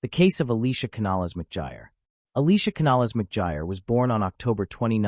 The case of Alicia Canales McGuire. Alicia Canales McGuire was born on October 29,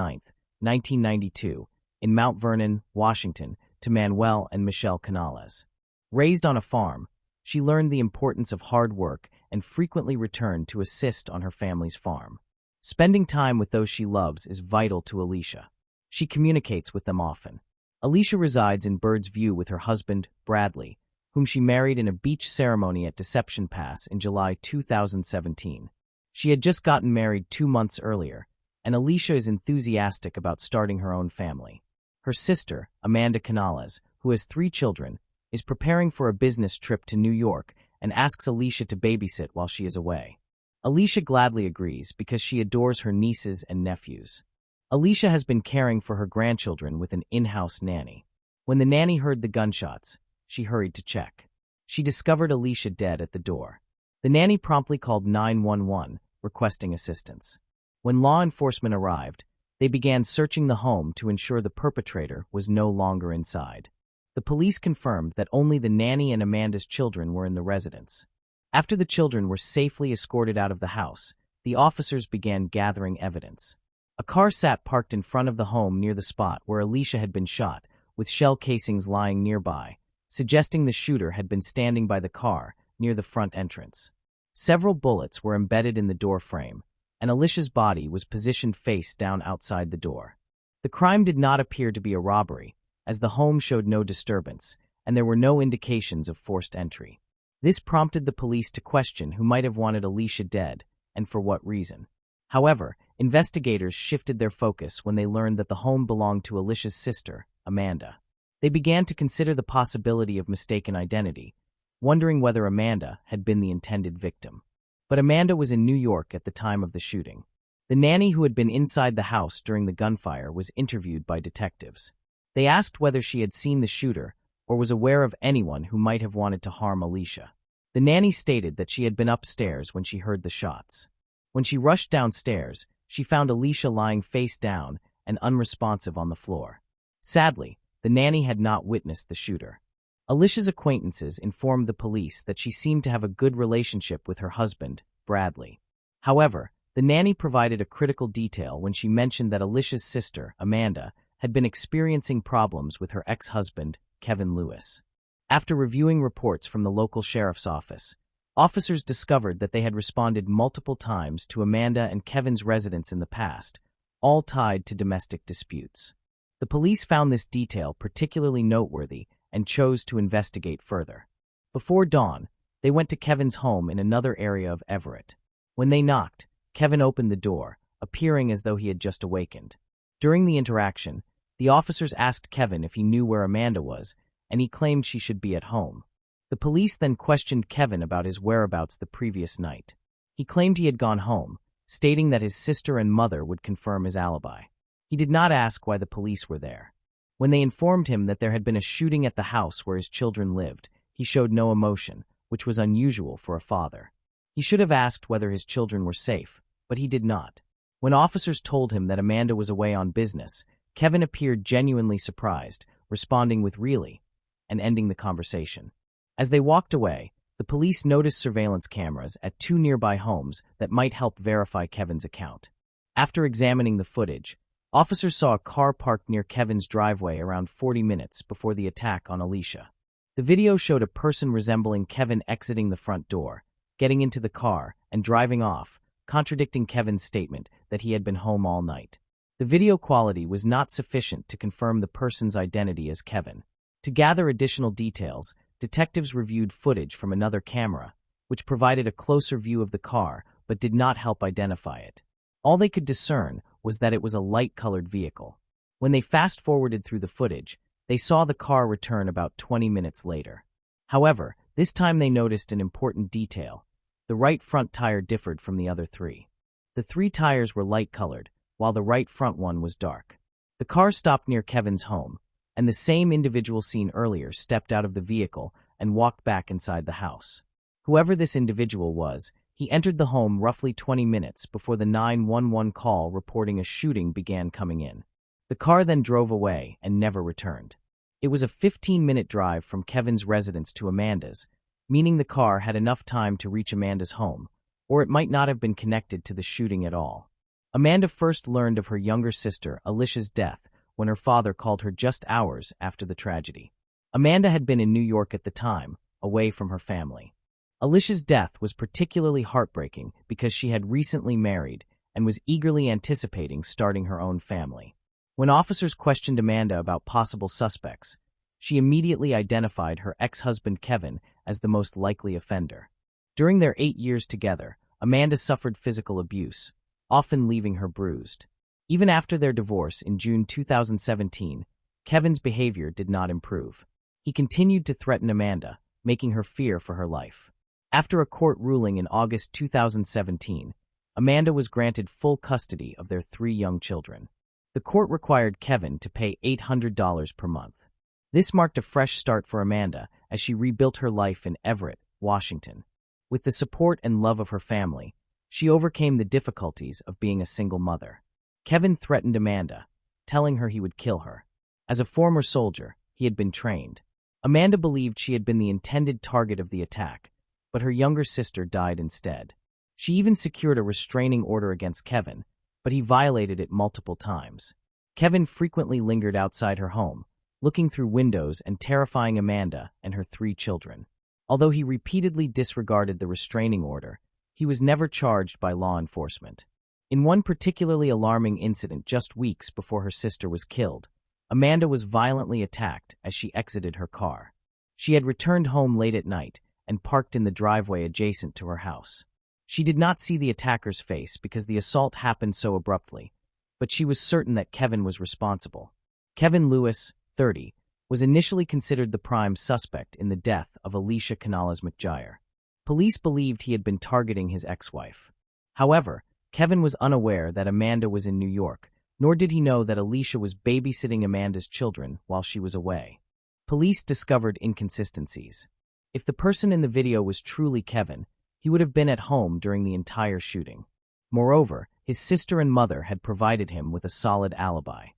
1992, in Mount Vernon, Washington, to Manuel and Michelle Canales. Raised on a farm, she learned the importance of hard work and frequently returned to assist on her family's farm. Spending time with those she loves is vital to Alicia. She communicates with them often. Alicia resides in Bird's View with her husband, Bradley, whom she married in a beach ceremony at Deception Pass in July 2017. She had just gotten married 2 months earlier, and Alicia is enthusiastic about starting her own family. Her sister, Amanda Canales, who has 3 children, is preparing for a business trip to New York and asks Alicia to babysit while she is away. Alicia gladly agrees because she adores her nieces and nephews. Alicia has been caring for her grandchildren with an in-house nanny. When the nanny heard the gunshots, she hurried to check. She discovered Alicia dead at the door. The nanny promptly called 911, requesting assistance. When law enforcement arrived, they began searching the home to ensure the perpetrator was no longer inside. The police confirmed that only the nanny and Amanda's children were in the residence. After the children were safely escorted out of the house, the officers began gathering evidence. A car sat parked in front of the home near the spot where Alicia had been shot, with shell casings lying nearby, suggesting the shooter had been standing by the car near the front entrance. Several bullets were embedded in the door frame, and Alicia's body was positioned face down outside the door. The crime did not appear to be a robbery, as the home showed no disturbance, and there were no indications of forced entry. This prompted the police to question who might have wanted Alicia dead, and for what reason. However, investigators shifted their focus when they learned that the home belonged to Alicia's sister, Amanda. They began to consider the possibility of mistaken identity, wondering whether Amanda had been the intended victim. But Amanda was in New York at the time of the shooting. The nanny who had been inside the house during the gunfire was interviewed by detectives. They asked whether she had seen the shooter or was aware of anyone who might have wanted to harm Alicia. The nanny stated that she had been upstairs when she heard the shots. When she rushed downstairs, she found Alicia lying face down and unresponsive on the floor. Sadly, the nanny had not witnessed the shooter. Alicia's acquaintances informed the police that she seemed to have a good relationship with her husband, Bradley. However, the nanny provided a critical detail when she mentioned that Alicia's sister, Amanda, had been experiencing problems with her ex-husband, Kevin Lewis. After reviewing reports from the local sheriff's office, officers discovered that they had responded multiple times to Amanda and Kevin's residence in the past, all tied to domestic disputes. The police found this detail particularly noteworthy and chose to investigate further. Before dawn, they went to Kevin's home in another area of Everett. When they knocked, Kevin opened the door, appearing as though he had just awakened. During the interaction, the officers asked Kevin if he knew where Amanda was, and he claimed she should be at home. The police then questioned Kevin about his whereabouts the previous night. He claimed he had gone home, stating that his sister and mother would confirm his alibi. He did not ask why the police were there. When they informed him that there had been a shooting at the house where his children lived, he showed no emotion, which was unusual for a father. He should have asked whether his children were safe, but he did not. When officers told him that Amanda was away on business, Kevin appeared genuinely surprised, responding with "really," and ending the conversation. As they walked away, the police noticed surveillance cameras at 2 nearby homes that might help verify Kevin's account. After examining the footage, officers saw a car parked near Kevin's driveway around 40 minutes before the attack on Alicia. The video showed a person resembling Kevin exiting the front door, getting into the car, and driving off, contradicting Kevin's statement that he had been home all night. The video quality was not sufficient to confirm the person's identity as Kevin. To gather additional details, detectives reviewed footage from another camera, which provided a closer view of the car but did not help identify it. All they could discern was that it was a light-colored vehicle. When they fast-forwarded through the footage, they saw the car return about 20 minutes later. However, this time they noticed an important detail. The right front tire differed from the other 3. The 3 tires were light-colored, while the right front one was dark. The car stopped near Kevin's home, and the same individual seen earlier stepped out of the vehicle and walked back inside the house. Whoever this individual was, he entered the home roughly 20 minutes before the 911 call reporting a shooting began coming in. The car then drove away and never returned. It was a 15-minute drive from Kevin's residence to Amanda's, meaning the car had enough time to reach Amanda's home, or it might not have been connected to the shooting at all. Amanda first learned of her younger sister, Alicia's death, when her father called her just hours after the tragedy. Amanda had been in New York at the time, away from her family. Alicia's death was particularly heartbreaking because she had recently married and was eagerly anticipating starting her own family. When officers questioned Amanda about possible suspects, she immediately identified her ex-husband Kevin as the most likely offender. During their 8 years together, Amanda suffered physical abuse, often leaving her bruised. Even after their divorce in June 2017, Kevin's behavior did not improve. He continued to threaten Amanda, making her fear for her life. After a court ruling in August 2017, Amanda was granted full custody of their 3 young children. The court required Kevin to pay $800 per month. This marked a fresh start for Amanda as she rebuilt her life in Everett, Washington. With the support and love of her family, she overcame the difficulties of being a single mother. Kevin threatened Amanda, telling her he would kill her. As a former soldier, he had been trained. Amanda believed she had been the intended target of the attack, but her younger sister died instead. She even secured a restraining order against Kevin, but he violated it multiple times. Kevin frequently lingered outside her home, looking through windows and terrifying Amanda and her 3 children. Although he repeatedly disregarded the restraining order, he was never charged by law enforcement. In one particularly alarming incident just weeks before her sister was killed, Amanda was violently attacked as she exited her car. She had returned home late at night and parked in the driveway adjacent to her house. She did not see the attacker's face because the assault happened so abruptly, but she was certain that Kevin was responsible. Kevin Lewis, 30, was initially considered the prime suspect in the death of Alicia Canales-McGuire. Police believed he had been targeting his ex-wife. However, Kevin was unaware that Amanda was in New York, nor did he know that Alicia was babysitting Amanda's children while she was away. Police discovered inconsistencies. If the person in the video was truly Kevin, he would have been at home during the entire shooting. Moreover, his sister and mother had provided him with a solid alibi.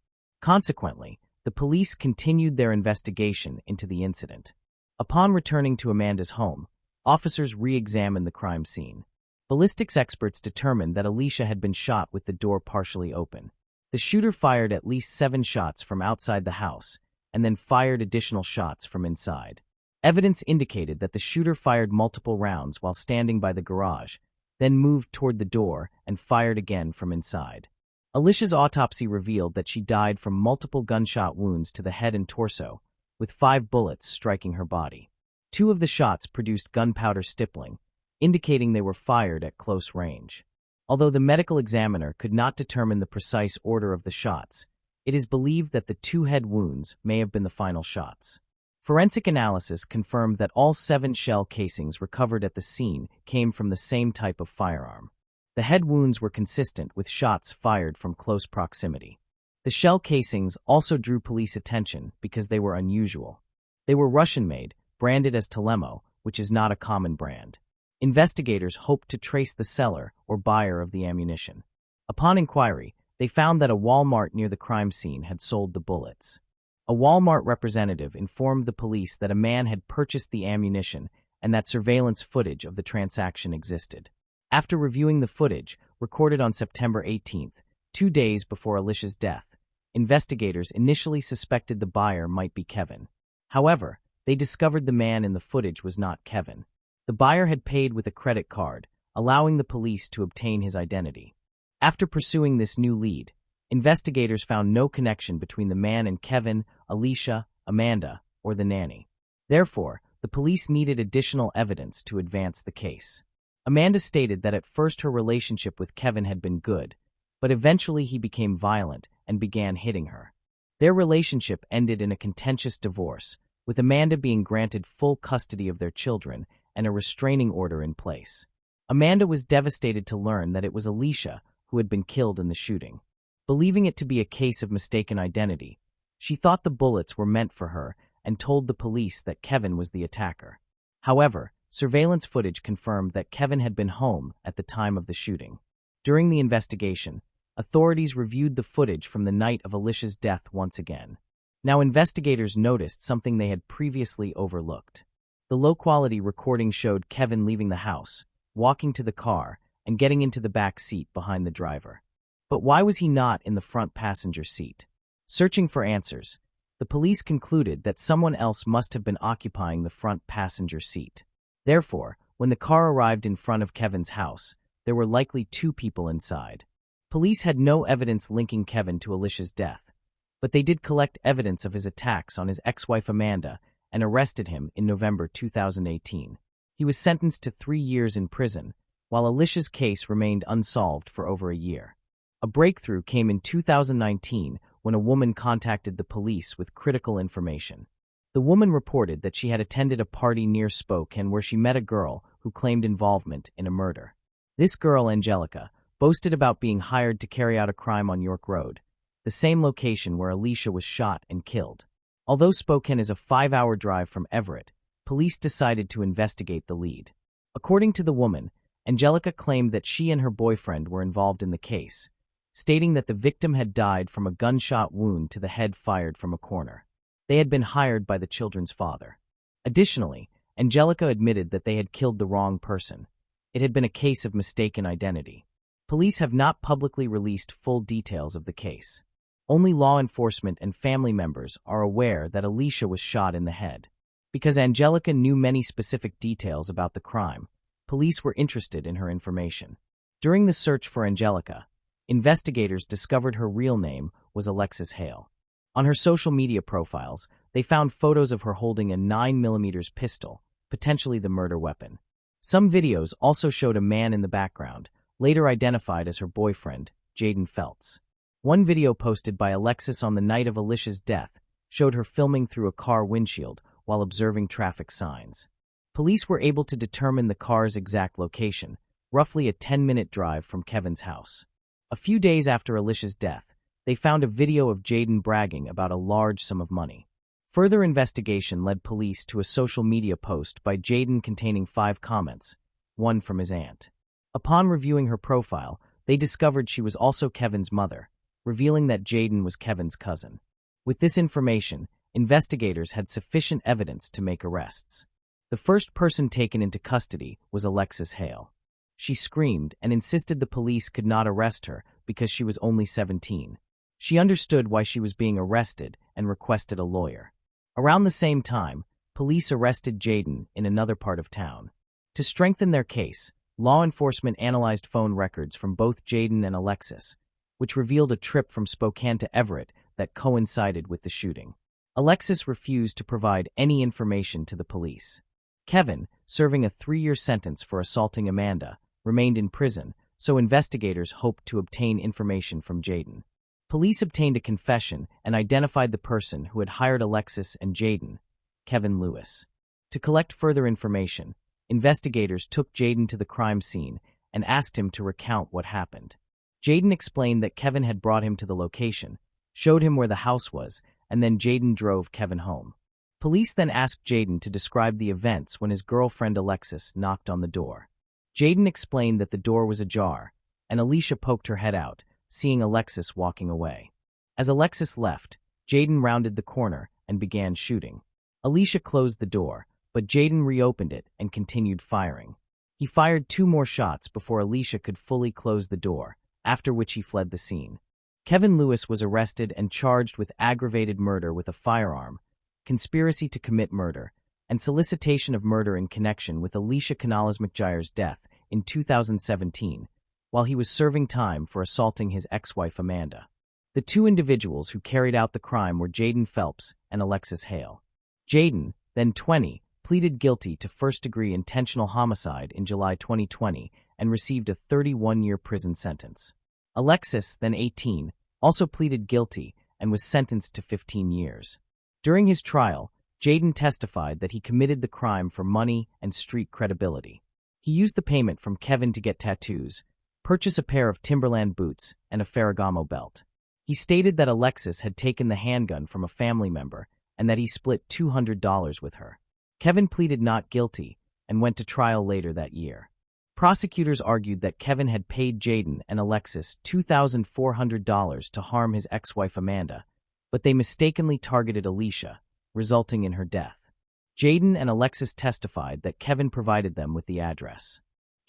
Consequently, the police continued their investigation into the incident. Upon returning to Amanda's home, officers re-examined the crime scene. Ballistics experts determined that Alicia had been shot with the door partially open. The shooter fired at least 7 shots from outside the house, and then fired additional shots from inside. Evidence indicated that the shooter fired multiple rounds while standing by the garage, then moved toward the door and fired again from inside. Alicia's autopsy revealed that she died from multiple gunshot wounds to the head and torso, with 5 bullets striking her body. 2 of the shots produced gunpowder stippling, indicating they were fired at close range. Although the medical examiner could not determine the precise order of the shots, it is believed that the 2 head wounds may have been the final shots. Forensic analysis confirmed that all 7 shell casings recovered at the scene came from the same type of firearm. The head wounds were consistent with shots fired from close proximity. The shell casings also drew police attention because they were unusual. They were Russian-made, branded as Telemo, which is not a common brand. Investigators hoped to trace the seller or buyer of the ammunition. Upon inquiry, they found that a Walmart near the crime scene had sold the bullets. A Walmart representative informed the police that a man had purchased the ammunition and that surveillance footage of the transaction existed. After reviewing the footage, recorded on September 18th, 2 days before Alicia's death, investigators initially suspected the buyer might be Kevin. However, they discovered the man in the footage was not Kevin. The buyer had paid with a credit card, allowing the police to obtain his identity. After pursuing this new lead, investigators found no connection between the man and Kevin, Alicia, Amanda, or the nanny. Therefore, the police needed additional evidence to advance the case. Amanda stated that at first her relationship with Kevin had been good, but eventually he became violent and began hitting her. Their relationship ended in a contentious divorce, with Amanda being granted full custody of their children and a restraining order in place. Amanda was devastated to learn that it was Alicia who had been killed in the shooting. Believing it to be a case of mistaken identity, she thought the bullets were meant for her and told the police that Kevin was the attacker. However, surveillance footage confirmed that Kevin had been home at the time of the shooting. During the investigation, authorities reviewed the footage from the night of Alicia's death once again. Now investigators noticed something they had previously overlooked. The low-quality recording showed Kevin leaving the house, walking to the car, and getting into the back seat behind the driver. But why was he not in the front passenger seat? Searching for answers, the police concluded that someone else must have been occupying the front passenger seat. Therefore, when the car arrived in front of Kevin's house, there were likely two people inside. Police had no evidence linking Kevin to Alicia's death, but they did collect evidence of his attacks on his ex-wife Amanda and arrested him in November 2018. He was sentenced to 3 years in prison, while Alicia's case remained unsolved for over a year. A breakthrough came in 2019 when a woman contacted the police with critical information. The woman reported that she had attended a party near Spokane where she met a girl who claimed involvement in a murder. This girl, Angelica, boasted about being hired to carry out a crime on York Road, the same location where Alicia was shot and killed. Although Spokane is a 5-hour drive from Everett, police decided to investigate the lead. According to the woman, Angelica claimed that she and her boyfriend were involved in the case, stating that the victim had died from a gunshot wound to the head fired from a corner. They had been hired by the children's father. Additionally, Angelica admitted that they had killed the wrong person. It had been a case of mistaken identity. Police have not publicly released full details of the case. Only law enforcement and family members are aware that Alicia was shot in the head. Because Angelica knew many specific details about the crime, police were interested in her information. During the search for Angelica, investigators discovered her real name was Alexis Hale. On her social media profiles, they found photos of her holding a 9mm pistol, potentially the murder weapon. Some videos also showed a man in the background, later identified as her boyfriend, Jaden Feltz. One video posted by Alexis on the night of Alicia's death showed her filming through a car windshield while observing traffic signs. Police were able to determine the car's exact location, roughly a 10-minute drive from Kevin's house. A few days after Alicia's death, they found a video of Jaden bragging about a large sum of money. Further investigation led police to a social media post by Jaden containing 5 comments, one from his aunt. Upon reviewing her profile, they discovered she was also Kevin's mother, revealing that Jaden was Kevin's cousin. With this information, investigators had sufficient evidence to make arrests. The first person taken into custody was Alexis Hale. She screamed and insisted the police could not arrest her because she was only 17. She understood why she was being arrested and requested a lawyer. Around the same time, police arrested Jaden in another part of town. To strengthen their case, law enforcement analyzed phone records from both Jaden and Alexis, which revealed a trip from Spokane to Everett that coincided with the shooting. Alexis refused to provide any information to the police. Kevin, serving a 3-year sentence for assaulting Amanda, remained in prison, so investigators hoped to obtain information from Jaden. Police obtained a confession and identified the person who had hired Alexis and Jaden, Kevin Lewis. To collect further information, investigators took Jaden to the crime scene and asked him to recount what happened. Jaden explained that Kevin had brought him to the location, showed him where the house was, and then Jaden drove Kevin home. Police then asked Jaden to describe the events when his girlfriend Alexis knocked on the door. Jaden explained that the door was ajar, and Alicia poked her head out, seeing Alexis walking away. As Alexis left, Jaden rounded the corner and began shooting. Alicia closed the door, but Jaden reopened it and continued firing. He fired 2 more shots before Alicia could fully close the door, after which he fled the scene. Kevin Lewis was arrested and charged with aggravated murder with a firearm, conspiracy to commit murder, and solicitation of murder in connection with Alicia Canales-McGire's death in 2017, while he was serving time for assaulting his ex-wife Amanda. The 2 individuals who carried out the crime were Jaden Phelps and Alexis Hale. Jaden, then 20, pleaded guilty to first-degree intentional homicide in July 2020 and received a 31-year prison sentence. Alexis, then 18, also pleaded guilty and was sentenced to 15 years. During his trial, Jaden testified that he committed the crime for money and street credibility. He used the payment from Kevin to get tattoos, purchase a pair of Timberland boots, and a Ferragamo belt. He stated that Alexis had taken the handgun from a family member and that he split $200 with her. Kevin pleaded not guilty and went to trial later that year. Prosecutors argued that Kevin had paid Jaden and Alexis $2,400 to harm his ex-wife Amanda, but they mistakenly targeted Alicia, resulting in her death. Jaden and Alexis testified that Kevin provided them with the address.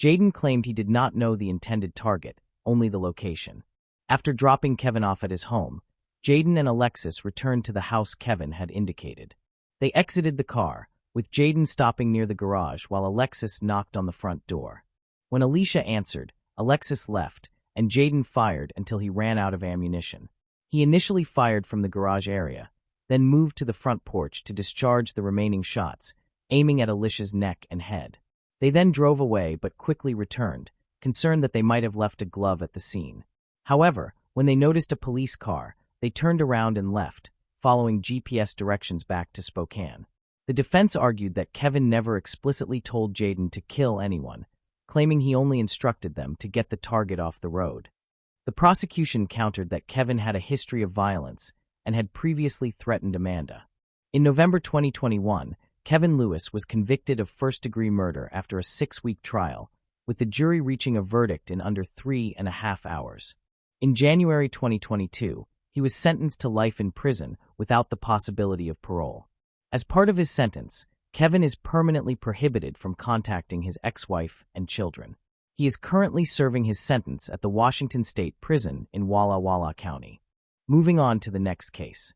Jaden claimed he did not know the intended target, only the location. After dropping Kevin off at his home, Jaden and Alexis returned to the house Kevin had indicated. They exited the car, with Jaden stopping near the garage while Alexis knocked on the front door. When Alicia answered, Alexis left, and Jaden fired until he ran out of ammunition. He initially fired from the garage area, then moved to the front porch to discharge the remaining shots, aiming at Alicia's neck and head. They then drove away but quickly returned, concerned that they might have left a glove at the scene. However, when they noticed a police car, they turned around and left, following GPS directions back to Spokane. The defense argued that Kevin never explicitly told Jaden to kill anyone, claiming he only instructed them to get the target off the road. The prosecution countered that Kevin had a history of violence and had previously threatened Amanda. In November 2021, Kevin Lewis was convicted of first-degree murder after a 6-week trial, with the jury reaching a verdict in under 3.5 hours. In January 2022, he was sentenced to life in prison without the possibility of parole. As part of his sentence, Kevin is permanently prohibited from contacting his ex-wife and children. He is currently serving his sentence at the Washington State Prison in Walla Walla County. Moving on to the next case.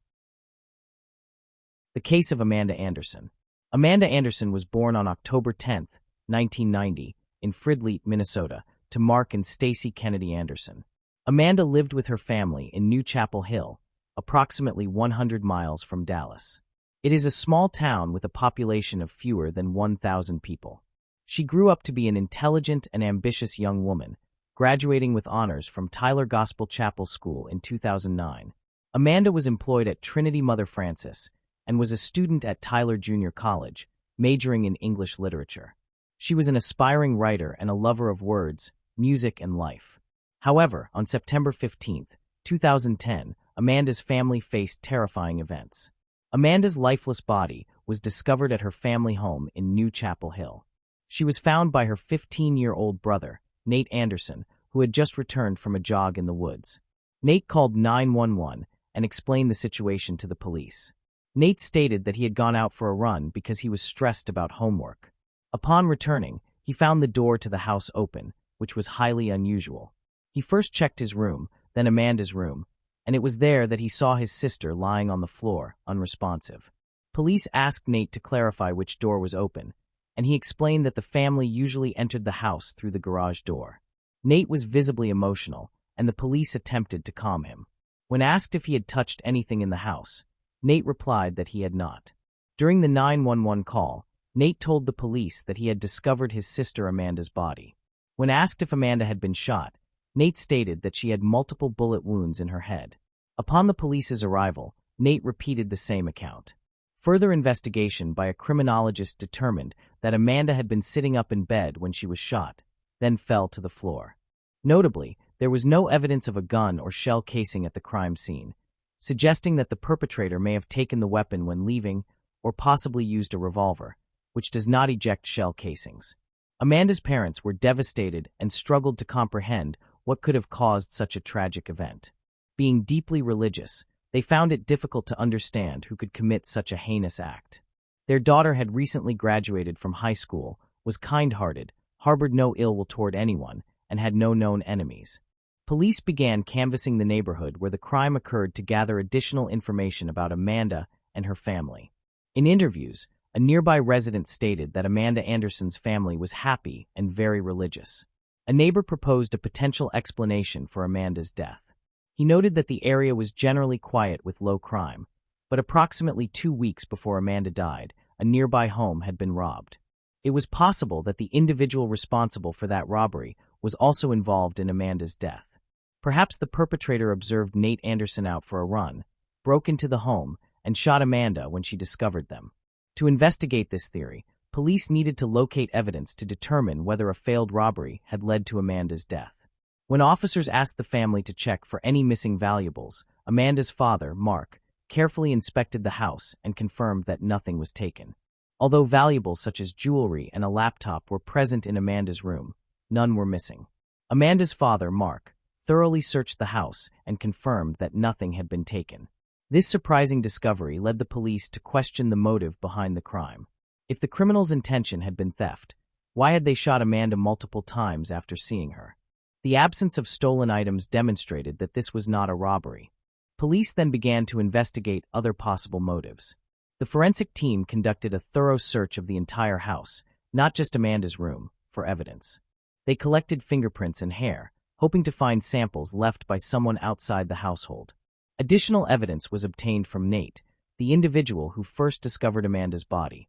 The case of Amanda Anderson. Amanda Anderson was born on October 10, 1990, in Fridley, Minnesota, to Mark and Stacy Kennedy Anderson. Amanda lived with her family in New Chapel Hill, approximately 100 miles from Dallas. It is a small town with a population of fewer than 1,000 people. She grew up to be an intelligent and ambitious young woman, graduating with honors from Tyler Gospel Chapel School in 2009. Amanda was employed at Trinity Mother Francis and was a student at Tyler Junior College, majoring in English literature. She was an aspiring writer and a lover of words, music, and life. However, on September 15, 2010, Amanda's family faced terrifying events. Amanda's lifeless body was discovered at her family home in New Chapel Hill. She was found by her 15-year-old brother, Nate Anderson, who had just returned from a jog in the woods. Nate called 911 and explained the situation to the police. Nate stated that he had gone out for a run because he was stressed about homework. Upon returning, he found the door to the house open, which was highly unusual. He first checked his room, then Amanda's room, and it was there that he saw his sister lying on the floor, unresponsive. Police asked Nate to clarify which door was open, and he explained that the family usually entered the house through the garage door. Nate was visibly emotional, and the police attempted to calm him. When asked if he had touched anything in the house, Nate replied that he had not. During the 911 call, Nate told the police that he had discovered his sister Amanda's body. When asked if Amanda had been shot, Nate stated that she had multiple bullet wounds in her head. Upon the police's arrival, Nate repeated the same account. Further investigation by a criminologist determined that Amanda had been sitting up in bed when she was shot, then fell to the floor. Notably, there was no evidence of a gun or shell casing at the crime scene, suggesting that the perpetrator may have taken the weapon when leaving or possibly used a revolver, which does not eject shell casings. Amanda's parents were devastated and struggled to comprehend what could have caused such a tragic event. Being deeply religious, they found it difficult to understand who could commit such a heinous act. Their daughter had recently graduated from high school, was kind-hearted, harbored no ill will toward anyone, and had no known enemies. Police began canvassing the neighborhood where the crime occurred to gather additional information about Amanda and her family. In interviews, a nearby resident stated that Amanda Anderson's family was happy and very religious. A neighbor proposed a potential explanation for Amanda's death. He noted that the area was generally quiet with low crime, but approximately 2 weeks before Amanda died, a nearby home had been robbed. It was possible that the individual responsible for that robbery was also involved in Amanda's death. Perhaps the perpetrator observed Nate Anderson out for a run, broke into the home, and shot Amanda when she discovered them. To investigate this theory, police needed to locate evidence to determine whether a failed robbery had led to Amanda's death. When officers asked the family to check for any missing valuables, Amanda's father, Mark, carefully inspected the house and confirmed that nothing was taken. Although valuables such as jewelry and a laptop were present in Amanda's room, none were missing. Amanda's father, Mark, thoroughly searched the house and confirmed that nothing had been taken. This surprising discovery led the police to question the motive behind the crime. If the criminal's intention had been theft, Why had they shot Amanda multiple times after seeing her? The absence of stolen items demonstrated that this was not a robbery. Police then began to investigate other possible motives. The forensic team conducted a thorough search of the entire house, not just Amanda's room, for evidence. They collected fingerprints and hair, hoping to find samples left by someone outside the household. Additional evidence was obtained from Nate, the individual who first discovered Amanda's body.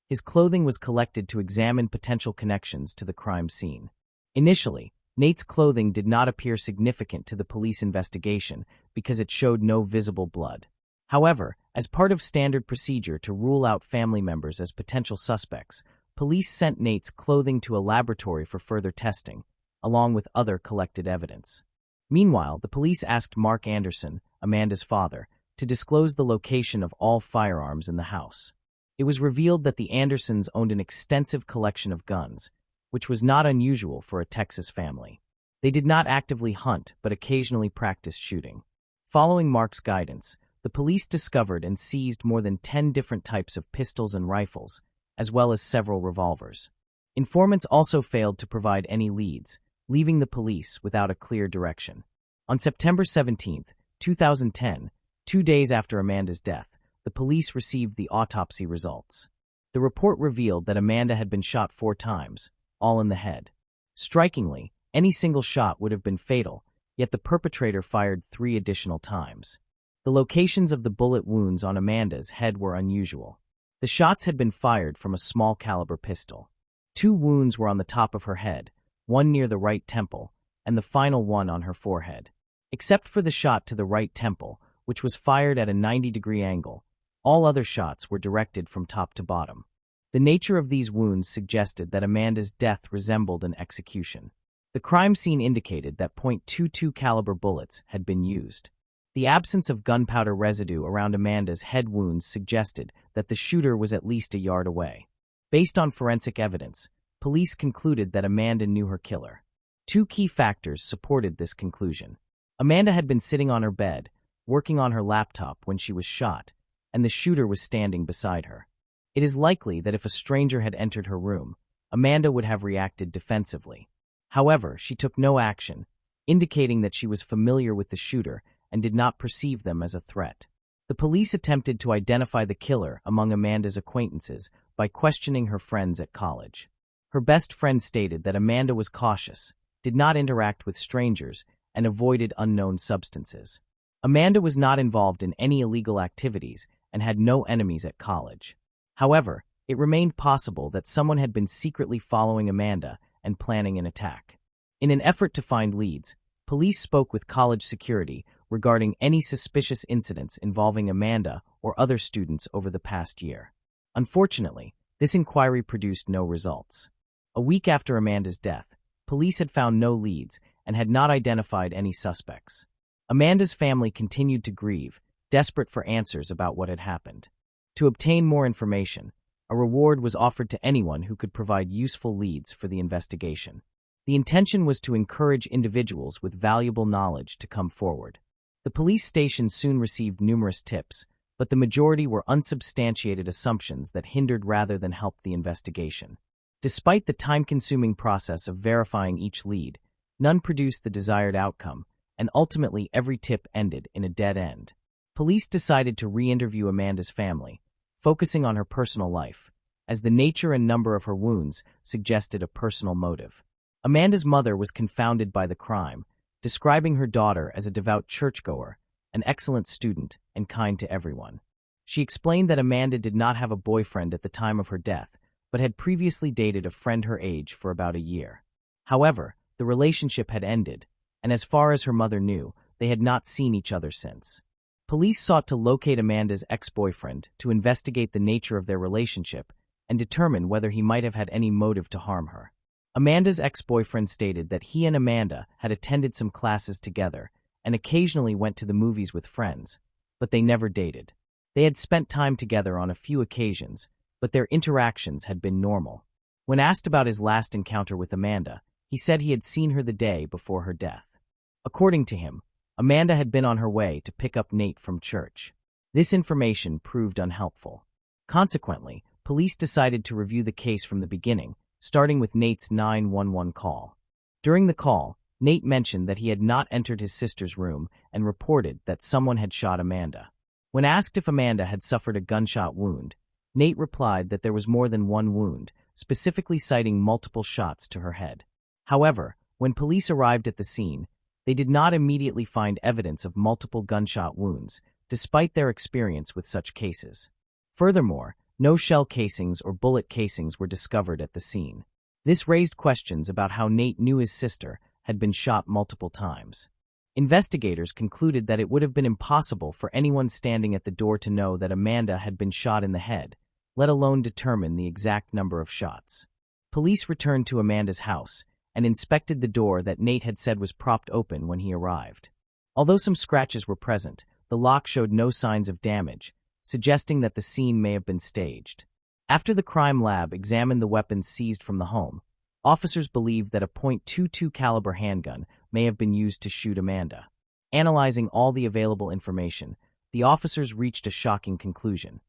His clothing was collected to examine potential connections to the crime scene. Initially, Nate's clothing did not appear significant to the police investigation because it showed no visible blood. However, as part of standard procedure to rule out family members as potential suspects, police sent Nate's clothing to a laboratory for further testing, along with other collected evidence. Meanwhile, the police asked Mark Anderson, Amanda's father, to disclose the location of all firearms in the house. It was revealed that the Andersons owned an extensive collection of guns, which was not unusual for a Texas family. They did not actively hunt, but occasionally practiced shooting. Following Mark's guidance, the police discovered and seized more than 10 different types of pistols and rifles, as well as several revolvers. Informants also failed to provide any leads, leaving the police without a clear direction. On September 17, 2010, 2 days after Amanda's death, the police received the autopsy results. The report revealed that Amanda had been shot 4 times, all in the head. Strikingly, any single shot would have been fatal, yet the perpetrator fired 3 additional times. The locations of the bullet wounds on Amanda's head were unusual. The shots had been fired from a small-caliber pistol. 2 wounds were on the top of her head, one near the right temple, and the final one on her forehead. Except for the shot to the right temple, which was fired at a 90-degree angle, all other shots were directed from top to bottom. The nature of these wounds suggested that Amanda's death resembled an execution. The crime scene indicated that .22 caliber bullets had been used. The absence of gunpowder residue around Amanda's head wounds suggested that the shooter was at least a yard away. Based on forensic evidence, police concluded that Amanda knew her killer. 2 key factors supported this conclusion. Amanda had been sitting on her bed, working on her laptop when she was shot, and the shooter was standing beside her. It is likely that if a stranger had entered her room, Amanda would have reacted defensively. However, she took no action, indicating that she was familiar with the shooter and did not perceive them as a threat. The police attempted to identify the killer among Amanda's acquaintances by questioning her friends at college. Her best friend stated that Amanda was cautious, did not interact with strangers, and avoided unknown substances. Amanda was not involved in any illegal activities and had no enemies at college. However, it remained possible that someone had been secretly following Amanda and planning an attack. In an effort to find leads, police spoke with college security regarding any suspicious incidents involving Amanda or other students over the past year. Unfortunately, this inquiry produced no results. A week after Amanda's death, police had found no leads and had not identified any suspects. Amanda's family continued to grieve, desperate for answers about what had happened. To obtain more information, a reward was offered to anyone who could provide useful leads for the investigation. The intention was to encourage individuals with valuable knowledge to come forward. The police station soon received numerous tips, but the majority were unsubstantiated assumptions that hindered rather than helped the investigation. Despite the time-consuming process of verifying each lead, none produced the desired outcome, and ultimately every tip ended in a dead end. Police decided to re-interview Amanda's family, focusing on her personal life, as the nature and number of her wounds suggested a personal motive. Amanda's mother was confounded by the crime, describing her daughter as a devout churchgoer, an excellent student, and kind to everyone. She explained that Amanda did not have a boyfriend at the time of her death, but had previously dated a friend her age for about a year. However, the relationship had ended, and as far as her mother knew, they had not seen each other since. Police sought to locate Amanda's ex-boyfriend to investigate the nature of their relationship and determine whether he might have had any motive to harm her. Amanda's ex-boyfriend stated that he and Amanda had attended some classes together and occasionally went to the movies with friends, but they never dated. They had spent time together on a few occasions, but their interactions had been normal. When asked about his last encounter with Amanda, he said he had seen her the day before her death. According to him, Amanda had been on her way to pick up Nate from church. This information proved unhelpful. Consequently, police decided to review the case from the beginning, starting with Nate's 911 call. During the call, Nate mentioned that he had not entered his sister's room and reported that someone had shot Amanda. When asked if Amanda had suffered a gunshot wound, Nate replied that there was more than one wound, specifically citing multiple shots to her head. However, when police arrived at the scene, they did not immediately find evidence of multiple gunshot wounds, despite their experience with such cases. Furthermore, no shell casings or bullet casings were discovered at the scene. This raised questions about how Nate knew his sister had been shot multiple times. Investigators concluded that it would have been impossible for anyone standing at the door to know that Amanda had been shot in the head, let alone determine the exact number of shots. Police returned to Amanda's house and inspected the door that Nate had said was propped open when he arrived. Although some scratches were present, the lock showed no signs of damage, suggesting that the scene may have been staged. After the crime lab examined the weapons seized from the home, officers believed that a .22 caliber handgun may have been used to shoot Amanda. Analyzing all the available information, the officers reached a shocking conclusion.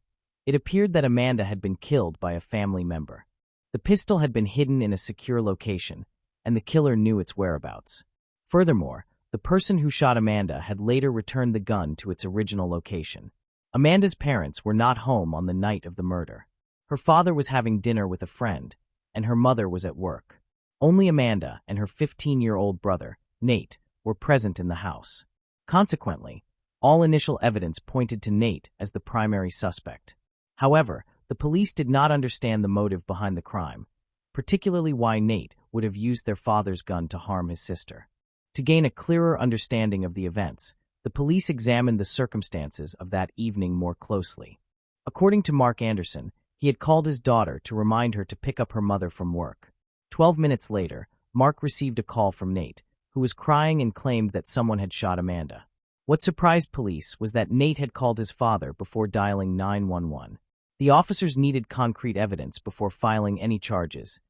It appeared that Amanda had been killed by a family member. The pistol had been hidden in a secure location, and the killer knew its whereabouts. Furthermore, the person who shot Amanda had later returned the gun to its original location. Amanda's parents were not home on the night of the murder. Her father was having dinner with a friend, and her mother was at work. Only Amanda and her 15-year-old brother, Nate, were present in the house. Consequently, all initial evidence pointed to Nate as the primary suspect. However, the police did not understand the motive behind the crime, particularly why Nate would have used their father's gun to harm his sister. To gain a clearer understanding of the events, the police examined the circumstances of that evening more closely. According to Mark Anderson, he had called his daughter to remind her to pick up her mother from work. 12 minutes later, Mark received a call from Nate, who was crying and claimed that someone had shot Amanda. What surprised police was that Nate had called his father before dialing 911. The officers needed concrete evidence before filing any charges,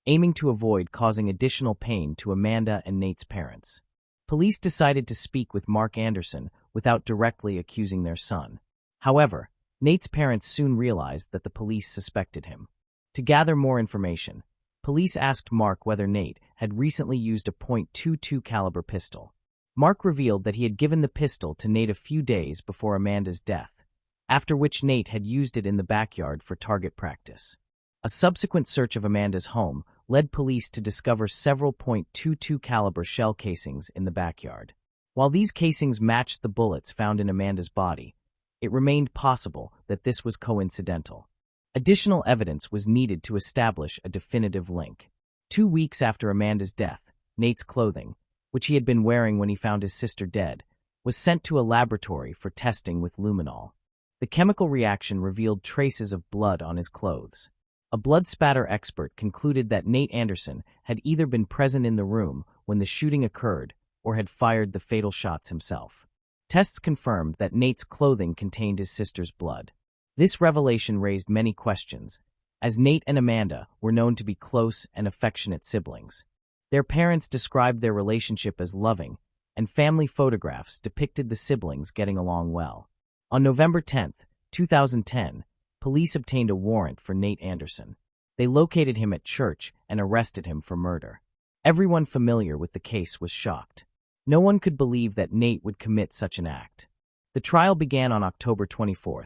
aiming to avoid causing additional pain to Amanda and Nate's parents. Police decided to speak with Mark Anderson without directly accusing their son. However, Nate's parents soon realized that the police suspected him. To gather more information, police asked Mark whether Nate had recently used a .22 caliber pistol. Mark revealed that he had given the pistol to Nate a few days before Amanda's death, after which Nate had used it in the backyard for target practice. A subsequent search of Amanda's home led police to discover several .22 caliber shell casings in the backyard. While these casings matched the bullets found in Amanda's body, it remained possible that this was coincidental. Additional evidence was needed to establish a definitive link. 2 weeks after Amanda's death, Nate's clothing, which he had been wearing when he found his sister dead, was sent to a laboratory for testing with luminol. The chemical reaction revealed traces of blood on his clothes. A blood spatter expert concluded that Nate Anderson had either been present in the room when the shooting occurred or had fired the fatal shots himself. Tests confirmed that Nate's clothing contained his sister's blood. This revelation raised many questions, as Nate and Amanda were known to be close and affectionate siblings. Their parents described their relationship as loving, and family photographs depicted the siblings getting along well. On November 10, 2010, police obtained a warrant for Nate Anderson. They located him at church and arrested him for murder. Everyone familiar with the case was shocked. No one could believe that Nate would commit such an act. The trial began on October 24,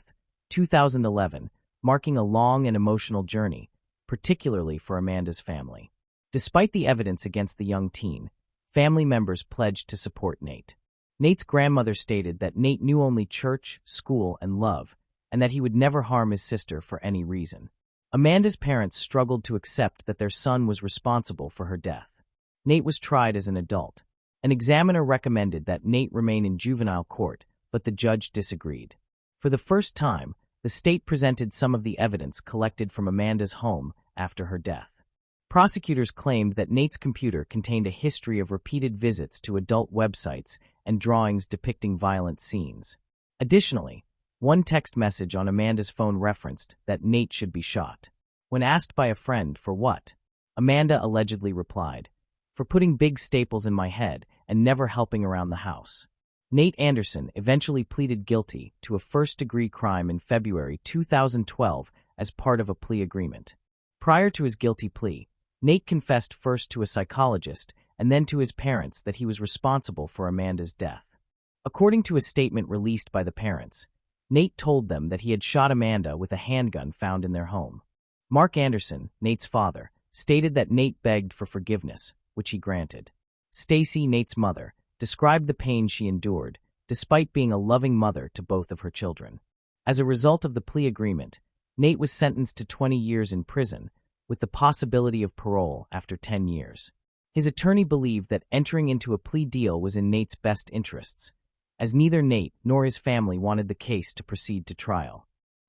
2011, marking a long and emotional journey, particularly for Amanda's family. Despite the evidence against the young teen, family members pledged to support Nate. Nate's grandmother stated that Nate knew only church, school, and love, and that he would never harm his sister for any reason. Amanda's parents struggled to accept that their son was responsible for her death. Nate was tried as an adult. An examiner recommended that Nate remain in juvenile court, but the judge disagreed. For the first time, the state presented some of the evidence collected from Amanda's home after her death. Prosecutors claimed that Nate's computer contained a history of repeated visits to adult websites and drawings depicting violent scenes. Additionally, one text message on Amanda's phone referenced that Nate should be shot. When asked by a friend for what, Amanda allegedly replied, "For putting big staples in my head and never helping around the house." Nate Anderson eventually pleaded guilty to a first-degree crime in February 2012 as part of a plea agreement. Prior to his guilty plea, Nate confessed first to a psychologist and then to his parents that he was responsible for Amanda's death. According to a statement released by the parents, Nate told them that he had shot Amanda with a handgun found in their home. Mark Anderson, Nate's father, stated that Nate begged for forgiveness, which he granted. Stacy, Nate's mother, described the pain she endured, despite being a loving mother to both of her children. As a result of the plea agreement, Nate was sentenced to 20 years in prison, with the possibility of parole after 10 years. His attorney believed that entering into a plea deal was in Nate's best interests, as neither Nate nor his family wanted the case to proceed to trial.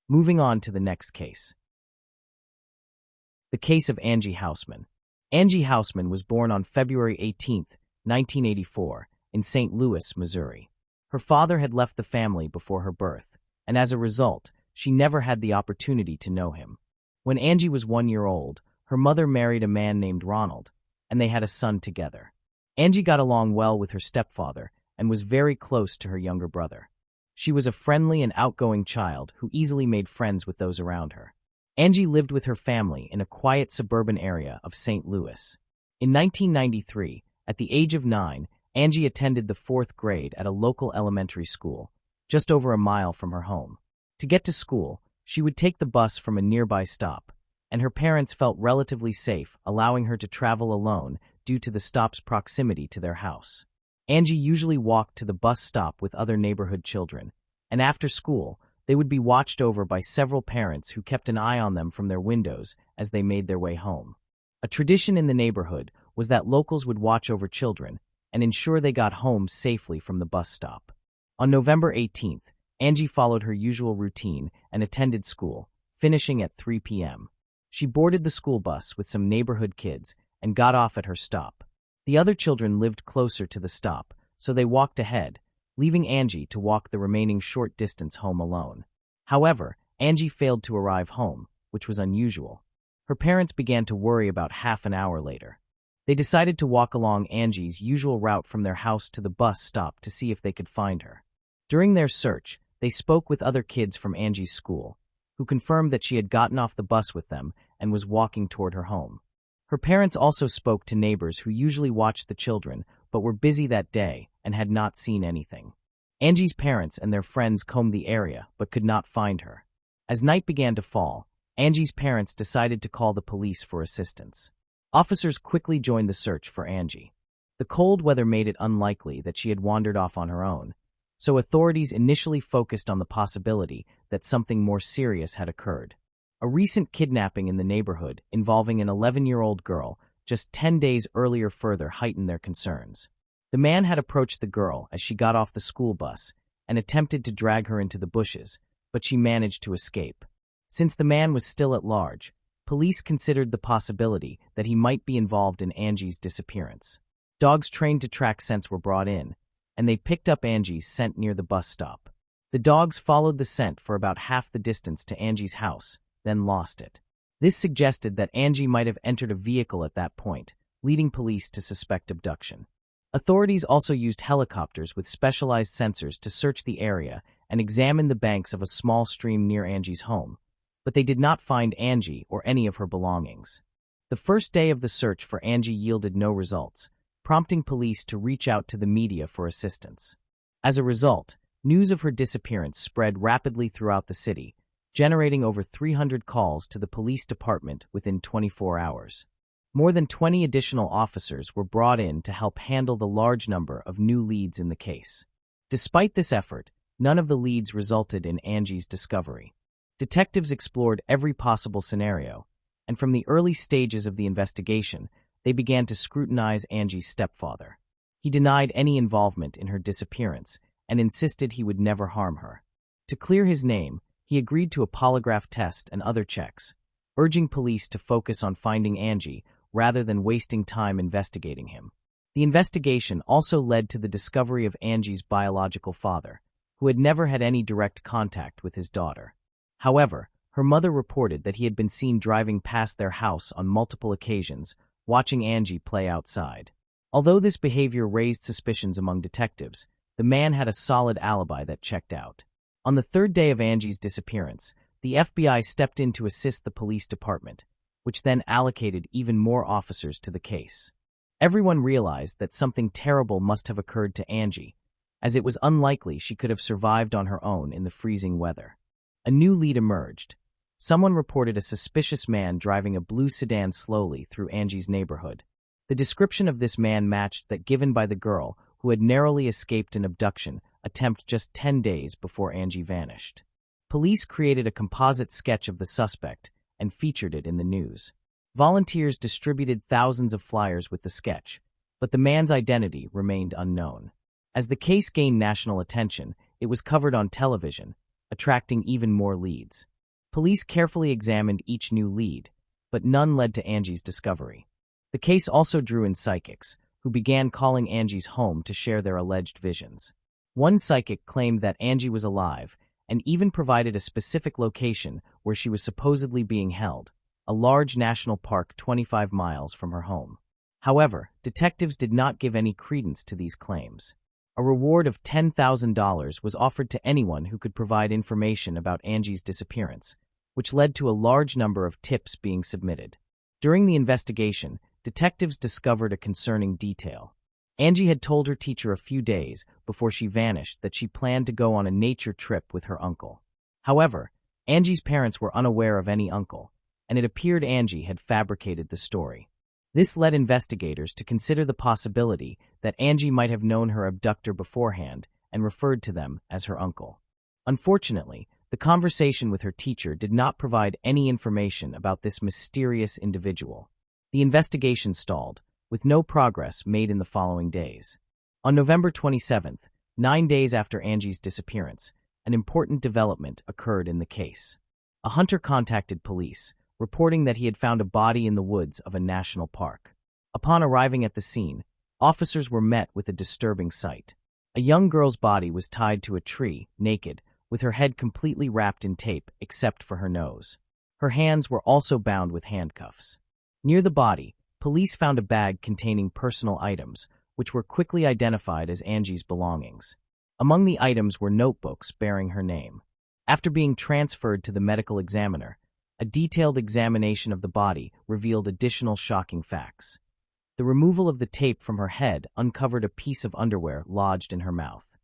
Moving on to the next case. The case of Angie Houseman. Angie Houseman was born on February 18, 1984, in St. Louis, Missouri. Her father had left the family before her birth, and as a result, she never had the opportunity to know him. When Angie was 1 year old, her mother married a man named Ronald, and they had a son together. Angie got along well with her stepfather and was very close to her younger brother. She was a friendly and outgoing child who easily made friends with those around her. Angie lived with her family in a quiet suburban area of St. Louis. In 1993, at the age of 9, Angie attended the 4th grade at a local elementary school, just over a mile from her home. To get to school, she would take the bus from a nearby stop, and her parents felt relatively safe allowing her to travel alone due to the stop's proximity to their house. Angie usually walked to the bus stop with other neighborhood children, and after school, they would be watched over by several parents who kept an eye on them from their windows as they made their way home. A tradition in the neighborhood was that locals would watch over children and ensure they got home safely from the bus stop. On November 18th, Angie followed her usual routine and attended school, finishing at 3 p.m. She boarded the school bus with some neighborhood kids and got off at her stop. The other children lived closer to the stop, so they walked ahead, leaving Angie to walk the remaining short distance home alone. However, Angie failed to arrive home, which was unusual. Her parents began to worry about half an hour later. They decided to walk along Angie's usual route from their house to the bus stop to see if they could find her. During their search, they spoke with other kids from Angie's school, who confirmed that she had gotten off the bus with them and was walking toward her home. Her parents also spoke to neighbors who usually watched the children but were busy that day and had not seen anything. Angie's parents and their friends combed the area but could not find her. As night began to fall, Angie's parents decided to call the police for assistance. Officers quickly joined the search for Angie. The cold weather made it unlikely that she had wandered off on her own, so authorities initially focused on the possibility that something more serious had occurred. A recent kidnapping in the neighborhood involving an 11-year-old girl just 10 days earlier further heightened their concerns. The man had approached the girl as she got off the school bus and attempted to drag her into the bushes, but she managed to escape. Since the man was still at large, police considered the possibility that he might be involved in Angie's disappearance. Dogs trained to track scents were brought in, and they picked up Angie's scent near the bus stop. The dogs followed the scent for about half the distance to Angie's house, then lost it. This suggested that Angie might have entered a vehicle at that point, leading police to suspect abduction. Authorities also used helicopters with specialized sensors to search the area and examine the banks of a small stream near Angie's home, but they did not find Angie or any of her belongings. The first day of the search for Angie yielded no results, prompting police to reach out to the media for assistance. As a result, news of her disappearance spread rapidly throughout the city, generating over 300 calls to the police department within 24 hours. More than 20 additional officers were brought in to help handle the large number of new leads in the case. Despite this effort, none of the leads resulted in Angie's discovery. Detectives explored every possible scenario, and from the early stages of the investigation, they began to scrutinize Angie's stepfather. He denied any involvement in her disappearance and insisted he would never harm her. To clear his name, he agreed to a polygraph test and other checks, urging police to focus on finding Angie rather than wasting time investigating him. The investigation also led to the discovery of Angie's biological father, who had never had any direct contact with his daughter. However, her mother reported that he had been seen driving past their house on multiple occasions, watching Angie play outside. Although this behavior raised suspicions among detectives, the man had a solid alibi that checked out. On the third day of Angie's disappearance, the FBI stepped in to assist the police department, which then allocated even more officers to the case. Everyone realized that something terrible must have occurred to Angie, as it was unlikely she could have survived on her own in the freezing weather. A new lead emerged. Someone reported a suspicious man driving a blue sedan slowly through Angie's neighborhood. The description of this man matched that given by the girl who had narrowly escaped an abduction attempt just 10 days before Angie vanished. Police created a composite sketch of the suspect and featured it in the news. Volunteers distributed thousands of flyers with the sketch, but the man's identity remained unknown. As the case gained national attention, it was covered on television, attracting even more leads. Police carefully examined each new lead, but none led to Angie's discovery. The case also drew in psychics, who began calling Angie's home to share their alleged visions. One psychic claimed that Angie was alive and even provided a specific location where she was supposedly being held, a large national park 25 miles from her home. However, detectives did not give any credence to these claims. A reward of $10,000 was offered to anyone who could provide information about Angie's disappearance, which led to a large number of tips being submitted. During the investigation, detectives discovered a concerning detail. Angie had told her teacher a few days before she vanished that she planned to go on a nature trip with her uncle. However, Angie's parents were unaware of any uncle, and it appeared Angie had fabricated the story. This led investigators to consider the possibility that Angie might have known her abductor beforehand and referred to them as her uncle. Unfortunately, the conversation with her teacher did not provide any information about this mysterious individual. The investigation stalled, with no progress made in the following days. On November 27th, 9 days after Angie's disappearance, an important development occurred in the case. A hunter contacted police, reporting that he had found a body in the woods of a national park. Upon arriving at the scene, officers were met with a disturbing sight. A young girl's body was tied to a tree, naked, with her head completely wrapped in tape except for her nose. Her hands were also bound with handcuffs. Near the body, police found a bag containing personal items, which were quickly identified as Angie's belongings. Among the items were notebooks bearing her name. After being transferred to the medical examiner, a detailed examination of the body revealed additional shocking facts. The removal of the tape from her head uncovered a piece of underwear lodged in her mouth.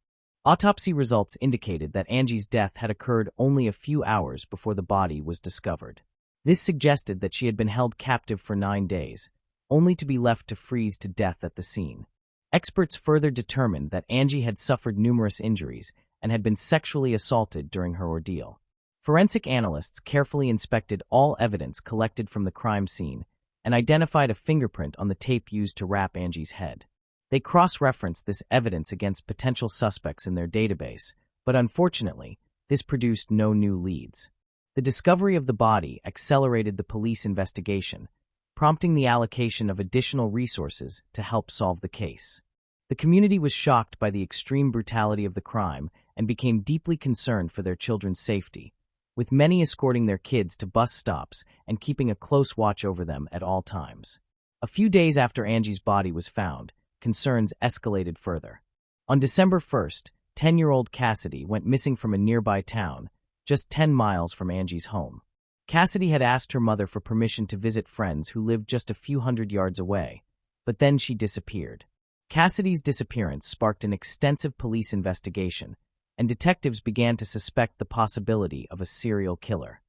Autopsy results indicated that Angie's death had occurred only a few hours before the body was discovered. This suggested that she had been held captive for 9 days, only to be left to freeze to death at the scene. Experts further determined that Angie had suffered numerous injuries and had been sexually assaulted during her ordeal. Forensic analysts carefully inspected all evidence collected from the crime scene and identified a fingerprint on the tape used to wrap Angie's head. They cross-referenced this evidence against potential suspects in their database, but unfortunately, this produced no new leads. The discovery of the body accelerated the police investigation, prompting the allocation of additional resources to help solve the case. The community was shocked by the extreme brutality of the crime and became deeply concerned for their children's safety, with many escorting their kids to bus stops and keeping a close watch over them at all times. A few days after Angie's body was found, concerns escalated further. On December 1st, 10-year-old Cassidy went missing from a nearby town, just 10 miles from Angie's home. Cassidy had asked her mother for permission to visit friends who lived just a few hundred yards away, but then she disappeared. Cassidy's disappearance sparked an extensive police investigation, and detectives began to suspect the possibility of a serial killer.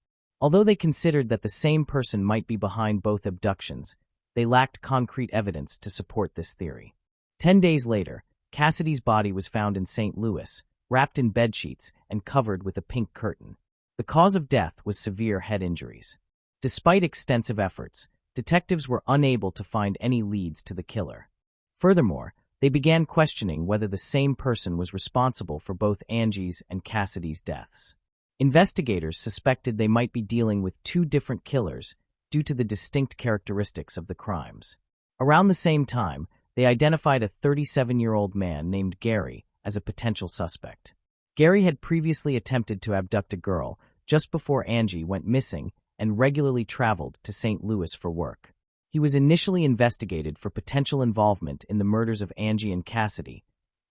Although they considered that the same person might be behind both abductions, they lacked concrete evidence to support this theory. 10 days later, Cassidy's body was found in St. Louis, wrapped in bedsheets and covered with a pink curtain. The cause of death was severe head injuries. Despite extensive efforts, detectives were unable to find any leads to the killer. Furthermore, they began questioning whether the same person was responsible for both Angie's and Cassidy's deaths. Investigators suspected they might be dealing with two different killers due to the distinct characteristics of the crimes. Around the same time, they identified a 37-year-old man named Gary as a potential suspect. Gary had previously attempted to abduct a girl just before Angie went missing and regularly traveled to St. Louis for work. He was initially investigated for potential involvement in the murders of Angie and Cassidy,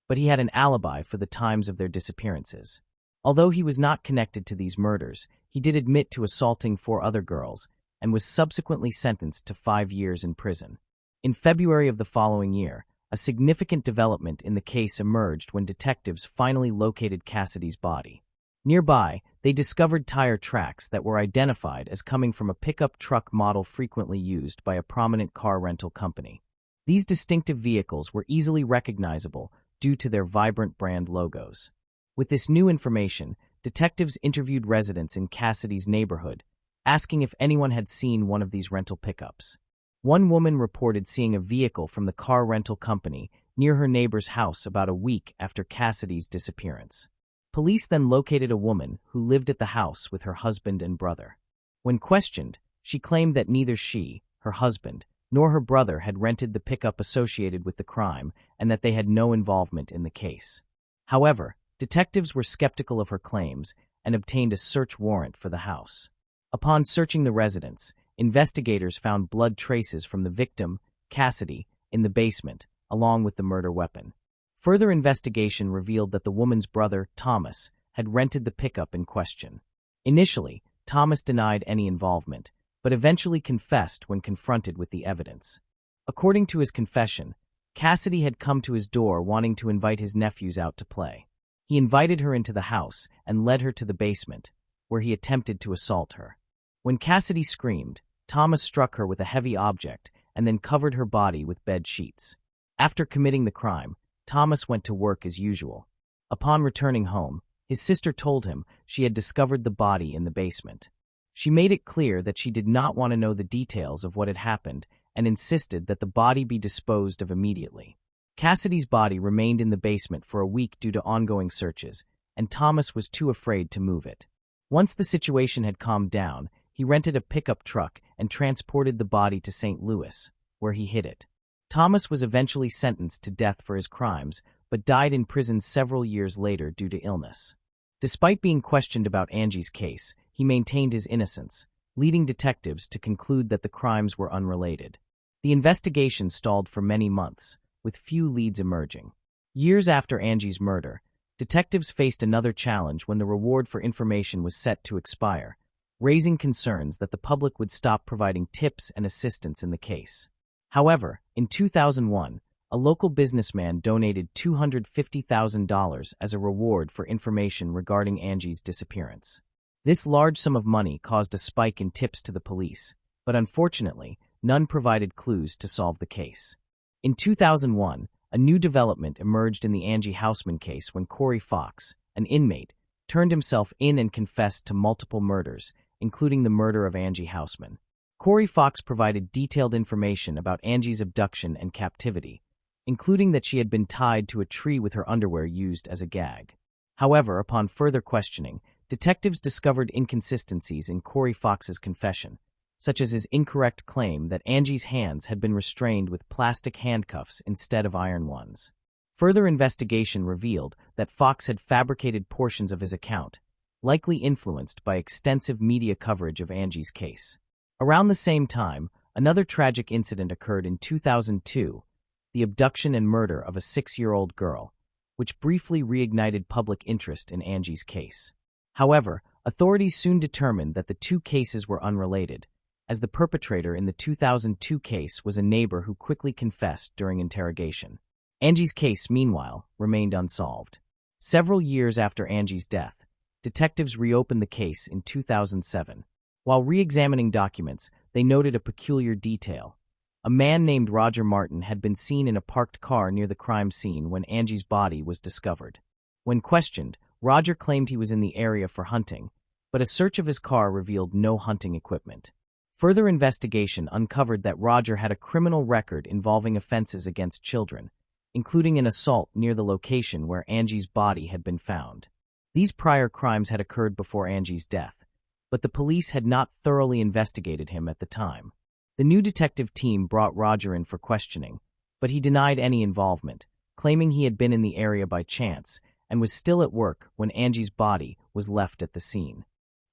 but he had an alibi for the times of their disappearances. Although he was not connected to these murders, he did admit to assaulting 4 other girls and was subsequently sentenced to 5 years in prison. In February of the following year, a significant development in the case emerged when detectives finally located Cassidy's body. Nearby, they discovered tire tracks that were identified as coming from a pickup truck model frequently used by a prominent car rental company. These distinctive vehicles were easily recognizable due to their vibrant brand logos. With this new information, detectives interviewed residents in Cassidy's neighborhood, asking if anyone had seen one of these rental pickups. One woman reported seeing a vehicle from the car rental company near her neighbor's house about a week after Cassidy's disappearance. Police then located a woman who lived at the house with her husband and brother. When questioned, she claimed that neither she, her husband, nor her brother had rented the pickup associated with the crime and that they had no involvement in the case. However, detectives were skeptical of her claims and obtained a search warrant for the house. Upon searching the residence, investigators found blood traces from the victim, Cassidy, in the basement, along with the murder weapon. Further investigation revealed that the woman's brother, Thomas, had rented the pickup in question. Initially, Thomas denied any involvement, but eventually confessed when confronted with the evidence. According to his confession, Cassidy had come to his door wanting to invite his nephews out to play. He invited her into the house and led her to the basement, where he attempted to assault her. When Cassidy screamed, Thomas struck her with a heavy object and then covered her body with bed sheets. After committing the crime, Thomas went to work as usual. Upon returning home, his sister told him she had discovered the body in the basement. She made it clear that she did not want to know the details of what had happened and insisted that the body be disposed of immediately. Cassidy's body remained in the basement for a week due to ongoing searches, and Thomas was too afraid to move it. Once the situation had calmed down, he rented a pickup truck and transported the body to St. Louis, where he hid it. Thomas was eventually sentenced to death for his crimes, but died in prison several years later due to illness. Despite being questioned about Angie's case, he maintained his innocence, leading detectives to conclude that the crimes were unrelated. The investigation stalled for many months, with few leads emerging. Years after Angie's murder, detectives faced another challenge when the reward for information was set to expire, raising concerns that the public would stop providing tips and assistance in the case. However, in 2001, a local businessman donated $250,000 as a reward for information regarding Angie's disappearance. This large sum of money caused a spike in tips to the police, but unfortunately, none provided clues to solve the case. In 2001, a new development emerged in the Angie Houseman case when Corey Fox, an inmate, turned himself in and confessed to multiple murders, including the murder of Angie Houseman. Corey Fox provided detailed information about Angie's abduction and captivity, including that she had been tied to a tree with her underwear used as a gag. However, upon further questioning, detectives discovered inconsistencies in Corey Fox's confession, such as his incorrect claim that Angie's hands had been restrained with plastic handcuffs instead of iron ones. Further investigation revealed that Fox had fabricated portions of his account, likely influenced by extensive media coverage of Angie's case. Around the same time, another tragic incident occurred in 2002, the abduction and murder of a 6-year-old girl, which briefly reignited public interest in Angie's case. However, authorities soon determined that the two cases were unrelated, as the perpetrator in the 2002 case was a neighbor who quickly confessed during interrogation. Angie's case, meanwhile, remained unsolved. Several years after Angie's death, detectives reopened the case in 2007. While re-examining documents, they noted a peculiar detail. A man named Roger Martin had been seen in a parked car near the crime scene when Angie's body was discovered. When questioned, Roger claimed he was in the area for hunting, but a search of his car revealed no hunting equipment. Further investigation uncovered that Roger had a criminal record involving offenses against children, including an assault near the location where Angie's body had been found. These prior crimes had occurred before Angie's death, but the police had not thoroughly investigated him at the time. The new detective team brought Roger in for questioning, but he denied any involvement, claiming he had been in the area by chance and was still at work when Angie's body was left at the scene.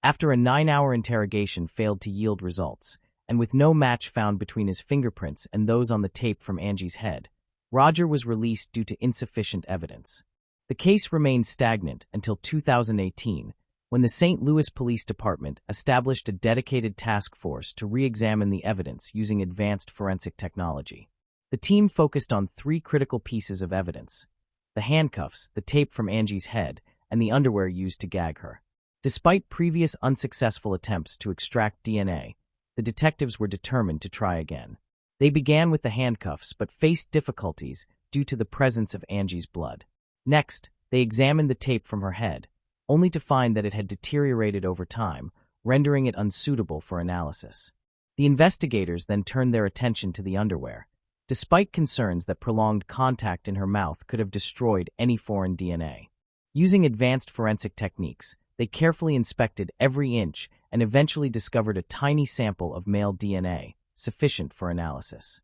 After a 9-hour interrogation failed to yield results, and with no match found between his fingerprints and those on the tape from Angie's head, Roger was released due to insufficient evidence. The case remained stagnant until 2018, when the St. Louis Police Department established a dedicated task force to re-examine the evidence using advanced forensic technology. The team focused on three critical pieces of evidence: the handcuffs, the tape from Angie's head, and the underwear used to gag her. Despite previous unsuccessful attempts to extract DNA, the detectives were determined to try again. They began with the handcuffs but faced difficulties due to the presence of Angie's blood. Next, they examined the tape from her head, only to find that it had deteriorated over time, rendering it unsuitable for analysis. The investigators then turned their attention to the underwear, despite concerns that prolonged contact in her mouth could have destroyed any foreign DNA. Using advanced forensic techniques, they carefully inspected every inch and eventually discovered a tiny sample of male DNA, sufficient for analysis.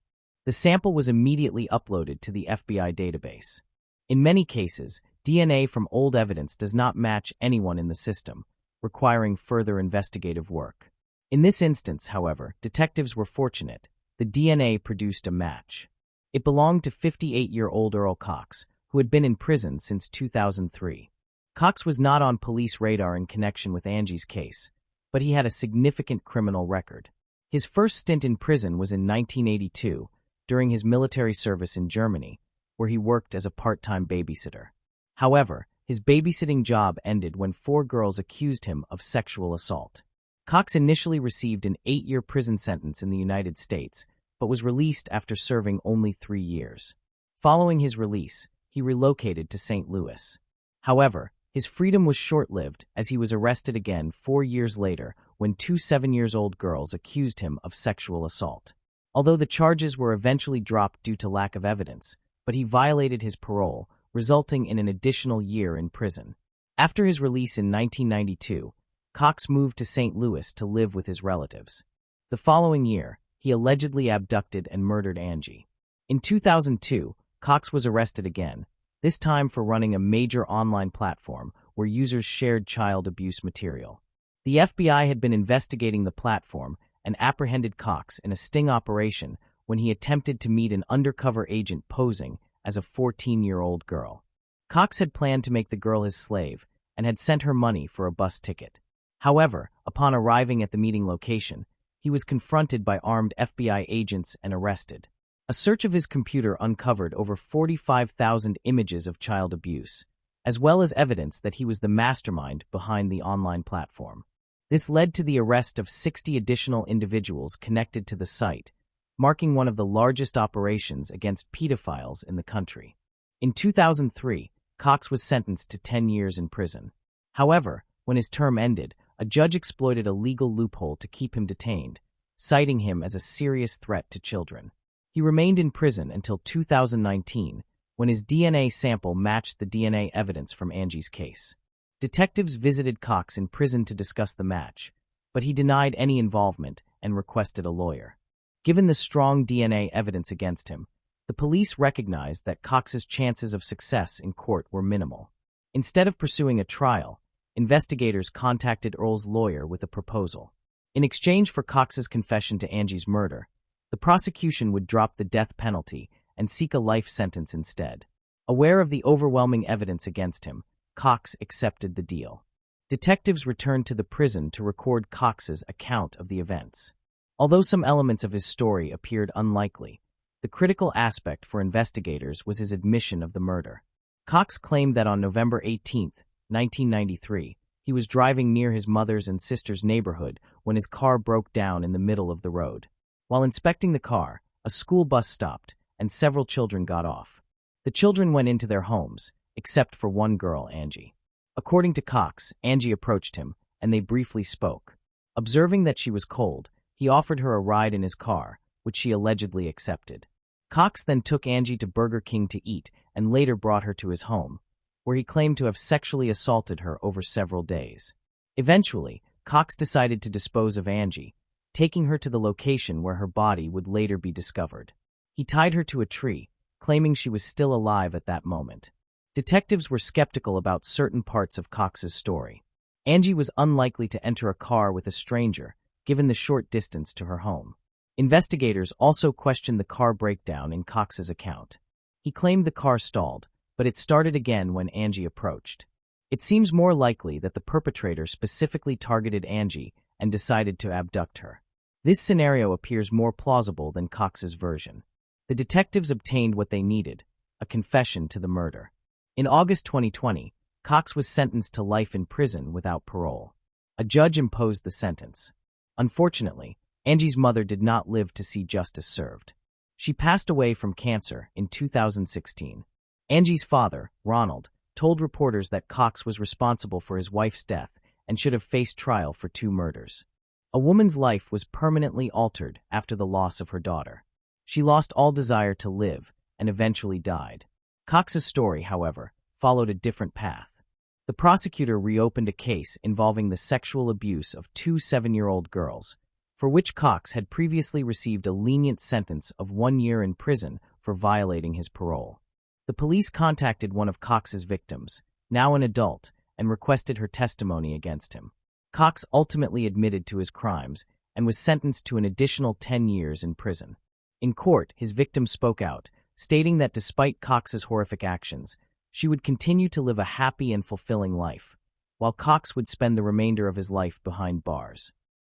The sample was immediately uploaded to the FBI database. In many cases, DNA from old evidence does not match anyone in the system, requiring further investigative work. In this instance, however, detectives were fortunate. The DNA produced a match. It belonged to 58-year-old Earl Cox, who had been in prison since 2003. Cox was not on police radar in connection with Angie's case, but he had a significant criminal record. His first stint in prison was in 1982, during his military service in Germany, where he worked as a part-time babysitter. However, his babysitting job ended when 4 girls accused him of sexual assault. Cox initially received an 8-year prison sentence in the United States, but was released after serving only 3 years. Following his release, he relocated to St. Louis. However, his freedom was short-lived as he was arrested again 4 years later when 2 7-year-old girls accused him of sexual assault. Although the charges were eventually dropped due to lack of evidence, but he violated his parole, resulting in an additional year in prison. After his release in 1992, Cox moved to St. Louis to live with his relatives. The following year, he allegedly abducted and murdered Angie. In 2002, Cox was arrested again, this time for running a major online platform where users shared child abuse material. The FBI had been investigating the platform and apprehended Cox in a sting operation when he attempted to meet an undercover agent posing as a 14-year-old girl. Cox had planned to make the girl his slave and had sent her money for a bus ticket. However, upon arriving at the meeting location, he was confronted by armed FBI agents and arrested. A search of his computer uncovered over 45,000 images of child abuse, as well as evidence that he was the mastermind behind the online platform. This led to the arrest of 60 additional individuals connected to the site, marking one of the largest operations against pedophiles in the country. In 2003, Cox was sentenced to 10 years in prison. However, when his term ended, a judge exploited a legal loophole to keep him detained, citing him as a serious threat to children. He remained in prison until 2019, when his DNA sample matched the DNA evidence from Angie's case. Detectives visited Cox in prison to discuss the match, but he denied any involvement and requested a lawyer. Given the strong DNA evidence against him, the police recognized that Cox's chances of success in court were minimal. Instead of pursuing a trial, investigators contacted Earl's lawyer with a proposal. In exchange for Cox's confession to Angie's murder, the prosecution would drop the death penalty and seek a life sentence instead. Aware of the overwhelming evidence against him, Cox accepted the deal. Detectives returned to the prison to record Cox's account of the events. Although some elements of his story appeared unlikely, the critical aspect for investigators was his admission of the murder. Cox claimed that on November 18, 1993, he was driving near his mother's and sister's neighborhood when his car broke down in the middle of the road. While inspecting the car, a school bus stopped and several children got off. The children went into their homes, except for one girl, Angie. According to Cox, Angie approached him, and they briefly spoke. Observing that she was cold, he offered her a ride in his car, which she allegedly accepted. Cox then took Angie to Burger King to eat and later brought her to his home, where he claimed to have sexually assaulted her over several days. Eventually, Cox decided to dispose of Angie, taking her to the location where her body would later be discovered. He tied her to a tree, claiming she was still alive at that moment. Detectives were skeptical about certain parts of Cox's story. Angie was unlikely to enter a car with a stranger, given the short distance to her home. Investigators also questioned the car breakdown in Cox's account. He claimed the car stalled, but it started again when Angie approached. It seems more likely that the perpetrator specifically targeted Angie and decided to abduct her. This scenario appears more plausible than Cox's version. The detectives obtained what they needed, a confession to the murder. In August 2020, Cox was sentenced to life in prison without parole. A judge imposed the sentence. Unfortunately, Angie's mother did not live to see justice served. She passed away from cancer in 2016. Angie's father, Ronald, told reporters that Cox was responsible for his wife's death and should have faced trial for 2 murders. A woman's life was permanently altered after the loss of her daughter. She lost all desire to live and eventually died. Cox's story, however, followed a different path. The prosecutor reopened a case involving the sexual abuse of 2 7-year-old girls, for which Cox had previously received a lenient sentence of 1 year in prison for violating his parole. The police contacted one of Cox's victims, now an adult, and requested her testimony against him. Cox ultimately admitted to his crimes and was sentenced to an additional 10 years in prison. In court, his victim spoke out, stating that despite Cox's horrific actions, she would continue to live a happy and fulfilling life, while Cox would spend the remainder of his life behind bars.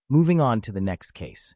Moving on to the next case.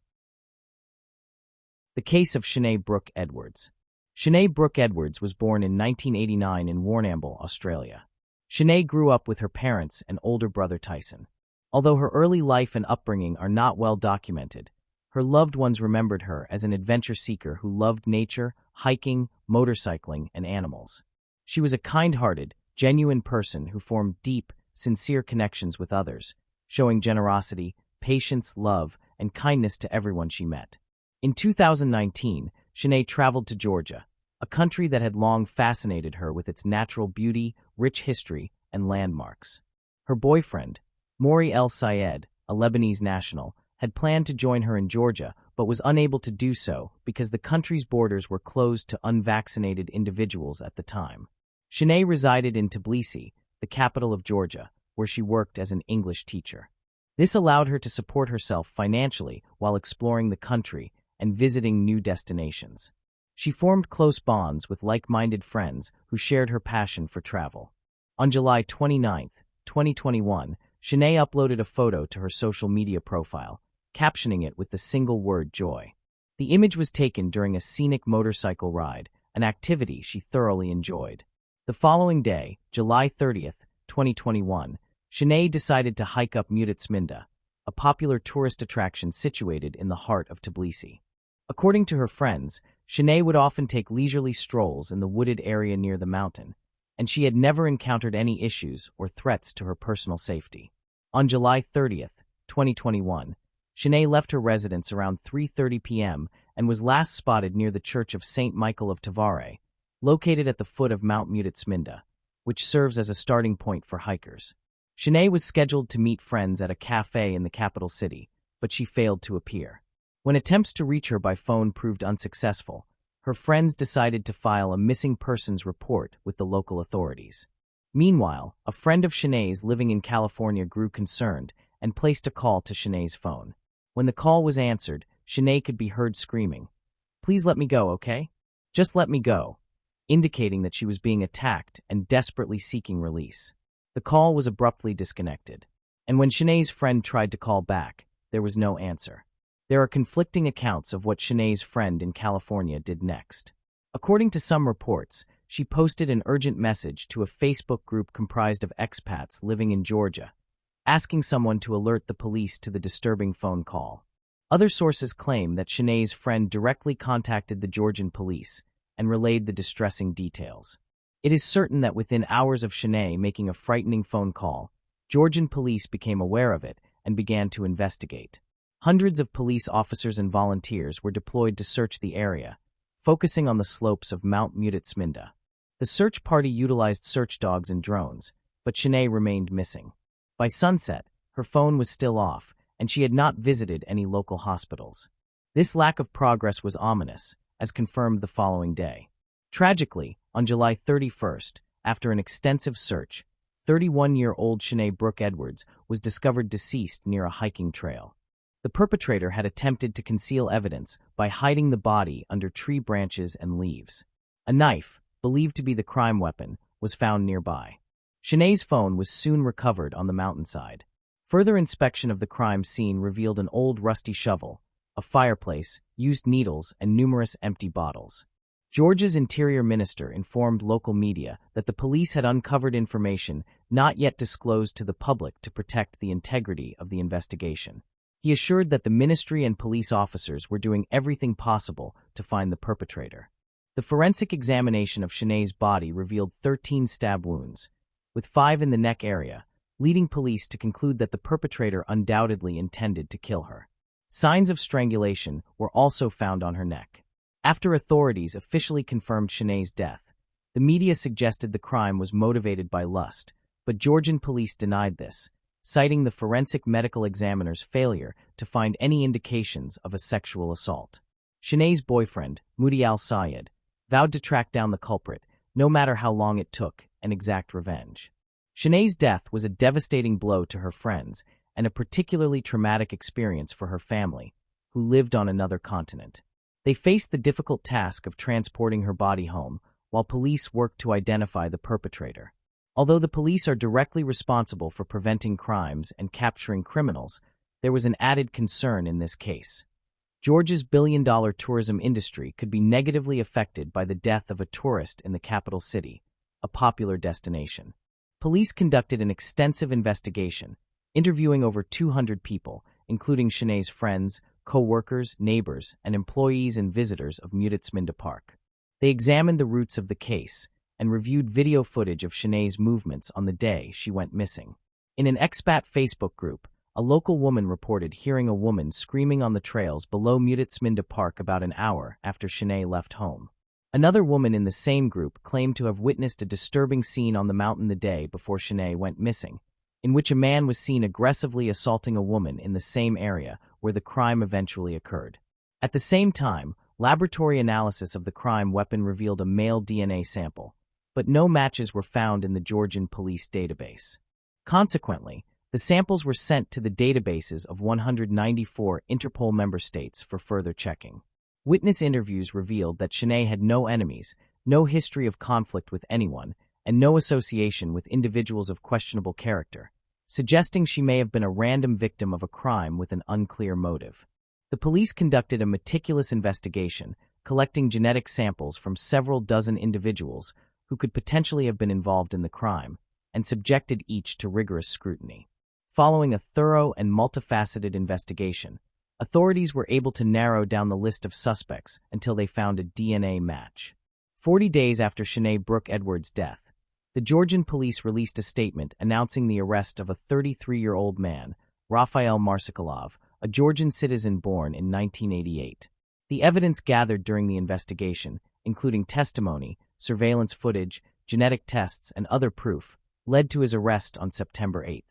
The case of Sinead Brooke Edwards. Sinead Brooke Edwards was born in 1989 in Warrnambool, Australia. Sinead grew up with her parents and older brother Tyson. Although her early life and upbringing are not well documented, her loved ones remembered her as an adventure seeker who loved nature, hiking, motorcycling, and animals. She was a kind-hearted, genuine person who formed deep, sincere connections with others, showing generosity, patience, love, and kindness to everyone she met. In 2019, Sinead traveled to Georgia, a country that had long fascinated her with its natural beauty, rich history, and landmarks. Her boyfriend, Maury El Sayed, a Lebanese national, had planned to join her in Georgia but was unable to do so because the country's borders were closed to unvaccinated individuals at the time. Sinead resided in Tbilisi, the capital of Georgia, where she worked as an English teacher. This allowed her to support herself financially while exploring the country and visiting new destinations. She formed close bonds with like-minded friends who shared her passion for travel. On July 29, 2021, Sinead uploaded a photo to her social media profile, captioning it with the single word joy. The image was taken during a scenic motorcycle ride, an activity she thoroughly enjoyed. The following day, July 30, 2021, Sinead decided to hike up Meticulously, a popular tourist attraction situated in the heart of Tbilisi. According to her friends, Sinead would often take leisurely strolls in the wooded area near the mountain, and she had never encountered any issues or threats to her personal safety. On July 30, 2021, Sinead left her residence around 3:30 p.m. and was last spotted near the Church of St. Michael of Tavare, located at the foot of Mount Meticulously, which serves as a starting point for hikers. Sinead was scheduled to meet friends at a cafe in the capital city, but she failed to appear. When attempts to reach her by phone proved unsuccessful, her friends decided to file a missing persons report with the local authorities. Meanwhile, a friend of Sinead's living in California grew concerned and placed a call to Sinead's phone. When the call was answered, Sinead could be heard screaming, "Please let me go, okay? Just let me go," indicating that she was being attacked and desperately seeking release. The call was abruptly disconnected, and when Sinead's friend tried to call back, there was no answer. There are conflicting accounts of what Sinead's friend in California did next. According to some reports, she posted an urgent message to a Facebook group comprised of expats living in Georgia, asking someone to alert the police to the disturbing phone call. Other sources claim that Sinead's friend directly contacted the Georgian police and relayed the distressing details. It is certain that within hours of Sinead making a frightening phone call, Georgian police became aware of it and began to investigate. Hundreds of police officers and volunteers were deployed to search the area, focusing on the slopes of Mount Meticulously. The search party utilized search dogs and drones, but Sinead remained missing. By sunset, her phone was still off, and she had not visited any local hospitals. This lack of progress was ominous, as confirmed the following day. Tragically, on July 31st, after an extensive search, 31-year-old Sinead Brooke Edwards was discovered deceased near a hiking trail. The perpetrator had attempted to conceal evidence by hiding the body under tree branches and leaves. A knife, believed to be the crime weapon, was found nearby. Shanae's phone was soon recovered on the mountainside. Further inspection of the crime scene revealed an old rusty shovel, a fireplace, used needles, and numerous empty bottles. Georgia's interior minister informed local media that the police had uncovered information not yet disclosed to the public to protect the integrity of the investigation. He assured that the ministry and police officers were doing everything possible to find the perpetrator. The forensic examination of Shanae's body revealed 13 stab wounds, with 5 in the neck area, leading police to conclude that the perpetrator undoubtedly intended to kill her. Signs of strangulation were also found on her neck. After authorities officially confirmed Shanae's death, the media suggested the crime was motivated by lust, but Georgian police denied this, citing the forensic medical examiner's failure to find any indications of a sexual assault. Shanae's boyfriend, Moody al-Sayed, vowed to track down the culprit, no matter how long it took, and exact revenge. Shanae's death was a devastating blow to her friends and a particularly traumatic experience for her family, who lived on another continent. They faced the difficult task of transporting her body home, while police worked to identify the perpetrator. Although the police are directly responsible for preventing crimes and capturing criminals, there was an added concern in this case. Georgia's billion-dollar tourism industry could be negatively affected by the death of a tourist in the capital city, a popular destination. Police conducted an extensive investigation, interviewing over 200 people, including Shanae's friends, co-workers, neighbors, and employees and visitors of Meticulously Park. They examined the roots of the case and reviewed video footage of Shanae's movements on the day she went missing. In an expat Facebook group, a local woman reported hearing a woman screaming on the trails below Meticulously Park about an hour after Shanae left home. Another woman in the same group claimed to have witnessed a disturbing scene on the mountain the day before Shanae went missing, in which a man was seen aggressively assaulting a woman in the same area where the crime eventually occurred. At the same time, laboratory analysis of the crime weapon revealed a male DNA sample, but no matches were found in the Georgian police database. Consequently, the samples were sent to the databases of 194 Interpol member states for further checking. Witness interviews revealed that Shanae had no enemies, no history of conflict with anyone, and no association with individuals of questionable character, suggesting she may have been a random victim of a crime with an unclear motive. The police conducted a meticulous investigation, collecting genetic samples from several dozen individuals who could potentially have been involved in the crime, and subjected each to rigorous scrutiny. Following a thorough and multifaceted investigation, authorities were able to narrow down the list of suspects until they found a DNA match. 40 days after Shanae Brooke Edwards' death, the Georgian police released a statement announcing the arrest of a 33-year-old man, Rafael Marsikulov, a Georgian citizen born in 1988. The evidence gathered during the investigation, including testimony, surveillance footage, genetic tests, and other proof, led to his arrest on September 8th.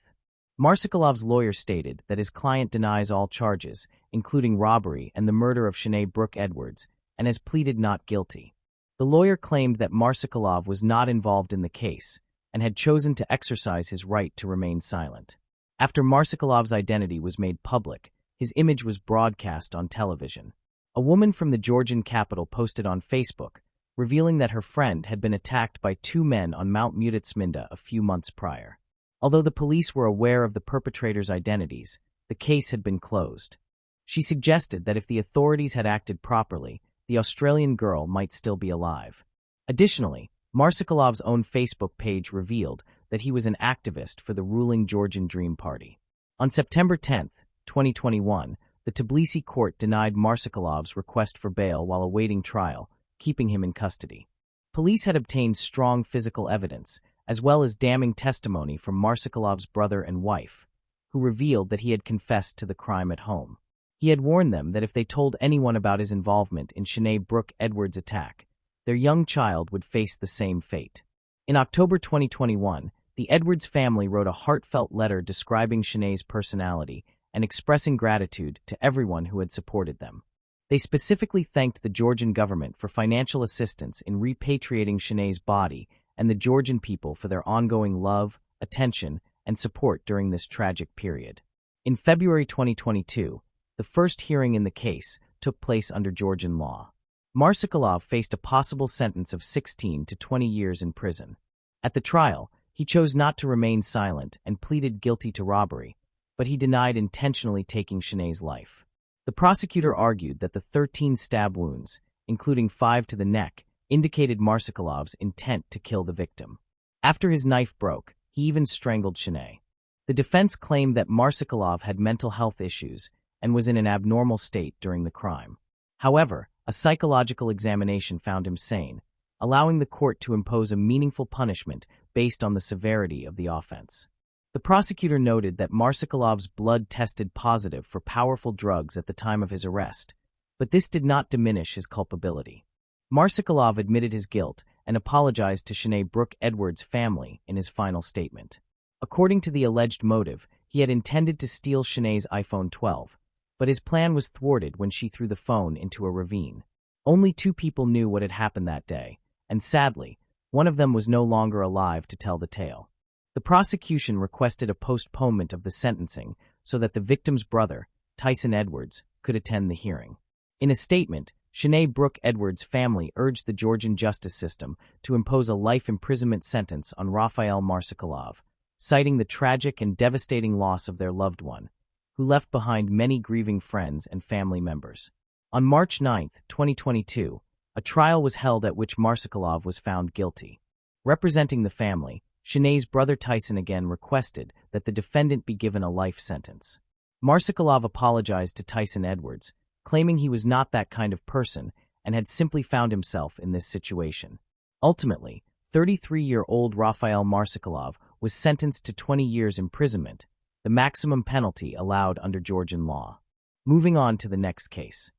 Marsikulov's lawyer stated that his client denies all charges, including robbery and the murder of Shanae Brooke Edwards, and has pleaded not guilty. The lawyer claimed that Marsikulov was not involved in the case and had chosen to exercise his right to remain silent. After Marsikulov's identity was made public, his image was broadcast on television. A woman from the Georgian capital posted on Facebook, revealing that her friend had been attacked by 2 men on Mount Meticulously a few months prior. Although the police were aware of the perpetrators' identities, the case had been closed. She suggested that if the authorities had acted properly, the Australian girl might still be alive. Additionally, Marsikulov's own Facebook page revealed that he was an activist for the ruling Georgian Dream Party. On September 10, 2021, the Tbilisi court denied Marsikulov's request for bail while awaiting trial, keeping him in custody. Police had obtained strong physical evidence, as well as damning testimony from Marsikulov's brother and wife, who revealed that he had confessed to the crime at home. He had warned them that if they told anyone about his involvement in Shanae Brooke Edwards' attack, their young child would face the same fate. In October 2021, the Edwards family wrote a heartfelt letter describing Shanae's personality and expressing gratitude to everyone who had supported them. They specifically thanked the Georgian government for financial assistance in repatriating Shanae's body and the Georgian people for their ongoing love, attention, and support during this tragic period. In February 2022, the first hearing in the case took place under Georgian law. Marsikulov faced a possible sentence of 16 to 20 years in prison. At the trial, He chose not to remain silent and pleaded guilty to robbery, but he denied intentionally taking Shanae's life. The prosecutor argued that the 13 stab wounds, including 5 to the neck, indicated Marsokolov's intent to kill the victim. After his knife broke, he even strangled Shanae. The defense claimed that Marsokolov had mental health issues and was in an abnormal state during the crime. However, a psychological examination found him sane, allowing the court to impose a meaningful punishment based on the severity of the offense. The prosecutor noted that Marsokolov's blood tested positive for powerful drugs at the time of his arrest, but this did not diminish his culpability. Marsokolov admitted his guilt and apologized to Shanae Brooke Edwards' family in his final statement. According to the alleged motive, he had intended to steal Shanae's iPhone 12, but his plan was thwarted when she threw the phone into a ravine. Only 2 people knew what had happened that day, and sadly, one of them was no longer alive to tell the tale. The prosecution requested a postponement of the sentencing so that the victim's brother, Tyson Edwards, could attend the hearing. In a statement, Shanae Brooke Edwards' family urged the Georgian justice system to impose a life imprisonment sentence on Rafael Marsokolov, citing the tragic and devastating loss of their loved one, who left behind many grieving friends and family members. On March 9, 2022, a trial was held at which Marsokolov was found guilty. Representing the family, Shanae's brother Tyson again requested that the defendant be given a life sentence. Marsokolov apologized to Tyson Edwards, claiming he was not that kind of person and had simply found himself in this situation. Ultimately, 33-year-old Rafael Marsokolov was sentenced to 20 years imprisonment, the maximum penalty allowed under Georgian law. Moving on to the next case.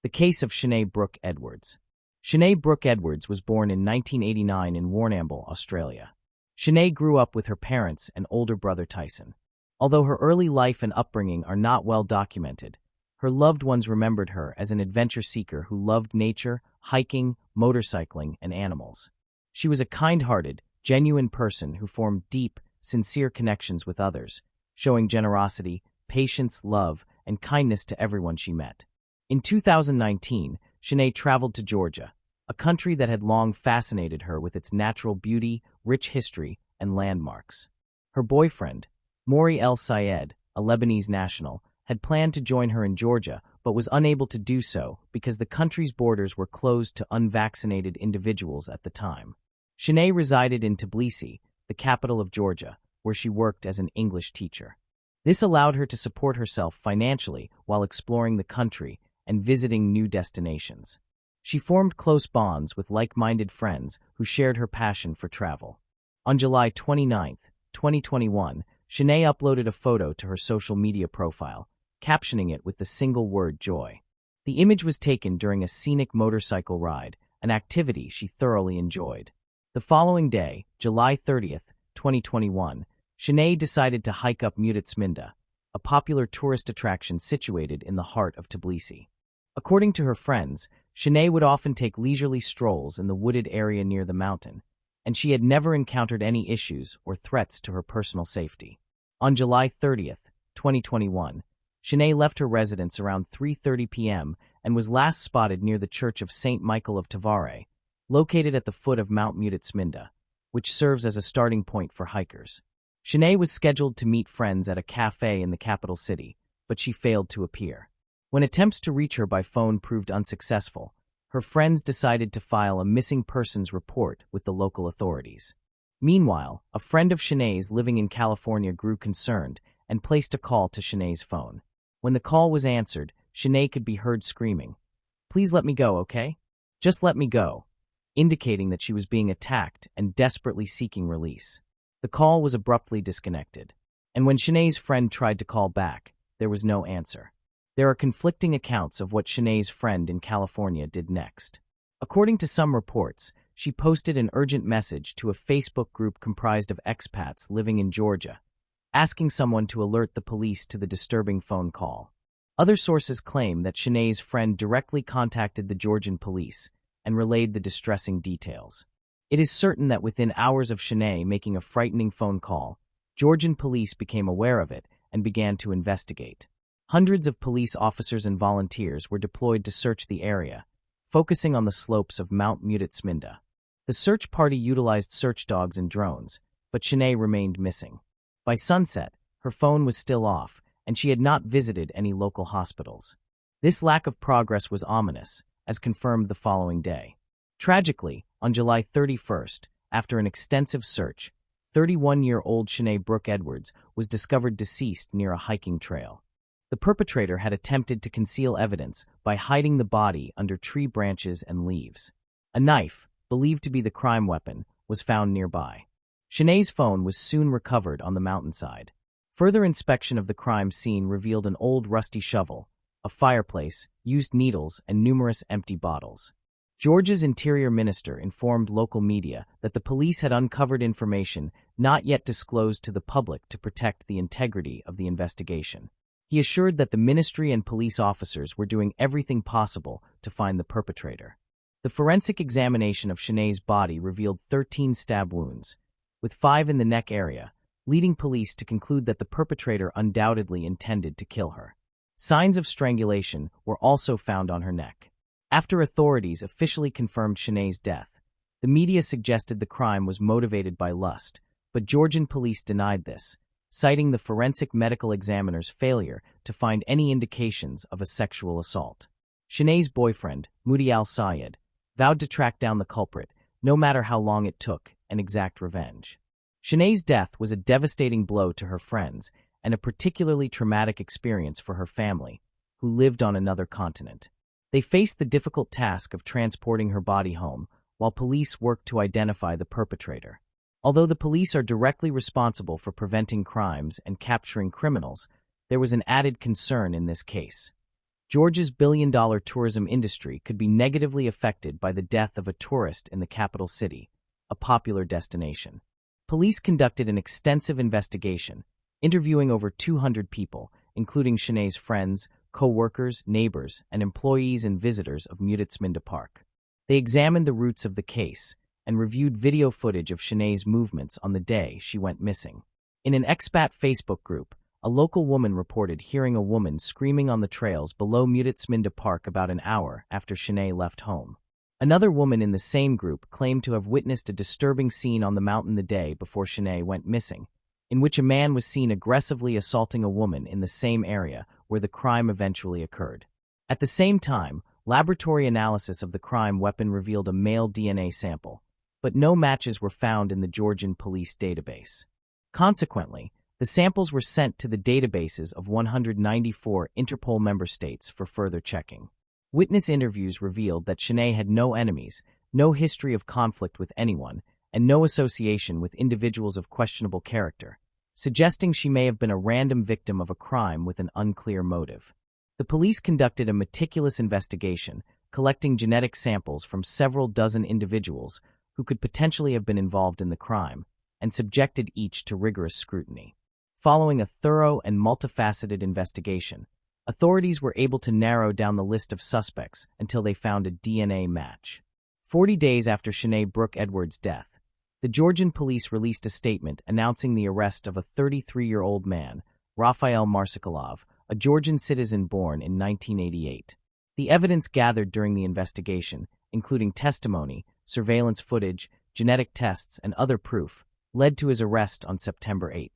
The case of Shanae Brooke Edwards. Shanae Brooke Edwards was born in 1989 in Warrnambool, Australia. Shanae grew up with her parents and older brother Tyson. Although her early life and upbringing are not well documented, her loved ones remembered her as an adventure seeker who loved nature, hiking, motorcycling, and animals. She was a kind-hearted, genuine person who formed deep, sincere connections with others, showing generosity, patience, love, and kindness to everyone she met. In 2019, Shanae traveled to Georgia, a country that had long fascinated her with its natural beauty, rich history, and landmarks. Her boyfriend, Mori El Sayed, a Lebanese national, had planned to join her in Georgia but was unable to do so because the country's borders were closed to unvaccinated individuals at the time. Shanae resided in Tbilisi, the capital of Georgia, where she worked as an English teacher. This allowed her to support herself financially while exploring the country and visiting new destinations. She formed close bonds with like-minded friends who shared her passion for travel. On July 29, 2021, Shanae uploaded a photo to her social media profile, captioning it with the single word joy. The image was taken during a scenic motorcycle ride, an activity she thoroughly enjoyed. The following day, July 30, 2021, Shanae decided to hike up Meticulously, a popular tourist attraction situated in the heart of Tbilisi. According to her friends, Shanae would often take leisurely strolls in the wooded area near the mountain, and she had never encountered any issues or threats to her personal safety. On July 30, 2021, Shanae left her residence around 3:30 p.m. and was last spotted near the Church of St. Michael of Tavare, located at the foot of Mount Meticulously, which serves as a starting point for hikers. Shanae was scheduled to meet friends at a cafe in the capital city, but she failed to appear. When attempts to reach her by phone proved unsuccessful, her friends decided to file a missing persons report with the local authorities. Meanwhile, a friend of Shanae's living in California grew concerned and placed a call to Shanae's phone. When the call was answered, Shanae could be heard screaming, "Please let me go, okay? Just let me go," indicating that she was being attacked and desperately seeking release. The call was abruptly disconnected, and when Shanae's friend tried to call back, there was no answer. There are conflicting accounts of what Shanae's friend in California did next. According to some reports, she posted an urgent message to a Facebook group comprised of expats living in Georgia, asking someone to alert the police to the disturbing phone call. Other sources claim that Shanae's friend directly contacted the Georgian police and relayed the distressing details. It is certain that within hours of Shanae making a frightening phone call, Georgian police became aware of it and began to investigate. Hundreds of police officers and volunteers were deployed to search the area, focusing on the slopes of Mount Meticulously. The search party utilized search dogs and drones, but Shanae remained missing. By sunset, her phone was still off, and she had not visited any local hospitals. This lack of progress was ominous, as confirmed the following day. Tragically, on July 31st, after an extensive search, 31-year-old Shanae Brooke Edwards was discovered deceased near a hiking trail. The perpetrator had attempted to conceal evidence by hiding the body under tree branches and leaves. A knife, believed to be the crime weapon, was found nearby. Shanae's phone was soon recovered on the mountainside. Further inspection of the crime scene revealed an old rusty shovel, a fireplace, used needles, and numerous empty bottles. Georgia's interior minister informed local media that the police had uncovered information not yet disclosed to the public to protect the integrity of the investigation. He assured that the ministry and police officers were doing everything possible to find the perpetrator. The forensic examination of Shanae's body revealed 13 stab wounds, with 5 in the neck area, leading police to conclude that the perpetrator undoubtedly intended to kill her. Signs of strangulation were also found on her neck. After authorities officially confirmed Shanae's death, the media suggested the crime was motivated by lust, but Georgian police denied this, citing the forensic medical examiner's failure to find any indications of a sexual assault. Shanae's boyfriend, Moody Al-Sayed, vowed to track down the culprit, no matter how long it took, and exact revenge. Shanae's death was a devastating blow to her friends and a particularly traumatic experience for her family, who lived on another continent. They faced the difficult task of transporting her body home, while police worked to identify the perpetrator. Although the police are directly responsible for preventing crimes and capturing criminals, there was an added concern in this case. Georgia's billion-dollar tourism industry could be negatively affected by the death of a tourist in the capital city, a popular destination. Police conducted an extensive investigation, interviewing over 200 people, including Shanae's friends, co-workers, neighbors, and employees and visitors of Meticulously Park. They examined the roots of the case and reviewed video footage of Shanae's movements on the day she went missing. In an expat Facebook group, a local woman reported hearing a woman screaming on the trails below Meticulously Park about an hour after Shanae left home. Another woman in the same group claimed to have witnessed a disturbing scene on the mountain the day before Shanae went missing, in which a man was seen aggressively assaulting a woman in the same area where the crime eventually occurred. At the same time, laboratory analysis of the crime weapon revealed a male DNA sample, but no matches were found in the Georgian police database. Consequently, the samples were sent to the databases of 194 Interpol member states for further checking. Witness interviews revealed that Shanae had no enemies, no history of conflict with anyone, and no association with individuals of questionable character, suggesting she may have been a random victim of a crime with an unclear motive. The police conducted a meticulous investigation, collecting genetic samples from several dozen individuals who could potentially have been involved in the crime, and subjected each to rigorous scrutiny. Following a thorough and multifaceted investigation, authorities were able to narrow down the list of suspects until they found a DNA match. 40 days after Shanae Brooke Edwards' death, the Georgian police released a statement announcing the arrest of a 33-year-old man, Rafael Marsikulov, a Georgian citizen born in 1988. The evidence gathered during the investigation, including testimony, surveillance footage, genetic tests, and other proof, led to his arrest on September 8th.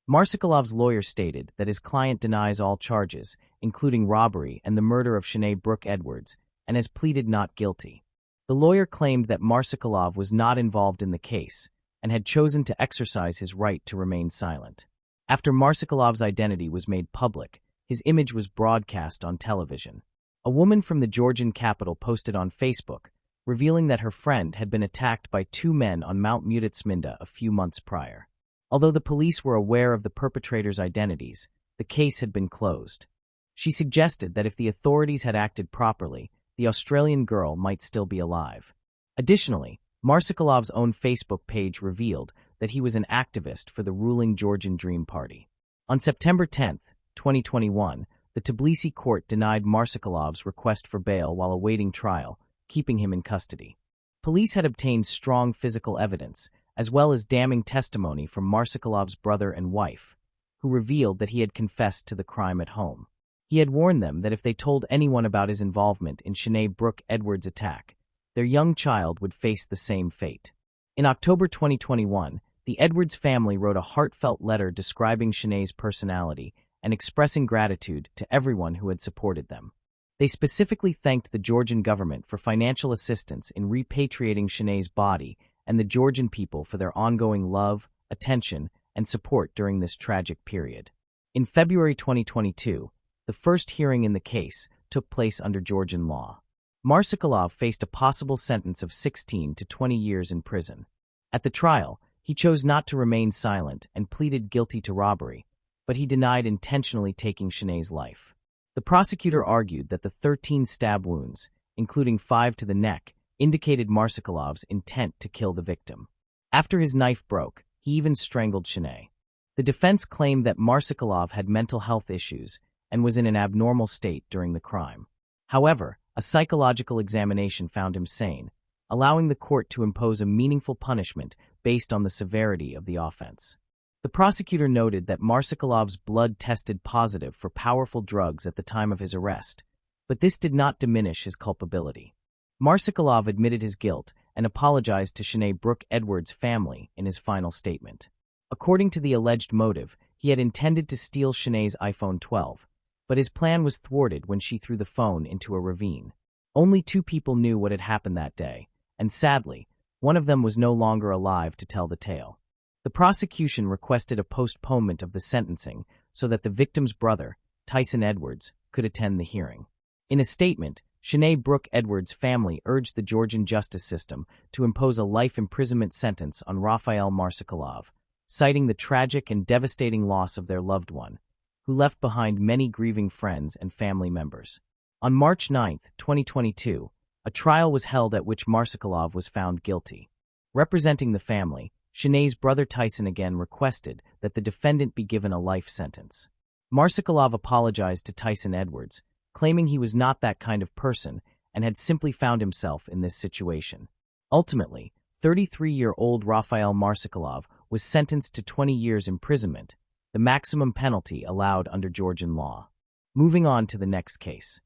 Marsikulov's lawyer stated that his client denies all charges, including robbery and the murder of Shanae Brooke Edwards, and has pleaded not guilty. The lawyer claimed that Marsikulov was not involved in the case and had chosen to exercise his right to remain silent. After Marsikulov's identity was made public, his image was broadcast on television. A woman from the Georgian capital posted on Facebook, revealing that her friend had been attacked by 2 men on Mount Meticulously a few months prior. Although the police were aware of the perpetrators' identities, the case had been closed. She suggested that if the authorities had acted properly, the Australian girl might still be alive. Additionally, Marsikulov's own Facebook page revealed that he was an activist for the ruling Georgian Dream Party. On September 10, 2021, the Tbilisi court denied Marsikulov's request for bail while awaiting trial, keeping him in custody. Police had obtained strong physical evidence, as well as damning testimony from Marsikulov's brother and wife, who revealed that he had confessed to the crime at home. He had warned them that if they told anyone about his involvement in Shanae Brooke Edwards' attack, their young child would face the same fate. In October 2021, the Edwards family wrote a heartfelt letter describing Sinead's personality and expressing gratitude to everyone who had supported them. They specifically thanked the Georgian government for financial assistance in repatriating Sinead's body and the Georgian people for their ongoing love, attention, and support during this tragic period. In February 2022, the first hearing in the case took place under Georgian law. Marsikulov faced a possible sentence of 16 to 20 years in prison. At the trial, he chose not to remain silent and pleaded guilty to robbery, but he denied intentionally taking Sinead's life. The prosecutor argued that the 13 stab wounds, including 5 to the neck, indicated Marsikulov's intent to kill the victim. After his knife broke, he even strangled Sinead. The defense claimed that Marsikulov had mental health issues and was in an abnormal state during the crime. However, a psychological examination found him sane, allowing the court to impose a meaningful punishment based on the severity of the offense. The prosecutor noted that Marsikulov's blood tested positive for powerful drugs at the time of his arrest, but this did not diminish his culpability. Marsikulov admitted his guilt and apologized to Sinead Brooke Edwards' family in his final statement. According to the alleged motive, he had intended to steal Sinead's iPhone 12, but his plan was thwarted when she threw the phone into a ravine. Only 2 people knew what had happened that day, and sadly, one of them was no longer alive to tell the tale. The prosecution requested a postponement of the sentencing so that the victim's brother, Tyson Edwards, could attend the hearing. In a statement, Sinead Brooke Edwards' family urged the Georgian justice system to impose a life imprisonment sentence on Rafael Marsikulov, citing the tragic and devastating loss of their loved one, who left behind many grieving friends and family members. On March 9, 2022, a trial was held at which Marsikulov was found guilty. Representing the family, Sinead's brother Tyson again requested that the defendant be given a life sentence. Marsikulov apologized to Tyson Edwards, claiming he was not that kind of person and had simply found himself in this situation. Ultimately, 33-year-old Rafael Marsikulov was sentenced to 20 years imprisonment, the maximum penalty allowed under Georgian law. Moving on to the next case.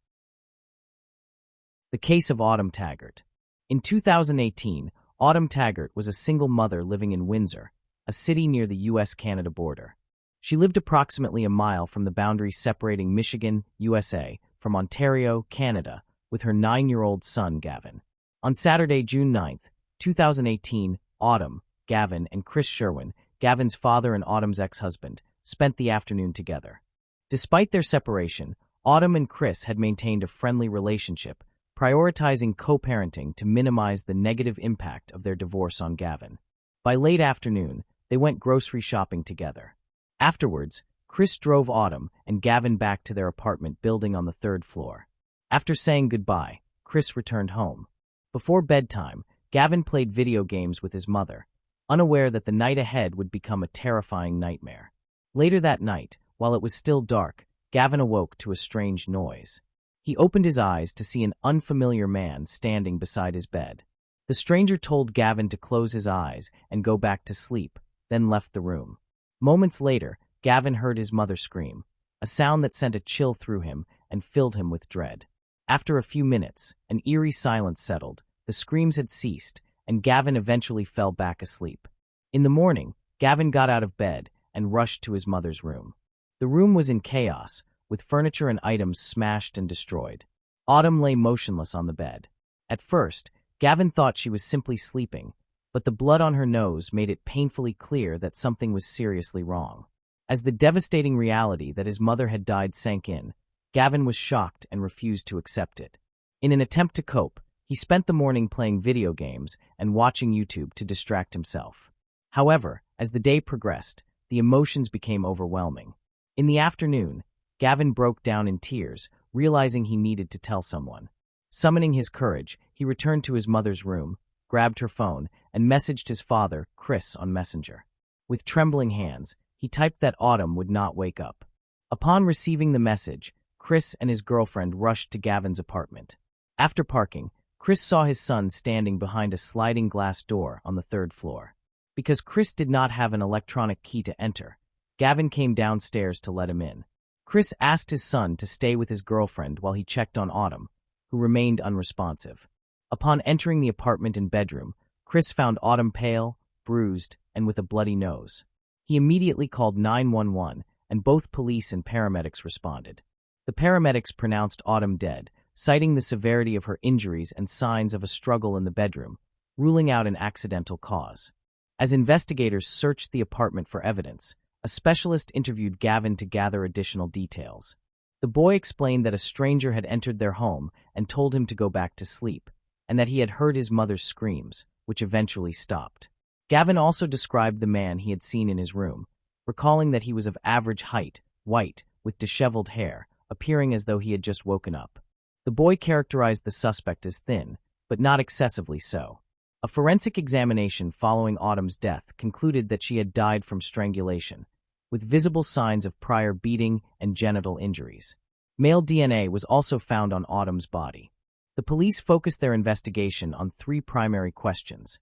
The case of Autumn Taggart. In 2018, Autumn Taggart was a single mother living in Windsor, a city near the U.S.-Canada border. She lived approximately a mile from the boundary separating Michigan, USA, from Ontario, Canada, with her 9-year-old son, Gavin. On Saturday, June 9, 2018, Autumn, Gavin, and Chris Sherwin, Gavin's father and Autumn's ex-husband, spent the afternoon together. Despite their separation, Autumn and Chris had maintained a friendly relationship, prioritizing co-parenting to minimize the negative impact of their divorce on Gavin. By late afternoon, they went grocery shopping together. Afterwards, Chris drove Autumn and Gavin back to their apartment building on the 3rd floor. After saying goodbye, Chris returned home. Before bedtime, Gavin played video games with his mother, unaware that the night ahead would become a terrifying nightmare. Later that night, while it was still dark, Gavin awoke to a strange noise. He opened his eyes to see an unfamiliar man standing beside his bed. The stranger told Gavin to close his eyes and go back to sleep, then left the room. Moments later, Gavin heard his mother scream, a sound that sent a chill through him and filled him with dread. After a few minutes, an eerie silence settled, the screams had ceased, and Gavin eventually fell back asleep. In the morning, Gavin got out of bed and rushed to his mother's room. The room was in chaos, with furniture and items smashed and destroyed. Autumn lay motionless on the bed. At first, Gavin thought she was simply sleeping, but the blood on her nose made it painfully clear that something was seriously wrong. As the devastating reality that his mother had died sank in, Gavin was shocked and refused to accept it. In an attempt to cope, he spent the morning playing video games and watching YouTube to distract himself. However, as the day progressed, the emotions became overwhelming. In the afternoon, Gavin broke down in tears, realizing he needed to tell someone. Summoning his courage, he returned to his mother's room, grabbed her phone, and messaged his father, Chris, on Messenger. With trembling hands, he typed that Autumn would not wake up. Upon receiving the message, Chris and his girlfriend rushed to Gavin's apartment. After parking, Chris saw his son standing behind a sliding glass door on the 3rd floor. Because Chris did not have an electronic key to enter, Gavin came downstairs to let him in. Chris asked his son to stay with his girlfriend while he checked on Autumn, who remained unresponsive. Upon entering the apartment and bedroom, Chris found Autumn pale, bruised, and with a bloody nose. He immediately called 911, and both police and paramedics responded. The paramedics pronounced Autumn dead, citing the severity of her injuries and signs of a struggle in the bedroom, ruling out an accidental cause. As investigators searched the apartment for evidence, a specialist interviewed Gavin to gather additional details. The boy explained that a stranger had entered their home and told him to go back to sleep, and that he had heard his mother's screams, which eventually stopped. Gavin also described the man he had seen in his room, recalling that he was of average height, white, with disheveled hair, appearing as though he had just woken up. The boy characterized the suspect as thin, but not excessively so. A forensic examination following Autumn's death concluded that she had died from strangulation, with visible signs of prior beating and genital injuries. Male DNA was also found on Autumn's body. The police focused their investigation on three primary questions: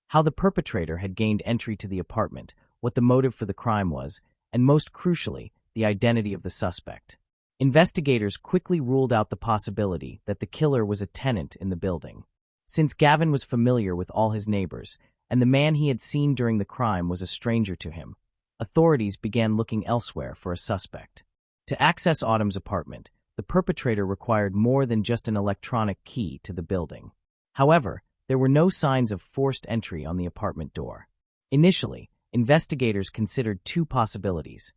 how the perpetrator had gained entry to the apartment, what the motive for the crime was, and most crucially, the identity of the suspect. Investigators quickly ruled out the possibility that the killer was a tenant in the building. Since Gavin was familiar with all his neighbors, and the man he had seen during the crime was a stranger to him, authorities began looking elsewhere for a suspect. To access Autumn's apartment, the perpetrator required more than just an electronic key to the building. However, there were no signs of forced entry on the apartment door. Initially, investigators considered two possibilities: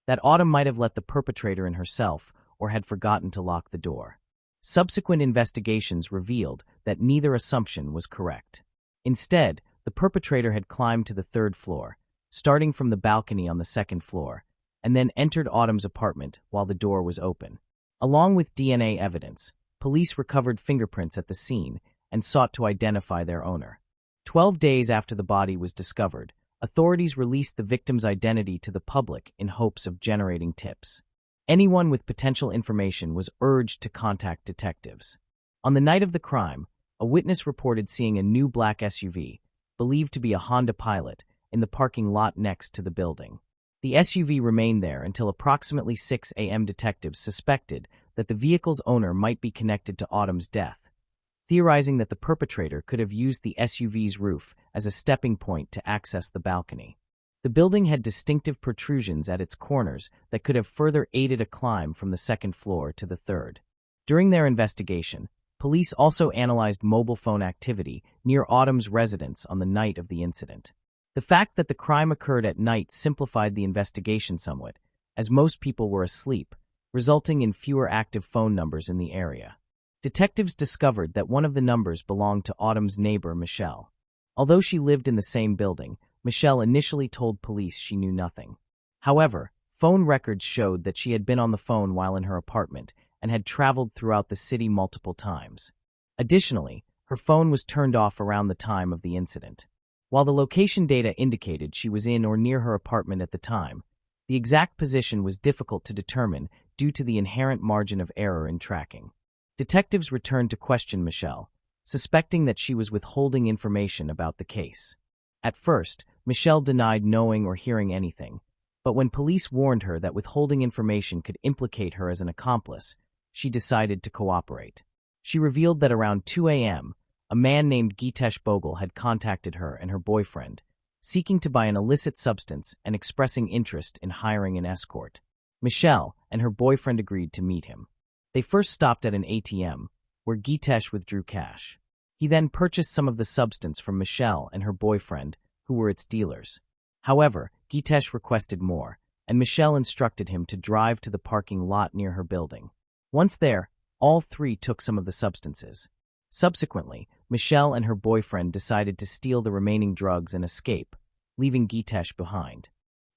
that Autumn might have let the perpetrator in herself or had forgotten to lock the door. Subsequent investigations revealed that neither assumption was correct. Instead, the perpetrator had climbed to the third floor, starting from the balcony on the second floor, and then entered Autumn's apartment while the door was open. Along with DNA evidence, police recovered fingerprints at the scene and sought to identify their owner. 12 days after the body was discovered, authorities released the victim's identity to the public in hopes of generating tips. Anyone with potential information was urged to contact detectives. On the night of the crime, a witness reported seeing a new black SUV, believed to be a Honda Pilot, in the parking lot next to the building. The SUV remained there until approximately 6 a.m. Detectives suspected that the vehicle's owner might be connected to Autumn's death, theorizing that the perpetrator could have used the SUV's roof as a stepping point to access the balcony. The building had distinctive protrusions at its corners that could have further aided a climb from the second floor to the third. During their investigation, police also analyzed mobile phone activity near Autumn's residence on the night of the incident. The fact that the crime occurred at night simplified the investigation somewhat, as most people were asleep, resulting in fewer active phone numbers in the area. Detectives discovered that one of the numbers belonged to Autumn's neighbor, Michelle. Although she lived in the same building, Michelle initially told police she knew nothing. However, phone records showed that she had been on the phone while in her apartment and had traveled throughout the city multiple times. Additionally, her phone was turned off around the time of the incident. While the location data indicated she was in or near her apartment at the time, the exact position was difficult to determine due to the inherent margin of error in tracking. Detectives returned to question Michelle, suspecting that she was withholding information about the case. At first, Michelle denied knowing or hearing anything, but when police warned her that withholding information could implicate her as an accomplice, she decided to cooperate. She revealed that around 2 a.m., a man named Gitesh Bogle had contacted her and her boyfriend, seeking to buy an illicit substance and expressing interest in hiring an escort. Michelle and her boyfriend agreed to meet him. They first stopped at an ATM, where Gitesh withdrew cash. He then purchased some of the substance from Michelle and her boyfriend, who were its dealers. However, Gitesh requested more, and Michelle instructed him to drive to the parking lot near her building. Once there, all three took some of the substances. Subsequently, Michelle and her boyfriend decided to steal the remaining drugs and escape, leaving Gitesh behind.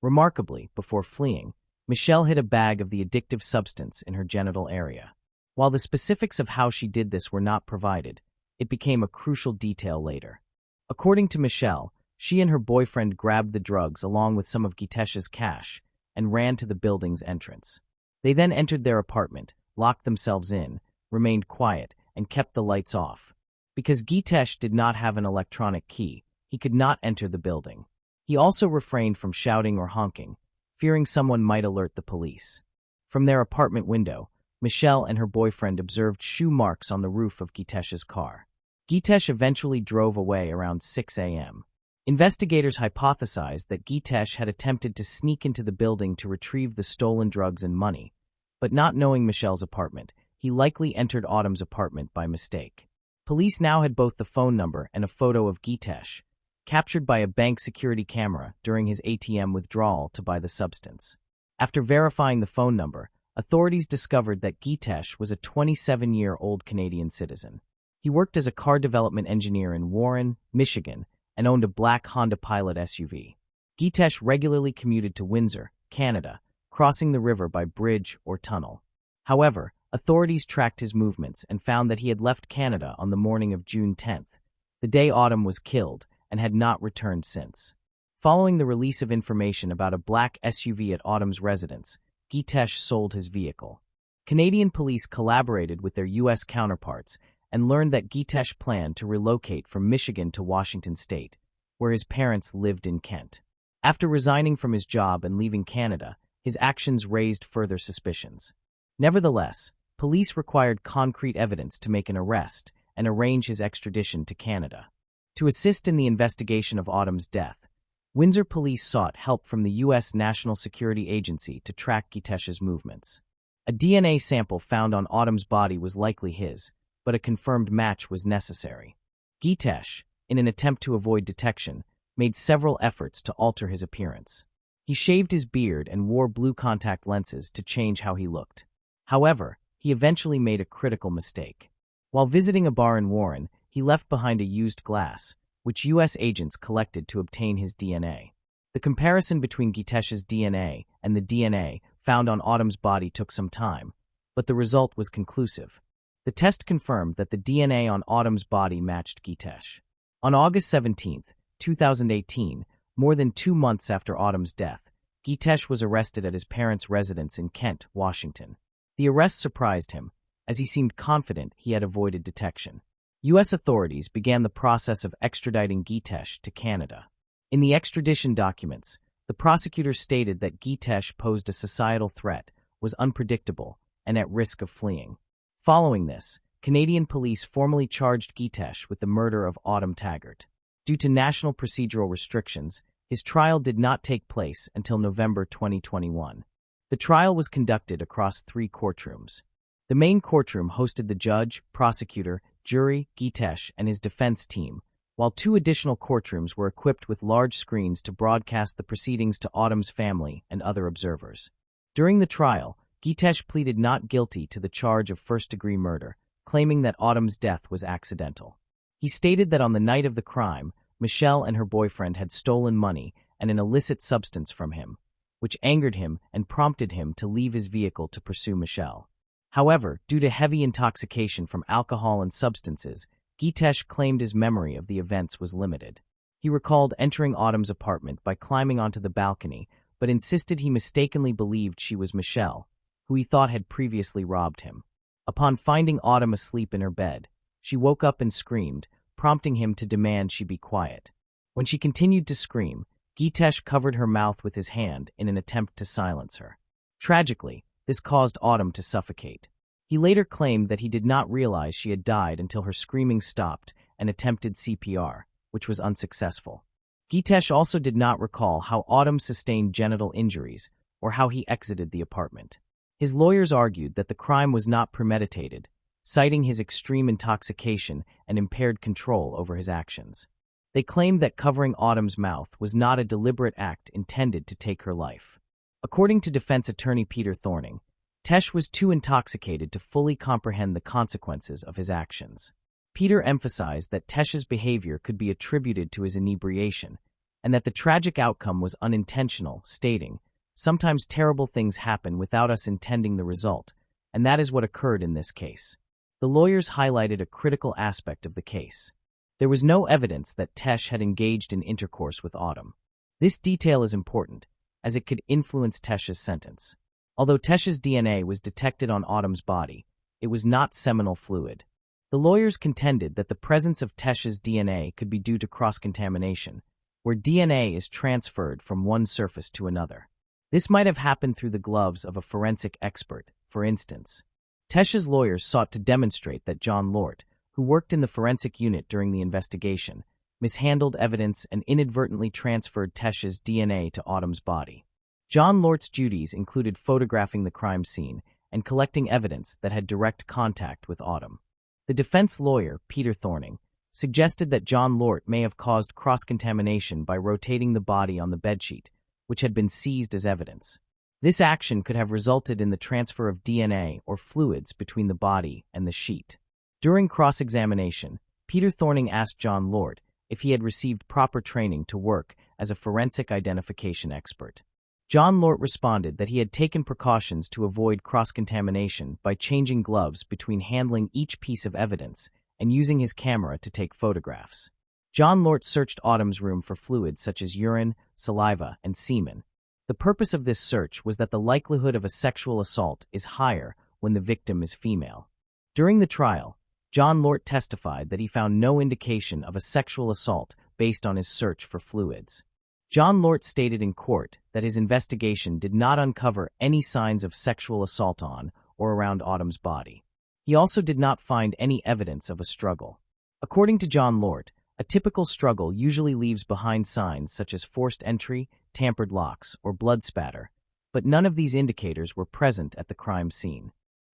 Remarkably, before fleeing, Michelle hid a bag of the addictive substance in her genital area. While the specifics of how she did this were not provided, it became a crucial detail later. According to Michelle, she and her boyfriend grabbed the drugs along with some of Gitesh's cash and ran to the building's entrance. They then entered their apartment, locked themselves in, remained quiet, and kept the lights off. Because Gitesh did not have an electronic key, he could not enter the building. He also refrained from shouting or honking, fearing someone might alert the police. From their apartment window, Michelle and her boyfriend observed shoe marks on the roof of Gitesh's car. Gitesh eventually drove away around 6 a.m. Investigators hypothesized that Gitesh had attempted to sneak into the building to retrieve the stolen drugs and money, but not knowing Michelle's apartment, he likely entered Autumn's apartment by mistake. Police now had both the phone number and a photo of Gitesh, captured by a bank security camera during his ATM withdrawal to buy the substance. After verifying the phone number, authorities discovered that Gitesh was a 27-year-old Canadian citizen. He worked as a car development engineer in Warren, Michigan, and owned a black Honda Pilot SUV. Gitesh regularly commuted to Windsor, Canada, crossing the river by bridge or tunnel. However, authorities tracked his movements and found that he had left Canada on the morning of June 10th, the day Autumn was killed, and had not returned since. Following the release of information about a black SUV at Autumn's residence, Gitesh sold his vehicle. Canadian police collaborated with their U.S. counterparts and learned that Gitesh planned to relocate from Michigan to Washington state, where his parents lived in Kent. After resigning from his job and leaving Canada, his actions raised further suspicions. Nevertheless, police required concrete evidence to make an arrest and arrange his extradition to Canada. To assist in the investigation of Autumn's death, Windsor police sought help from the U.S. National Security Agency to track Gitesh's movements. A DNA sample found on Autumn's body was likely his, but a confirmed match was necessary. Gitesh, in an attempt to avoid detection, made several efforts to alter his appearance. He shaved his beard and wore blue contact lenses to change how he looked. However, he eventually made a critical mistake. While visiting a bar in Warren, he left behind a used glass, which U.S. agents collected to obtain his DNA. The comparison between Gitesh's DNA and the DNA found on Autumn's body took some time, but the result was conclusive. The test confirmed that the DNA on Autumn's body matched Gitesh. On August 17, 2018, more than 2 months after Autumn's death, Gitesh was arrested at his parents' residence in Kent, Washington. The arrest surprised him, as he seemed confident he had avoided detection. U.S. authorities began the process of extraditing Gitesh to Canada. In the extradition documents, the prosecutor stated that Gitesh posed a societal threat, was unpredictable, and at risk of fleeing. Following this, Canadian police formally charged Gitesh with the murder of Autumn Taggart. Due to national procedural restrictions, his trial did not take place until November 2021. The trial was conducted across 3 courtrooms. The main courtroom hosted the judge, prosecutor, jury, Gitesh, and his defense team, while 2 additional courtrooms were equipped with large screens to broadcast the proceedings to Autumn's family and other observers. During the trial, Gitesh pleaded not guilty to the charge of first-degree murder, claiming that Autumn's death was accidental. He stated that on the night of the crime, Michelle and her boyfriend had stolen money and an illicit substance from him, which angered him and prompted him to leave his vehicle to pursue Michelle. However, due to heavy intoxication from alcohol and substances, Gitesh claimed his memory of the events was limited. He recalled entering Autumn's apartment by climbing onto the balcony, but insisted he mistakenly believed she was Michelle, who he thought had previously robbed him. Upon finding Autumn asleep in her bed, she woke up and screamed, prompting him to demand she be quiet. When she continued to scream, Gitesh covered her mouth with his hand in an attempt to silence her. Tragically, this caused Autumn to suffocate. He later claimed that he did not realize she had died until her screaming stopped and attempted CPR, which was unsuccessful. Gitesh also did not recall how Autumn sustained genital injuries or how he exited the apartment. His lawyers argued that the crime was not premeditated, citing his extreme intoxication and impaired control over his actions. They claimed that covering Autumn's mouth was not a deliberate act intended to take her life. According to defense attorney Peter Thorning, Tesh was too intoxicated to fully comprehend the consequences of his actions. Peter emphasized that Tesh's behavior could be attributed to his inebriation, and that the tragic outcome was unintentional, stating, "Sometimes terrible things happen without us intending the result, and that is what occurred in this case." The lawyers highlighted a critical aspect of the case. There was no evidence that Tesh had engaged in intercourse with Autumn. This detail is important, as it could influence Tesh's sentence. Although Tesh's DNA was detected on Autumn's body, it was not seminal fluid. The lawyers contended that the presence of Tesh's DNA could be due to cross-contamination, where DNA is transferred from one surface to another. This might have happened through the gloves of a forensic expert, for instance. Tesh's lawyers sought to demonstrate that John Lort, who worked in the forensic unit during the investigation, mishandled evidence and inadvertently transferred Tesh's DNA to Autumn's body. John Lort's duties included photographing the crime scene and collecting evidence that had direct contact with Autumn. The defense lawyer, Peter Thorning, suggested that John Lort may have caused cross-contamination by rotating the body on the bedsheet, which had been seized as evidence. This action could have resulted in the transfer of DNA or fluids between the body and the sheet. During cross-examination, Peter Thorning asked John Lort if he had received proper training to work as a forensic identification expert. John Lort responded that he had taken precautions to avoid cross-contamination by changing gloves between handling each piece of evidence and using his camera to take photographs. John Lort searched Autumn's room for fluids such as urine, saliva, and semen. The purpose of this search was that the likelihood of a sexual assault is higher when the victim is female. During the trial, John Lort testified that he found no indication of a sexual assault based on his search for fluids. John Lort stated in court that his investigation did not uncover any signs of sexual assault on or around Autumn's body. He also did not find any evidence of a struggle. According to John Lort, a typical struggle usually leaves behind signs such as forced entry, tampered locks, or blood spatter, but none of these indicators were present at the crime scene.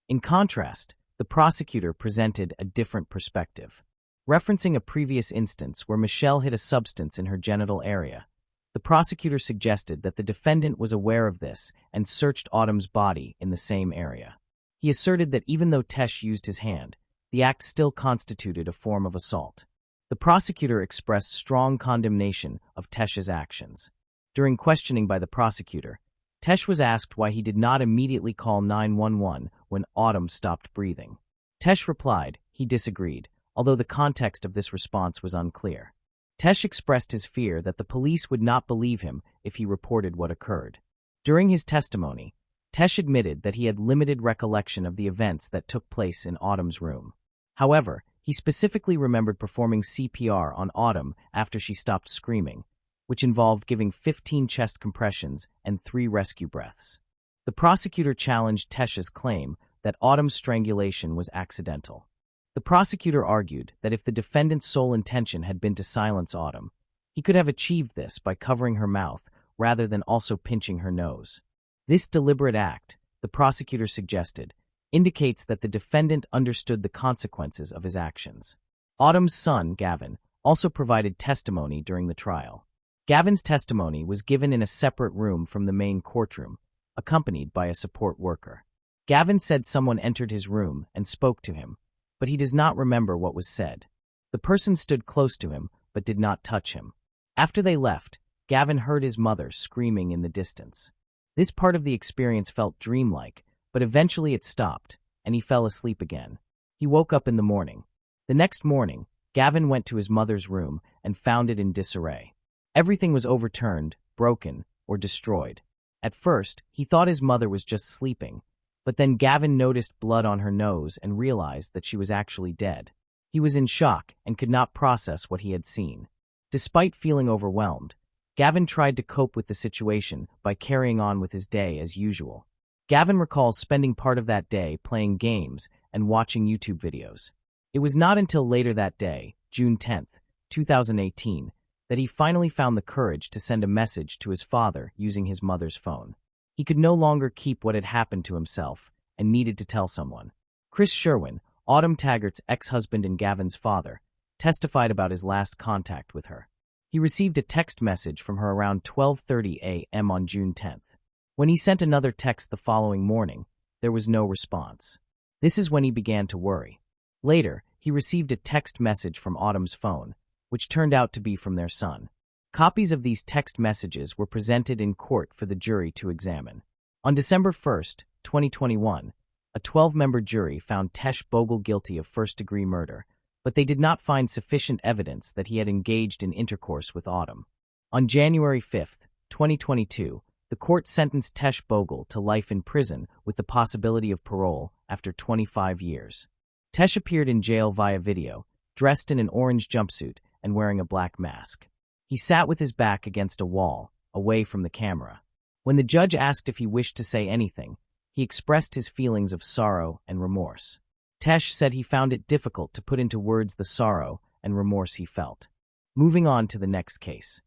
In contrast, the prosecutor presented a different perspective. Referencing a previous instance where Michelle hid a substance in her genital area, the prosecutor suggested that the defendant was aware of this and searched Autumn's body in the same area. He asserted that even though Tesh used his hand, the act still constituted a form of assault. The prosecutor expressed strong condemnation of Tesh's actions. During questioning by the prosecutor, Tesh was asked why he did not immediately call 911 when Autumn stopped breathing. Tesh replied he disagreed, although the context of this response was unclear. Tesh expressed his fear that the police would not believe him if he reported what occurred. During his testimony, Tesh admitted that he had limited recollection of the events that took place in Autumn's room. However, he specifically remembered performing CPR on Autumn after she stopped screaming, which involved giving 15 chest compressions and 3 rescue breaths. The prosecutor challenged Tesh's claim that Autumn's strangulation was accidental. The prosecutor argued that if the defendant's sole intention had been to silence Autumn, he could have achieved this by covering her mouth rather than also pinching her nose. This deliberate act, the prosecutor suggested, indicates that the defendant understood the consequences of his actions. Autumn's son, Gavin, also provided testimony during the trial. Gavin's testimony was given in a separate room from the main courtroom, accompanied by a support worker. Gavin said someone entered his room and spoke to him, but he does not remember what was said. The person stood close to him, but did not touch him. After they left, Gavin heard his mother screaming in the distance. This part of the experience felt dreamlike, but eventually it stopped, and he fell asleep again. He woke up in the morning. The next morning, Gavin went to his mother's room and found it in disarray. Everything was overturned, broken, or destroyed. At first, he thought his mother was just sleeping, but then Gavin noticed blood on her nose and realized that she was actually dead. He was in shock and could not process what he had seen. Despite feeling overwhelmed, Gavin tried to cope with the situation by carrying on with his day as usual. Gavin recalls spending part of that day playing games and watching YouTube videos. It was not until later that day, June 10, 2018, that he finally found the courage to send a message to his father using his mother's phone. He could no longer keep what had happened to himself and needed to tell someone. Chris Sherwin, Autumn Taggart's ex-husband and Gavin's father, testified about his last contact with her. He received a text message from her around 12:30 a.m. on June 10th. When he sent another text the following morning, there was no response. This is when he began to worry. Later, he received a text message from Autumn's phone, which turned out to be from their son. Copies of these text messages were presented in court for the jury to examine. On December 1, 2021, a 12-member jury found Tesh Bogle guilty of first-degree murder, but they did not find sufficient evidence that he had engaged in intercourse with Autumn. On January 5, 2022, the court sentenced Tesh Bogle to life in prison with the possibility of parole after 25 years. Tesh appeared in jail via video, dressed in an orange jumpsuit and wearing a black mask. He sat with his back against a wall, away from the camera. When the judge asked if he wished to say anything, he expressed his feelings of sorrow and remorse. Tesh said he found it difficult to put into words the sorrow and remorse he felt. Moving on to the next case.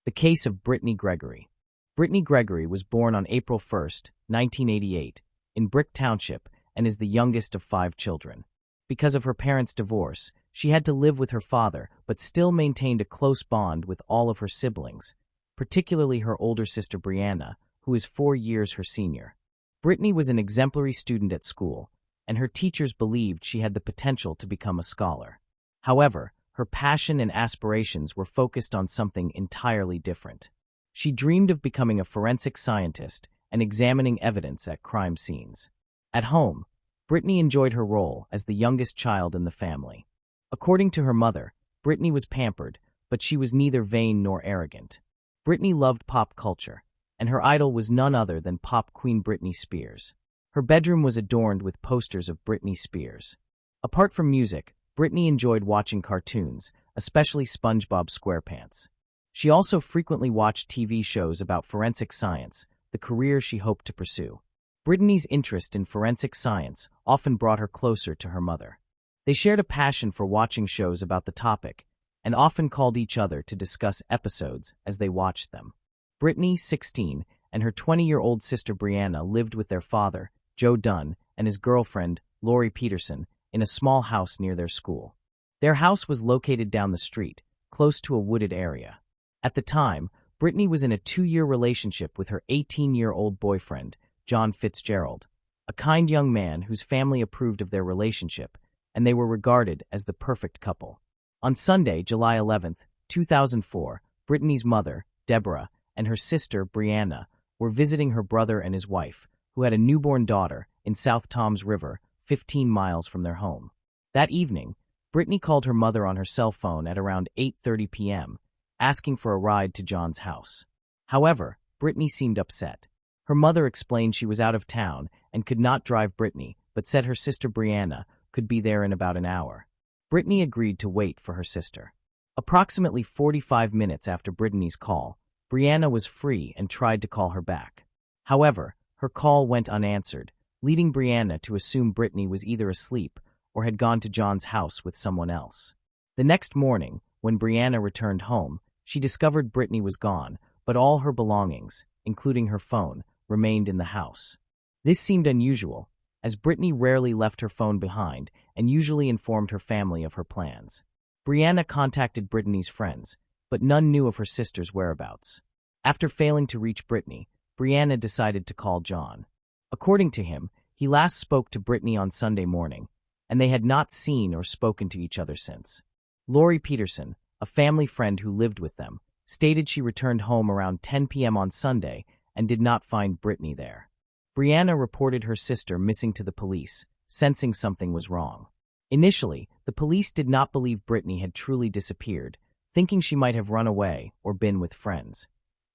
The case of Brittany Gregory. Brittany Gregory was born on April 1, 1988, in Brick Township and is the youngest of 5 children. Because of her parents' divorce, she had to live with her father but still maintained a close bond with all of her siblings, particularly her older sister Brianna, who is 4 years her senior. Brittany was an exemplary student at school, and her teachers believed she had the potential to become a scholar. However, her passion and aspirations were focused on something entirely different. She dreamed of becoming a forensic scientist and examining evidence at crime scenes. At home, Brittany enjoyed her role as the youngest child in the family. According to her mother, Brittany was pampered, but she was neither vain nor arrogant. Brittany loved pop culture, and her idol was none other than pop queen Britney Spears. Her bedroom was adorned with posters of Britney Spears. Apart from music, Brittany enjoyed watching cartoons, especially SpongeBob SquarePants. She also frequently watched TV shows about forensic science, the career she hoped to pursue. Brittany's interest in forensic science often brought her closer to her mother. They shared a passion for watching shows about the topic, and often called each other to discuss episodes as they watched them. Brittany, 16, and her 20-year-old sister Brianna lived with their father, Joe Dunn, and his girlfriend, Lori Peterson, in a small house near their school. Their house was located down the street, close to a wooded area. At the time, Brittany was in a 2-year relationship with her 18-year-old boyfriend, John Fitzgerald, a kind young man whose family approved of their relationship, and they were regarded as the perfect couple. On Sunday, July 11, 2004, Brittany's mother, Deborah, and her sister, Brianna, were visiting her brother and his wife, who had a newborn daughter, in South Toms River, 15 miles from their home. That evening, Brittany called her mother on her cell phone at around 8:30 p.m., asking for a ride to John's house. However, Brittany seemed upset. Her mother explained she was out of town and could not drive Brittany, but said her sister Brianna could be there in about an hour. Brittany agreed to wait for her sister. Approximately 45 minutes after Brittany's call, Brianna was free and tried to call her back. However, her call went unanswered, leading Brianna to assume Brittany was either asleep or had gone to John's house with someone else. The next morning, when Brianna returned home, she discovered Brittany was gone, but all her belongings, including her phone, remained in the house. This seemed unusual, as Brittany rarely left her phone behind and usually informed her family of her plans. Brianna contacted Brittany's friends, but none knew of her sister's whereabouts. After failing to reach Brittany, Brianna decided to call John. According to him, he last spoke to Brittany on Sunday morning, and they had not seen or spoken to each other since. Lori Peterson, a family friend who lived with them, stated she returned home around 10 p.m. on Sunday and did not find Brittany there. Brianna reported her sister missing to the police, sensing something was wrong. Initially, the police did not believe Brittany had truly disappeared, thinking she might have run away or been with friends.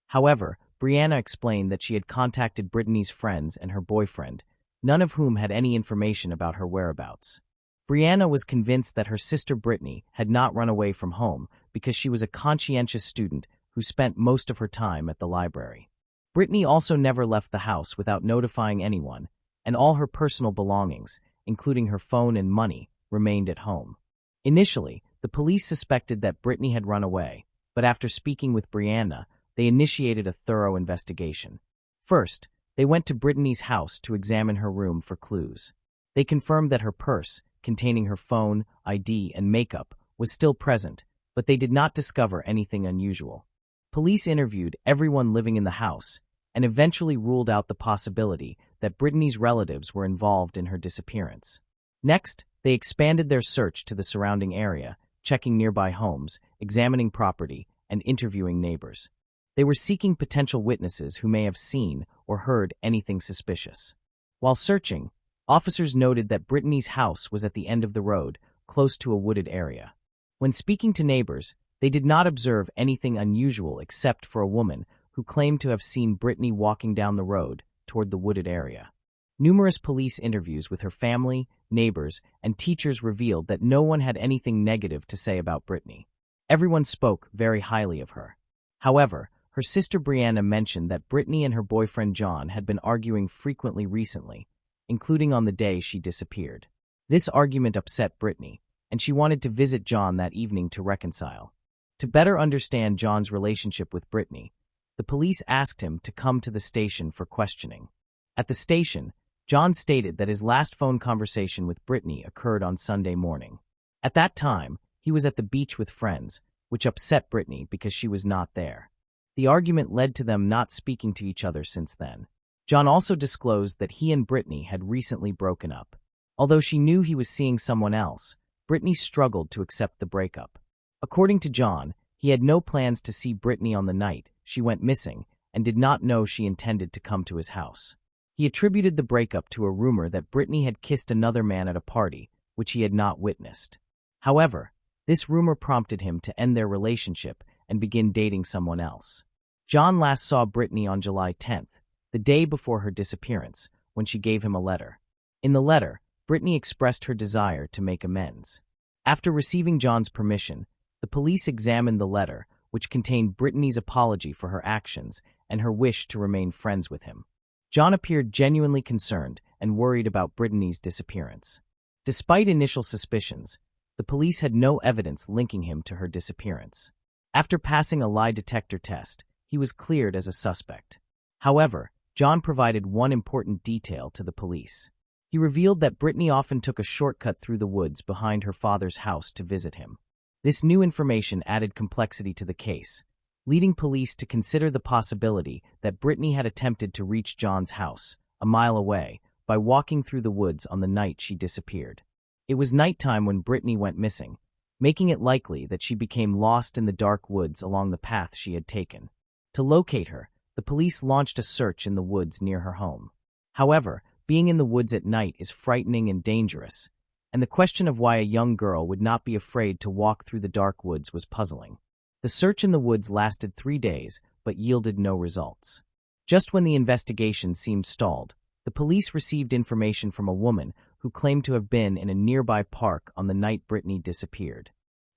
However, Brianna explained that she had contacted Brittany's friends and her boyfriend, none of whom had any information about her whereabouts. Brianna was convinced that her sister Brittany had not run away from home because she was a conscientious student who spent most of her time at the library. Brittany also never left the house without notifying anyone, and all her personal belongings, including her phone and money, remained at home. Initially, the police suspected that Brittany had run away, but after speaking with Brianna, they initiated a thorough investigation. First, they went to Brittany's house to examine her room for clues. They confirmed that her purse, containing her phone, ID, and makeup, was still present, but they did not discover anything unusual. Police interviewed everyone living in the house and eventually ruled out the possibility that Brittany's relatives were involved in her disappearance. Next, they expanded their search to the surrounding area, checking nearby homes, examining property, and interviewing neighbors. They were seeking potential witnesses who may have seen or heard anything suspicious. While searching, officers noted that Brittany's house was at the end of the road, close to a wooded area. When speaking to neighbors, they did not observe anything unusual except for a woman who claimed to have seen Brittany walking down the road toward the wooded area. Numerous police interviews with her family, neighbors, and teachers revealed that no one had anything negative to say about Brittany. Everyone spoke very highly of her. However, her sister Brianna mentioned that Brittany and her boyfriend John had been arguing frequently recently, including on the day she disappeared. This argument upset Brittany, and she wanted to visit John that evening to reconcile. To better understand John's relationship with Brittany, the police asked him to come to the station for questioning. At the station, John stated that his last phone conversation with Brittany occurred on Sunday morning. At that time, he was at the beach with friends, which upset Brittany because she was not there. The argument led to them not speaking to each other since then. John also disclosed that he and Brittany had recently broken up. Although she knew he was seeing someone else, Brittany struggled to accept the breakup. According to John, he had no plans to see Brittany on the night she went missing and did not know she intended to come to his house. He attributed the breakup to a rumor that Brittany had kissed another man at a party, which he had not witnessed. However, this rumor prompted him to end their relationship and begin dating someone else. John last saw Brittany on July 10th, the day before her disappearance, when she gave him a letter. In the letter, Brittany expressed her desire to make amends. After receiving John's permission, the police examined the letter, which contained Brittany's apology for her actions and her wish to remain friends with him. John appeared genuinely concerned and worried about Brittany's disappearance. Despite initial suspicions, the police had no evidence linking him to her disappearance. After passing a lie detector test, he was cleared as a suspect. However, John provided one important detail to the police. He revealed that Brittany often took a shortcut through the woods behind her father's house to visit him. This new information added complexity to the case, leading police to consider the possibility that Brittany had attempted to reach John's house, a mile away, by walking through the woods on the night she disappeared. It was nighttime when Brittany went missing, making it likely that she became lost in the dark woods along the path she had taken. To locate her, the police launched a search in the woods near her home. However, being in the woods at night is frightening and dangerous, and the question of why a young girl would not be afraid to walk through the dark woods was puzzling. The search in the woods lasted 3 days, but yielded no results. Just when the investigation seemed stalled, the police received information from a woman who claimed to have been in a nearby park on the night Brittany disappeared.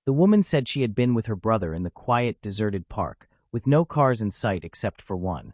The woman said she had been with her brother in the quiet, deserted park, with no cars in sight except for one,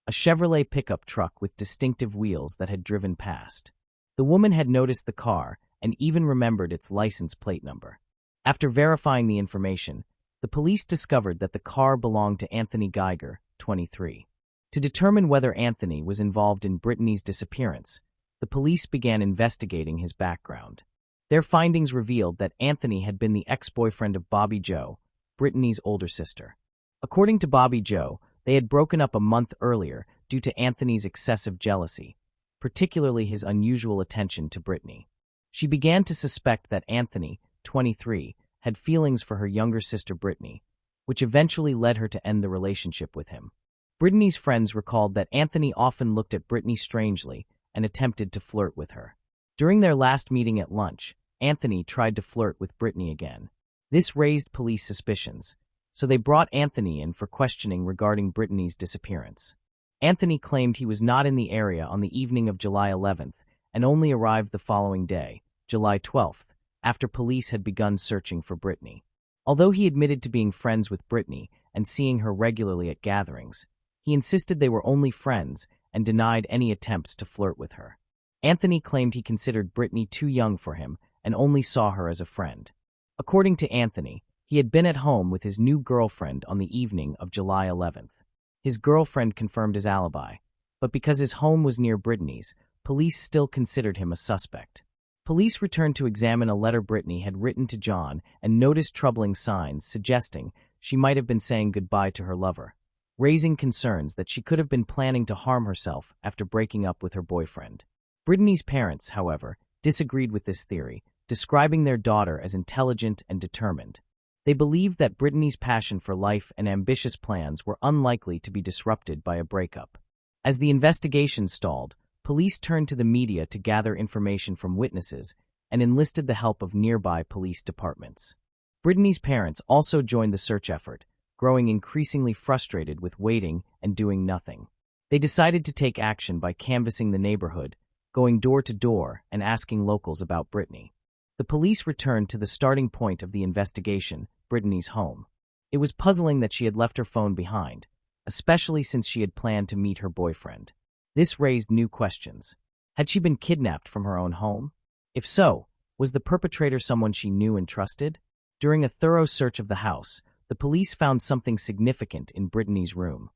a Chevrolet pickup truck with distinctive wheels that had driven past. The woman had noticed the car and even remembered its license plate number. After verifying the information, the police discovered that the car belonged to Anthony Geiger, 23. To determine whether Anthony was involved in Brittany's disappearance, the police began investigating his background. Their findings revealed that Anthony had been the ex-boyfriend of Bobby Joe, Brittany's older sister. According to Bobby Joe, they had broken up a month earlier due to Anthony's excessive jealousy, particularly his unusual attention to Brittany. She began to suspect that Anthony, 23, had feelings for her younger sister Brittany, which eventually led her to end the relationship with him. Brittany's friends recalled that Anthony often looked at Brittany strangely and attempted to flirt with her. During their last meeting at lunch, Anthony tried to flirt with Brittany again. This raised police suspicions, so they brought Anthony in for questioning regarding Brittany's disappearance. Anthony claimed he was not in the area on the evening of July 11th and only arrived the following day, July 12th, after police had begun searching for Brittany. Although he admitted to being friends with Brittany and seeing her regularly at gatherings, he insisted they were only friends and denied any attempts to flirt with her. Anthony claimed he considered Brittany too young for him and only saw her as a friend. According to Anthony, he had been at home with his new girlfriend on the evening of July 11th. His girlfriend confirmed his alibi, but because his home was near Brittany's, police still considered him a suspect. Police returned to examine a letter Brittany had written to John and noticed troubling signs suggesting she might have been saying goodbye to her lover, raising concerns that she could have been planning to harm herself after breaking up with her boyfriend. Brittany's parents, however, disagreed with this theory, describing their daughter as intelligent and determined. They believed that Brittany's passion for life and ambitious plans were unlikely to be disrupted by a breakup. As the investigation stalled, police turned to the media to gather information from witnesses and enlisted the help of nearby police departments. Brittany's parents also joined the search effort, growing increasingly frustrated with waiting and doing nothing. They decided to take action by canvassing the neighborhood, going door to door and asking locals about Brittany. The police returned to the starting point of the investigation, Brittany's home. It was puzzling that she had left her phone behind, especially since she had planned to meet her boyfriend. This raised new questions. Had she been kidnapped from her own home? If so, was the perpetrator someone she knew and trusted? During a thorough search of the house, the police found something significant in Brittany's room: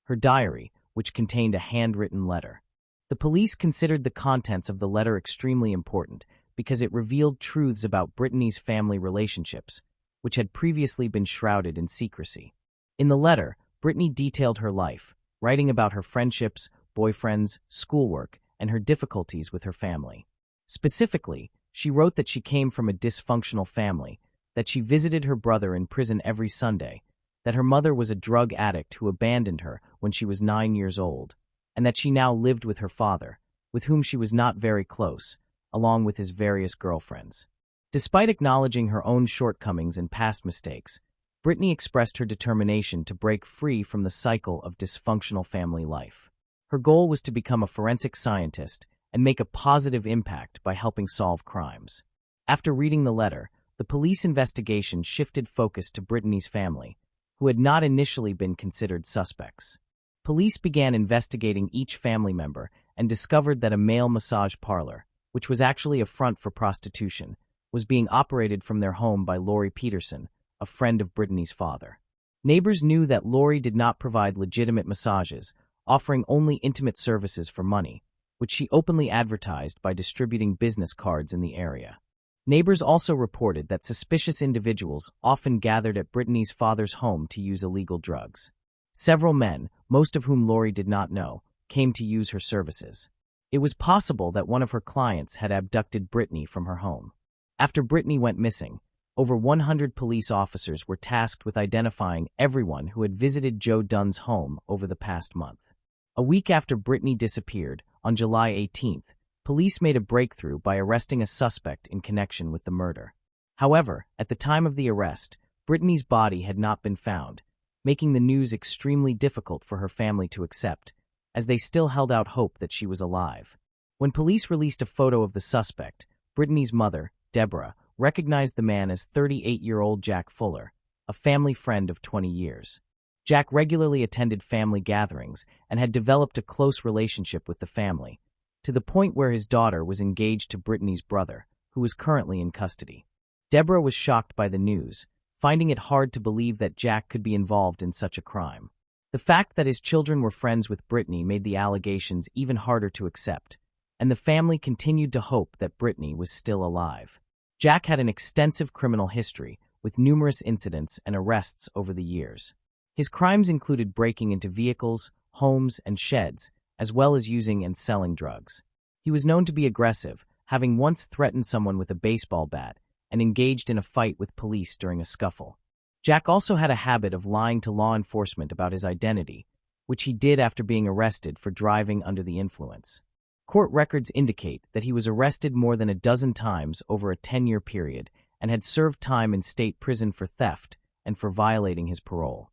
her diary, which contained a handwritten letter. The police considered the contents of the letter extremely important because it revealed truths about Brittany's family relationships, which had previously been shrouded in secrecy. In the letter, Brittany detailed her life, writing about her friendships, boyfriends, schoolwork, and her difficulties with her family. Specifically, she wrote that she came from a dysfunctional family, that she visited her brother in prison every Sunday, that her mother was a drug addict who abandoned her when she was 9 years old, and that she now lived with her father, with whom she was not very close, along with his various girlfriends. Despite acknowledging her own shortcomings and past mistakes, Brittany expressed her determination to break free from the cycle of dysfunctional family life. Her goal was to become a forensic scientist and make a positive impact by helping solve crimes. After reading the letter, the police investigation shifted focus to Brittany's family, who had not initially been considered suspects. Police began investigating each family member and discovered that a male massage parlor, which was actually a front for prostitution, was being operated from their home by Lori Peterson, a friend of Brittany's father. Neighbors knew that Lori did not provide legitimate massages, offering only intimate services for money, which she openly advertised by distributing business cards in the area. Neighbors also reported that suspicious individuals often gathered at Brittany's father's home to use illegal drugs. Several men, most of whom Lori did not know, came to use her services. It was possible that one of her clients had abducted Brittany from her home. After Brittany went missing, over 100 police officers were tasked with identifying everyone who had visited Joe Dunn's home over the past month. A week after Brittany disappeared, on July 18th, police made a breakthrough by arresting a suspect in connection with the murder. However, at the time of the arrest, Brittany's body had not been found, making the news extremely difficult for her family to accept, as they still held out hope that she was alive. When police released a photo of the suspect, Brittany's mother, Deborah, recognized the man as 38-year-old Jack Fuller, a family friend of 20 years. Jack regularly attended family gatherings and had developed a close relationship with the family, to the point where his daughter was engaged to Brittany's brother, who was currently in custody. Deborah was shocked by the news, finding it hard to believe that Jack could be involved in such a crime. The fact that his children were friends with Brittany made the allegations even harder to accept, and the family continued to hope that Brittany was still alive. Jack had an extensive criminal history, with numerous incidents and arrests over the years. His crimes included breaking into vehicles, homes, and sheds, as well as using and selling drugs. He was known to be aggressive, having once threatened someone with a baseball bat and engaged in a fight with police during a scuffle. Jack also had a habit of lying to law enforcement about his identity, which he did after being arrested for driving under the influence. Court records indicate that he was arrested more than a dozen times over a 10-year period and had served time in state prison for theft and for violating his parole.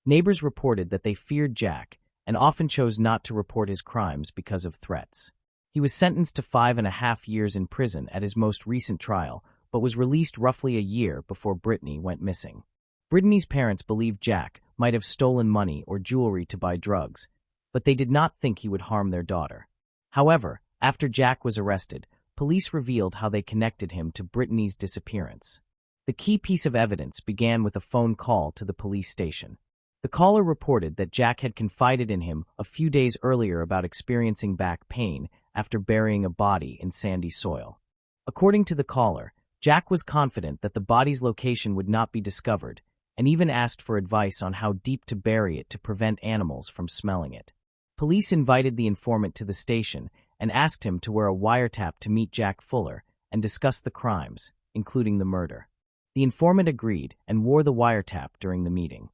Neighbors reported that they feared Jack and often chose not to report his crimes because of threats. He was sentenced to 5.5 years in prison at his most recent trial, but was released roughly a year before Brittany went missing. Brittany's parents believed Jack might have stolen money or jewelry to buy drugs, but they did not think he would harm their daughter. However, after Jack was arrested, police revealed how they connected him to Brittany's disappearance. The key piece of evidence began with a phone call to the police station. The caller reported that Jack had confided in him a few days earlier about experiencing back pain after burying a body in sandy soil. According to the caller, Jack was confident that the body's location would not be discovered, and even asked for advice on how deep to bury it to prevent animals from smelling it. Police invited the informant to the station and asked him to wear a wiretap to meet Jack Fuller and discuss the crimes, including the murder. The informant agreed and wore the wiretap during the meeting.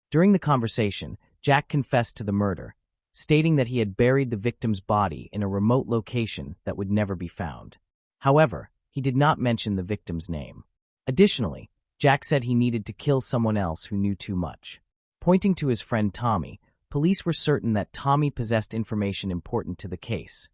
During the conversation, Jack confessed to the murder, stating that he had buried the victim's body in a remote location that would never be found. However, he did not mention the victim's name. Additionally, Jack said he needed to kill someone else who knew too much. Pointing to his friend Tommy, police were certain that Tommy possessed information important to the case.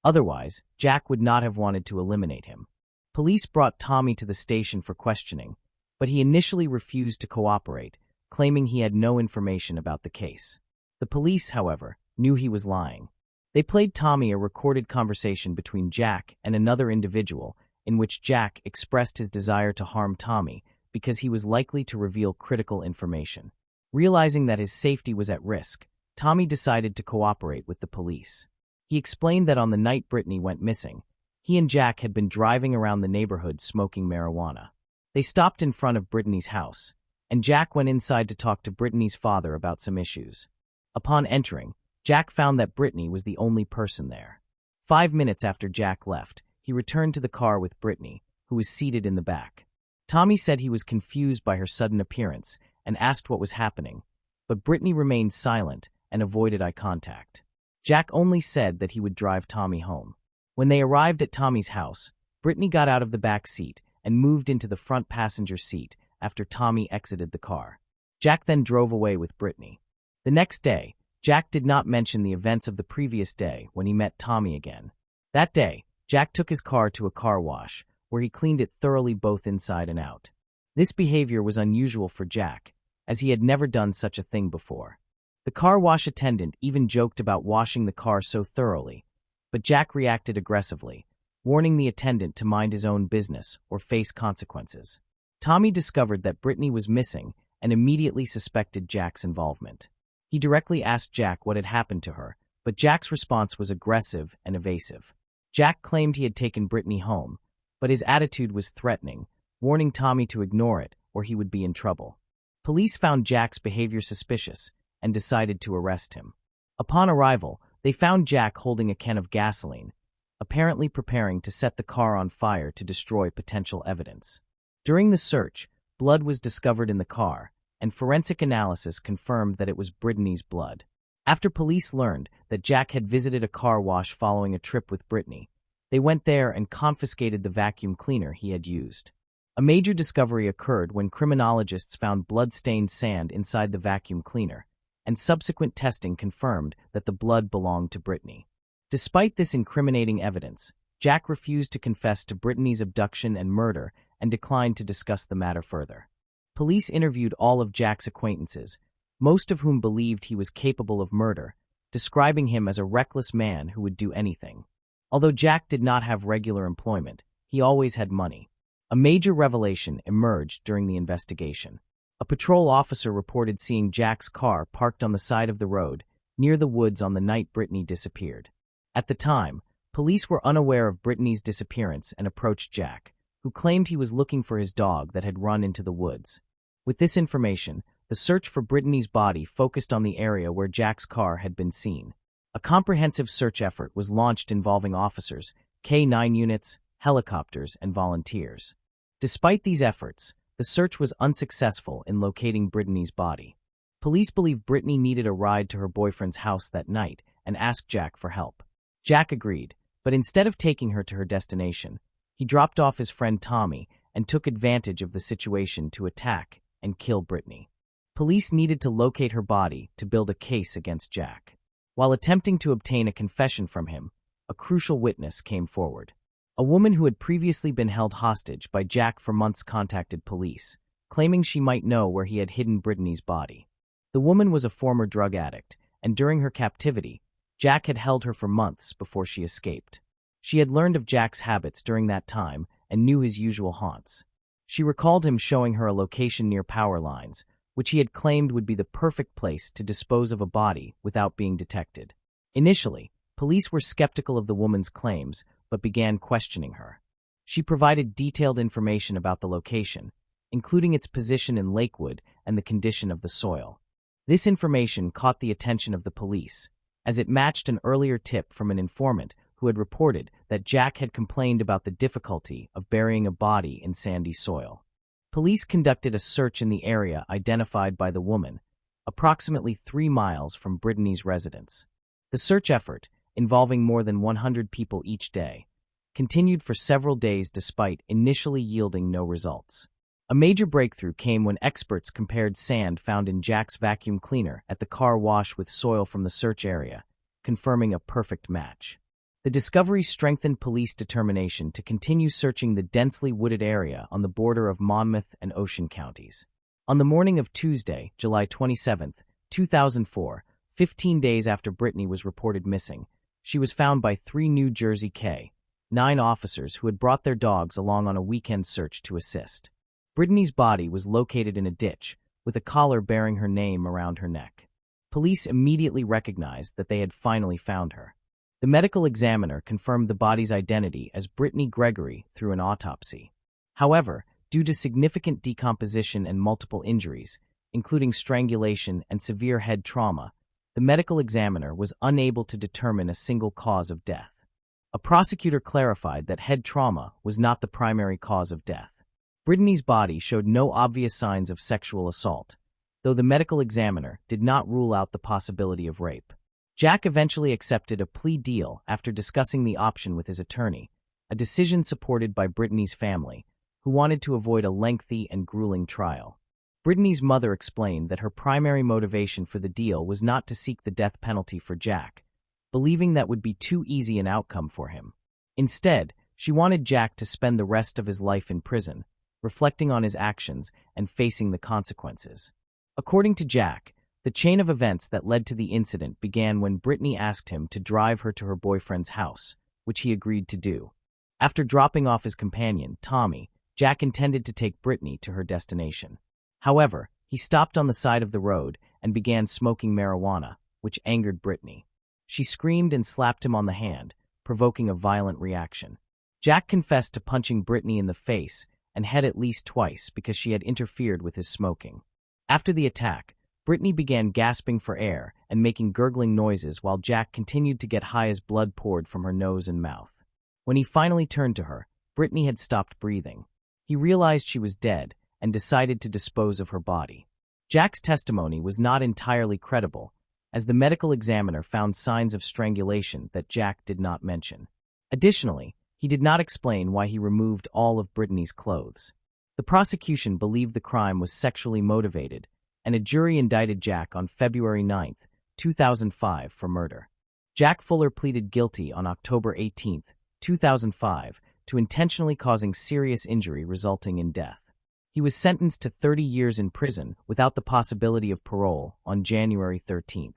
Otherwise, Jack would not have wanted to eliminate him. Police brought Tommy to the station for questioning, but he initially refused to cooperate, claiming he had no information about the case. The police, however, knew he was lying. They played Tommy a recorded conversation between Jack and another individual in which Jack expressed his desire to harm Tommy because he was likely to reveal critical information. Realizing that his safety was at risk, Tommy decided to cooperate with the police. He explained that on the night Brittany went missing, he and Jack had been driving around the neighborhood smoking marijuana. They stopped in front of Brittany's house, and Jack went inside to talk to Brittany's father about some issues. Upon entering, Jack found that Brittany was the only person there. 5 minutes after Jack left, he returned to the car with Brittany, who was seated in the back. Tommy said he was confused by her sudden appearance and asked what was happening, but Brittany remained silent and avoided eye contact. Jack only said that he would drive Tommy home. When they arrived at Tommy's house, Brittany got out of the back seat and moved into the front passenger seat after Tommy exited the car. Jack then drove away with Brittany. The next day, Jack did not mention the events of the previous day when he met Tommy again. That day, Jack took his car to a car wash, where he cleaned it thoroughly both inside and out. This behavior was unusual for Jack, as he had never done such a thing before. The car wash attendant even joked about washing the car so thoroughly, but Jack reacted aggressively, warning the attendant to mind his own business or face consequences. Tommy discovered that Brittany was missing and immediately suspected Jack's involvement. He directly asked Jack what had happened to her, but Jack's response was aggressive and evasive. Jack claimed he had taken Brittany home, but his attitude was threatening, warning Tommy to ignore it or he would be in trouble. Police found Jack's behavior suspicious and decided to arrest him. Upon arrival, they found Jack holding a can of gasoline, apparently preparing to set the car on fire to destroy potential evidence. During the search, blood was discovered in the car, and forensic analysis confirmed that it was Brittany's blood. After police learned that Jack had visited a car wash following a trip with Brittany, they went there and confiscated the vacuum cleaner he had used. A major discovery occurred when criminologists found blood-stained sand inside the vacuum cleaner, and subsequent testing confirmed that the blood belonged to Brittany. Despite this incriminating evidence, Jack refused to confess to Brittany's abduction and murder and declined to discuss the matter further. Police interviewed all of Jack's acquaintances, most of whom believed he was capable of murder, describing him as a reckless man who would do anything. Although Jack did not have regular employment, he always had money. A major revelation emerged during the investigation. A patrol officer reported seeing Jack's car parked on the side of the road near the woods on the night Brittany disappeared. At the time, police were unaware of Brittany's disappearance and approached Jack, who claimed he was looking for his dog that had run into the woods. With this information, the search for Brittany's body focused on the area where Jack's car had been seen. A comprehensive search effort was launched involving officers, K-9 units, helicopters, and volunteers. Despite these efforts, the search was unsuccessful in locating Brittany's body. Police believe Brittany needed a ride to her boyfriend's house that night and asked Jack for help. Jack agreed, but instead of taking her to her destination, he dropped off his friend Tommy and took advantage of the situation to attack and kill Brittany. Police needed to locate her body to build a case against Jack. While attempting to obtain a confession from him, a crucial witness came forward. A woman who had previously been held hostage by Jack for months contacted police, claiming she might know where he had hidden Brittany's body. The woman was a former drug addict, and during her captivity, Jack had held her for months before she escaped. She had learned of Jack's habits during that time and knew his usual haunts. She recalled him showing her a location near power lines, which he had claimed would be the perfect place to dispose of a body without being detected. Initially, police were skeptical of the woman's claims, but began questioning her. She provided detailed information about the location, including its position in Lakewood and the condition of the soil. This information caught the attention of the police, as it matched an earlier tip from an informant who had reported that Jack had complained about the difficulty of burying a body in sandy soil. Police conducted a search in the area identified by the woman, approximately 3 miles from Brittany's residence. The search effort, involving more than 100 people each day, continued for several days despite initially yielding no results. A major breakthrough came when experts compared sand found in Jack's vacuum cleaner at the car wash with soil from the search area, confirming a perfect match. The discovery strengthened police determination to continue searching the densely wooded area on the border of Monmouth and Ocean counties. On the morning of Tuesday, July 27, 2004, 15 days after Brittany was reported missing, She was found by 3 New Jersey K-9 officers who had brought their dogs along on a weekend search to assist. Brittany's body was located in a ditch, with a collar bearing her name around her neck. Police immediately recognized that they had finally found her. The medical examiner confirmed the body's identity as Brittany Gregory through an autopsy. However, due to significant decomposition and multiple injuries, including strangulation and severe head trauma, the medical examiner was unable to determine a single cause of death. A prosecutor clarified that head trauma was not the primary cause of death. Brittany's body showed no obvious signs of sexual assault, though the medical examiner did not rule out the possibility of rape. Jack eventually accepted a plea deal after discussing the option with his attorney, a decision supported by Brittany's family, who wanted to avoid a lengthy and grueling trial. Brittany's mother explained that her primary motivation for the deal was not to seek the death penalty for Jack, believing that would be too easy an outcome for him. Instead, she wanted Jack to spend the rest of his life in prison, reflecting on his actions and facing the consequences. According to Jack, the chain of events that led to the incident began when Brittany asked him to drive her to her boyfriend's house, which he agreed to do. After dropping off his companion, Tommy, Jack intended to take Brittany to her destination. However, he stopped on the side of the road and began smoking marijuana, which angered Brittany. She screamed and slapped him on the hand, provoking a violent reaction. Jack confessed to punching Brittany in the face and head at least twice because she had interfered with his smoking. After the attack, Brittany began gasping for air and making gurgling noises while Jack continued to get high as blood poured from her nose and mouth. When he finally turned to her, Brittany had stopped breathing. He realized she was dead and decided to dispose of her body. Jack's testimony was not entirely credible, as the medical examiner found signs of strangulation that Jack did not mention. Additionally, he did not explain why he removed all of Brittany's clothes. The prosecution believed the crime was sexually motivated, and a jury indicted Jack on February 9, 2005 for murder. Jack Fuller pleaded guilty on October 18, 2005 to intentionally causing serious injury resulting in death. He was sentenced to 30 years in prison without the possibility of parole on January 13.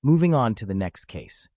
Moving on to the next case.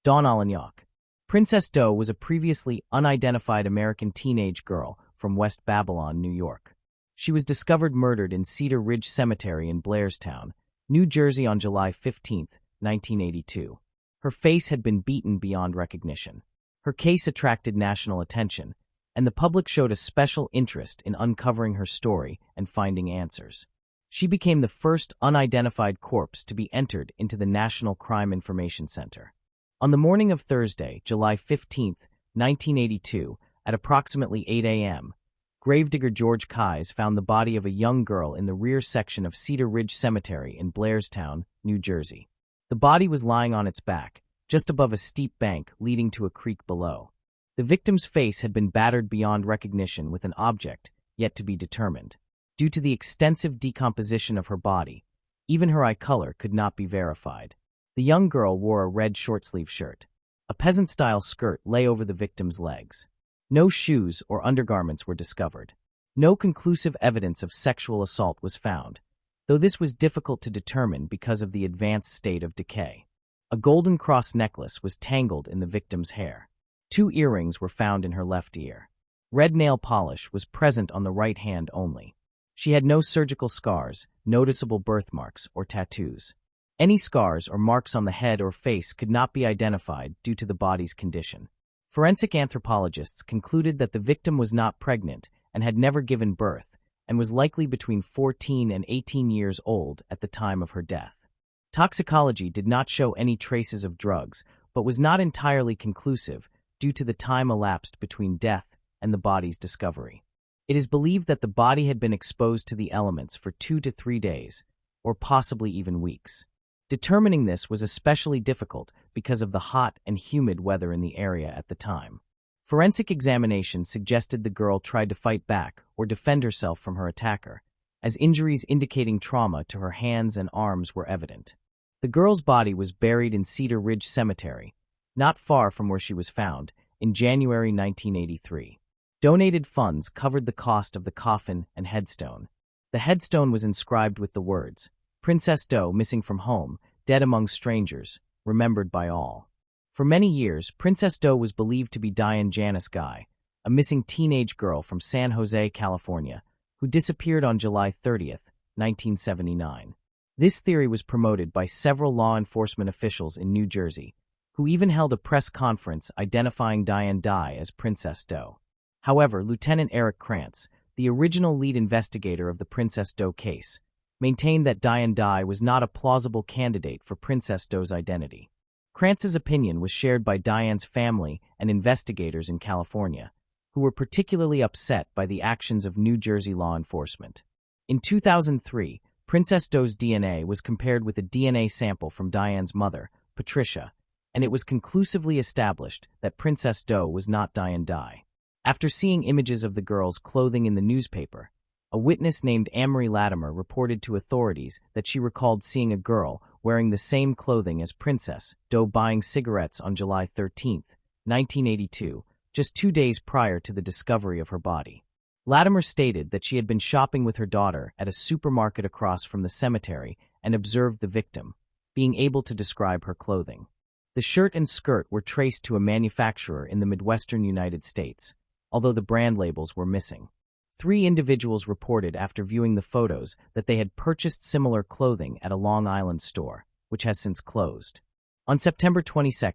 Dawn Alagnac. Princess Doe was a previously unidentified American teenage girl from West Babylon, New York. She was discovered murdered in Cedar Ridge Cemetery in Blairstown, New Jersey on July 15, 1982. Her face had been beaten beyond recognition. Her case attracted national attention, and the public showed a special interest in uncovering her story and finding answers. She became the first unidentified corpse to be entered into the National Crime Information Center. On the morning of Thursday, July 15, 1982, at approximately 8 a.m., gravedigger George Keyes found the body of a young girl in the rear section of Cedar Ridge Cemetery in Blairstown, New Jersey. The body was lying on its back, just above a steep bank leading to a creek below. The victim's face had been battered beyond recognition with an object yet to be determined. Due to the extensive decomposition of her body, even her eye color could not be verified. The young girl wore a red short-sleeve shirt. A peasant-style skirt lay over the victim's legs. No shoes or undergarments were discovered. No conclusive evidence of sexual assault was found, though this was difficult to determine because of the advanced state of decay. A golden cross necklace was tangled in the victim's hair. 2 earrings were found in her left ear. Red nail polish was present on the right hand only. She had no surgical scars, noticeable birthmarks, or tattoos. Any scars or marks on the head or face could not be identified due to the body's condition. Forensic anthropologists concluded that the victim was not pregnant and had never given birth, and was likely between 14 and 18 years old at the time of her death. Toxicology did not show any traces of drugs, but was not entirely conclusive due to the time elapsed between death and the body's discovery. It is believed that the body had been exposed to the elements for 2 to 3 days, or possibly even weeks. Determining this was especially difficult because of the hot and humid weather in the area at the time. Forensic examination suggested the girl tried to fight back or defend herself from her attacker, as injuries indicating trauma to her hands and arms were evident. The girl's body was buried in Cedar Ridge Cemetery, not far from where she was found, in January 1983. Donated funds covered the cost of the coffin and headstone. The headstone was inscribed with the words, "Princess Doe missing from home, dead among strangers, remembered by all. For many years, Princess Doe was believed to be Diane Janice Guy, a missing teenage girl from San Jose, California, who disappeared on July 30th, 1979. This theory was promoted by several law enforcement officials in New Jersey, who even held a press conference identifying Diane Dye as Princess Doe. However, Lieutenant Eric Krantz, the original lead investigator of the Princess Doe case, maintained that Diane Dye was not a plausible candidate for Princess Doe's identity. Krantz's opinion was shared by Diane's family and investigators in California, who were particularly upset by the actions of New Jersey law enforcement. In 2003, Princess Doe's DNA was compared with a DNA sample from Diane's mother, Patricia, and it was conclusively established that Princess Doe was not Diane Dye. After seeing images of the girl's clothing in the newspaper, a witness named Amory Latimer reported to authorities that she recalled seeing a girl wearing the same clothing as Princess Doe buying cigarettes on July 13, 1982, just 2 days prior to the discovery of her body. Latimer stated that she had been shopping with her daughter at a supermarket across from the cemetery and observed the victim, being able to describe her clothing. The shirt and skirt were traced to a manufacturer in the Midwestern United States, although the brand labels were missing. 3 individuals reported after viewing the photos that they had purchased similar clothing at a Long Island store, which has since closed. On September 22,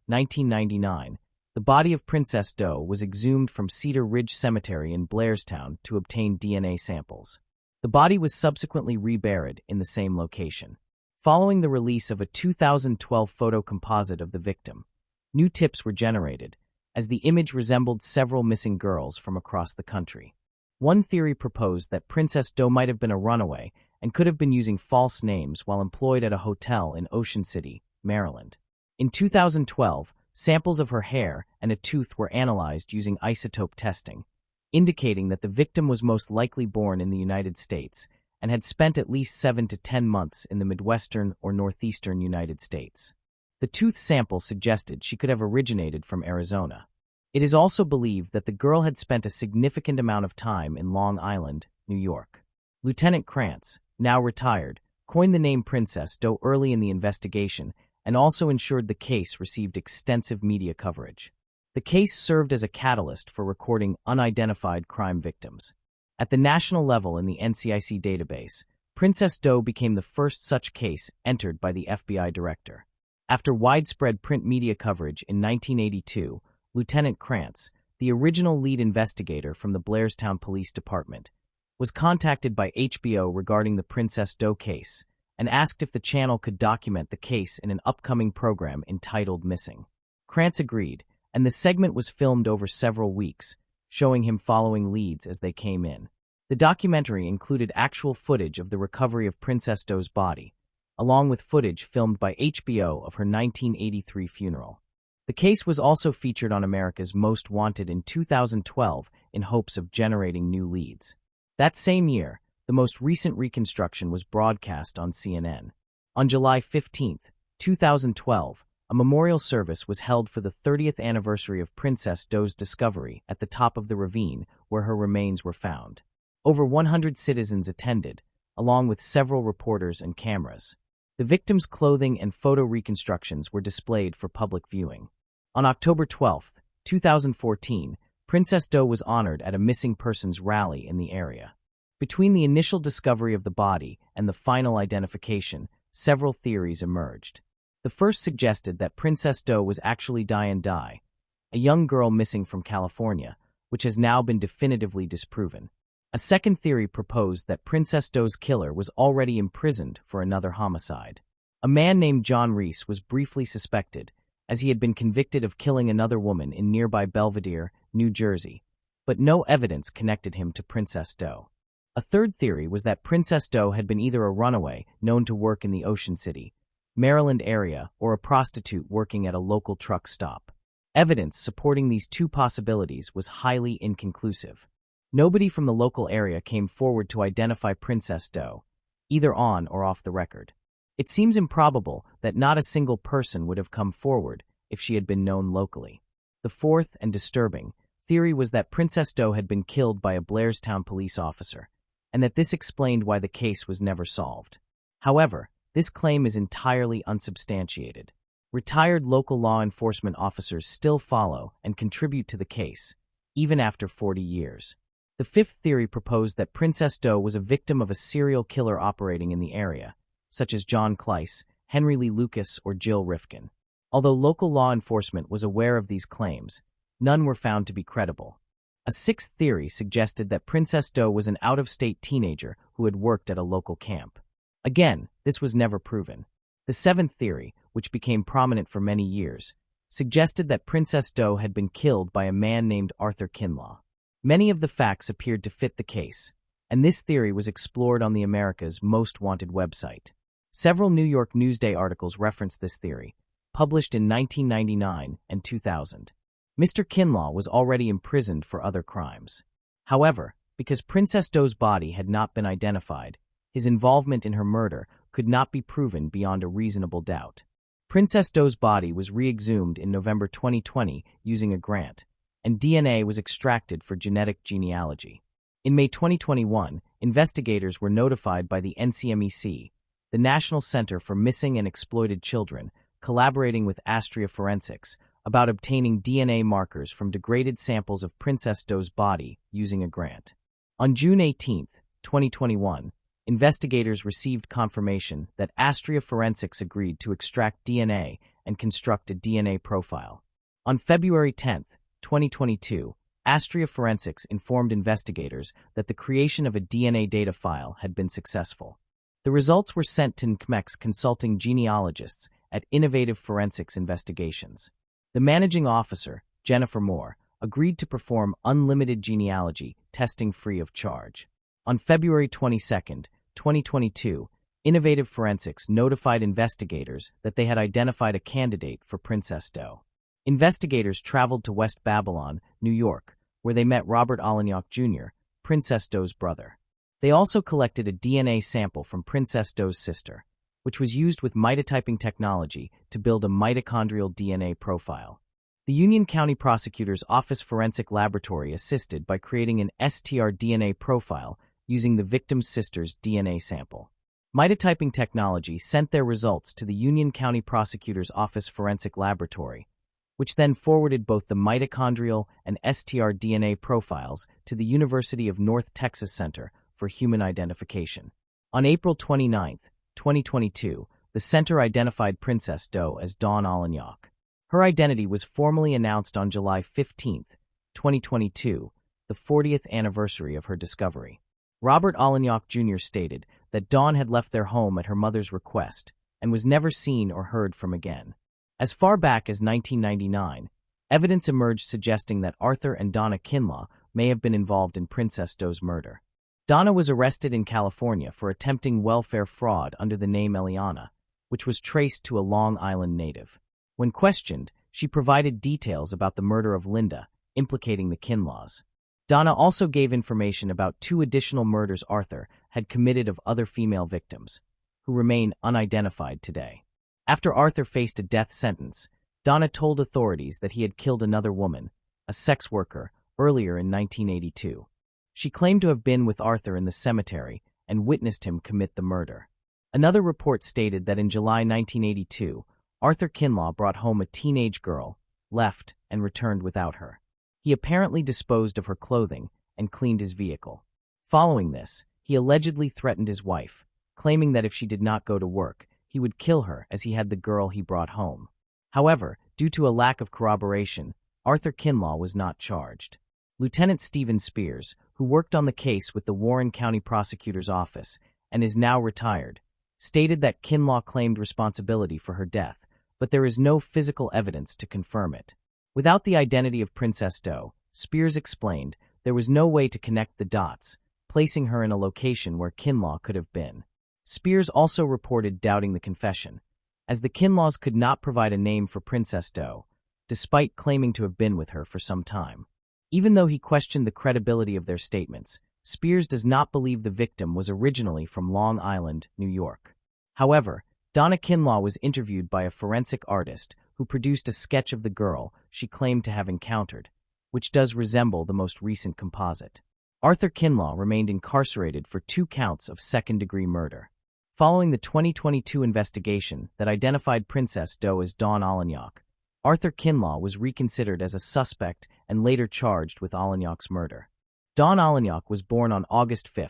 1999, the body of Princess Doe was exhumed from Cedar Ridge Cemetery in Blairstown to obtain DNA samples. The body was subsequently reburied in the same location. Following the release of a 2012 photo composite of the victim, new tips were generated, as the image resembled several missing girls from across the country. One theory proposed that Princess Doe might have been a runaway and could have been using false names while employed at a hotel in Ocean City, Maryland. In 2012, samples of her hair and a tooth were analyzed using isotope testing, indicating that the victim was most likely born in the United States and had spent at least 7 to 10 months in the Midwestern or Northeastern United States. The tooth sample suggested she could have originated from Arizona. It is also believed that the girl had spent a significant amount of time in Long Island, New York. Lieutenant Krantz, now retired, coined the name Princess Doe early in the investigation and also ensured the case received extensive media coverage. The case served as a catalyst for recording unidentified crime victims. At the national level in the NCIC database, Princess Doe became the first such case entered by the FBI director. After widespread print media coverage in 1982, Lieutenant Krantz, the original lead investigator from the Blairstown Police Department, was contacted by HBO regarding the Princess Doe case and asked if the channel could document the case in an upcoming program entitled Missing. Krantz agreed, and the segment was filmed over several weeks, showing him following leads as they came in. The documentary included actual footage of the recovery of Princess Doe's body, along with footage filmed by HBO of her 1983 funeral. The case was also featured on America's Most Wanted in 2012 in hopes of generating new leads. That same year, the most recent reconstruction was broadcast on CNN. On July 15, 2012, a memorial service was held for the 30th anniversary of Princess Doe's discovery at the top of the ravine where her remains were found. Over 100 citizens attended, along with several reporters and cameras. The victim's clothing and photo reconstructions were displayed for public viewing. On October 12, 2014, Princess Doe was honored at a missing persons rally in the area. Between the initial discovery of the body and the final identification, several theories emerged. The first suggested that Princess Doe was actually Diane Dye, a young girl missing from California, which has now been definitively disproven. A second theory proposed that Princess Doe's killer was already imprisoned for another homicide. A man named John Reese was briefly suspected, as he had been convicted of killing another woman in nearby Belvedere, New Jersey, but no evidence connected him to Princess Doe. A third theory was that Princess Doe had been either a runaway known to work in the Ocean City, Maryland area, or a prostitute working at a local truck stop. Evidence supporting these two possibilities was highly inconclusive. Nobody from the local area came forward to identify Princess Doe, either on or off the record. It seems improbable that not a single person would have come forward if she had been known locally. The fourth and disturbing theory was that Princess Doe had been killed by a Blairstown police officer, and that this explained why the case was never solved. However, this claim is entirely unsubstantiated. Retired local law enforcement officers still follow and contribute to the case, even after 40 years. The fifth theory proposed that Princess Doe was a victim of a serial killer operating in the area, such as John Clyce, Henry Lee Lucas, or Jill Rifkin. Although local law enforcement was aware of these claims, none were found to be credible. A sixth theory suggested that Princess Doe was an out-of-state teenager who had worked at a local camp. Again, this was never proven. The seventh theory, which became prominent for many years, suggested that Princess Doe had been killed by a man named Arthur Kinlaw. Many of the facts appeared to fit the case, and this theory was explored on the America's Most Wanted website. Several New York Newsday articles referenced this theory, published in 1999 and 2000. Mr. Kinlaw was already imprisoned for other crimes. However, because Princess Doe's body had not been identified, his involvement in her murder could not be proven beyond a reasonable doubt. Princess Doe's body was re-exhumed in November 2020 using a grant, and DNA was extracted for genetic genealogy. In May 2021, investigators were notified by the NCMEC, the National Center for Missing and Exploited Children, collaborating with Astria Forensics, about obtaining DNA markers from degraded samples of Princess Doe's body using a grant. On June 18, 2021, investigators received confirmation that Astria Forensics agreed to extract DNA and construct a DNA profile. On February 10, 2022, Astria Forensics informed investigators that the creation of a DNA data file had been successful. The results were sent to NCMEC's consulting genealogists at Innovative Forensics Investigations. The managing officer, Jennifer Moore, agreed to perform unlimited genealogy testing free of charge. On February 22, 2022, Innovative Forensics notified investigators that they had identified a candidate for Princess Doe. Investigators traveled to West Babylon, New York, where they met Robert Alagnac Jr., Princess Doe's brother. They also collected a DNA sample from Princess Doe's sister, which was used with mitotyping technology to build a mitochondrial DNA profile. The Union County Prosecutor's Office Forensic Laboratory assisted by creating an STR-DNA profile using the victim's sister's DNA sample. Mitotyping technology sent their results to the Union County Prosecutor's Office Forensic Laboratory, which then forwarded both the mitochondrial and STR-DNA profiles to the University of North Texas Center for Human Identification. On April 29, 2022, the center identified Princess Doe as Dawn Alagnac. Her identity was formally announced on July 15, 2022, the 40th anniversary of her discovery. Robert Alagnac Jr. stated that Dawn had left their home at her mother's request and was never seen or heard from again. As far back as 1999, evidence emerged suggesting that Arthur and Donna Kinlaw may have been involved in Princess Doe's murder. Donna was arrested in California for attempting welfare fraud under the name Eliana, which was traced to a Long Island native. When questioned, she provided details about the murder of Linda, implicating the Kinlaws. Donna also gave information about 2 additional murders Arthur had committed of other female victims, who remain unidentified today. After Arthur faced a death sentence, Donna told authorities that he had killed another woman, a sex worker, earlier in 1982. She claimed to have been with Arthur in the cemetery and witnessed him commit the murder. Another report stated that in July 1982, Arthur Kinlaw brought home a teenage girl, left, and returned without her. He apparently disposed of her clothing and cleaned his vehicle. Following this, he allegedly threatened his wife, claiming that if she did not go to work, he would kill her as he had the girl he brought home. However, due to a lack of corroboration, Arthur Kinlaw was not charged. Lieutenant Stephen Spears, who worked on the case with the Warren County Prosecutor's Office and is now retired, stated that Kinlaw claimed responsibility for her death, but there is no physical evidence to confirm it. Without the identity of Princess Doe, Spears explained, there was no way to connect the dots, placing her in a location where Kinlaw could have been. Spears also reported doubting the confession, as the Kinlaws could not provide a name for Princess Doe, despite claiming to have been with her for some time. Even though he questioned the credibility of their statements, Spears does not believe the victim was originally from Long Island, New York. However, Donna Kinlaw was interviewed by a forensic artist who produced a sketch of the girl she claimed to have encountered, which does resemble the most recent composite. Arthur Kinlaw remained incarcerated for 2 counts of second-degree murder. Following the 2022 investigation that identified Princess Doe as Dawn Alagnac, Arthur Kinlaw was reconsidered as a suspect and later charged with Alagnac's murder. Dawn Alagnac was born on August 5,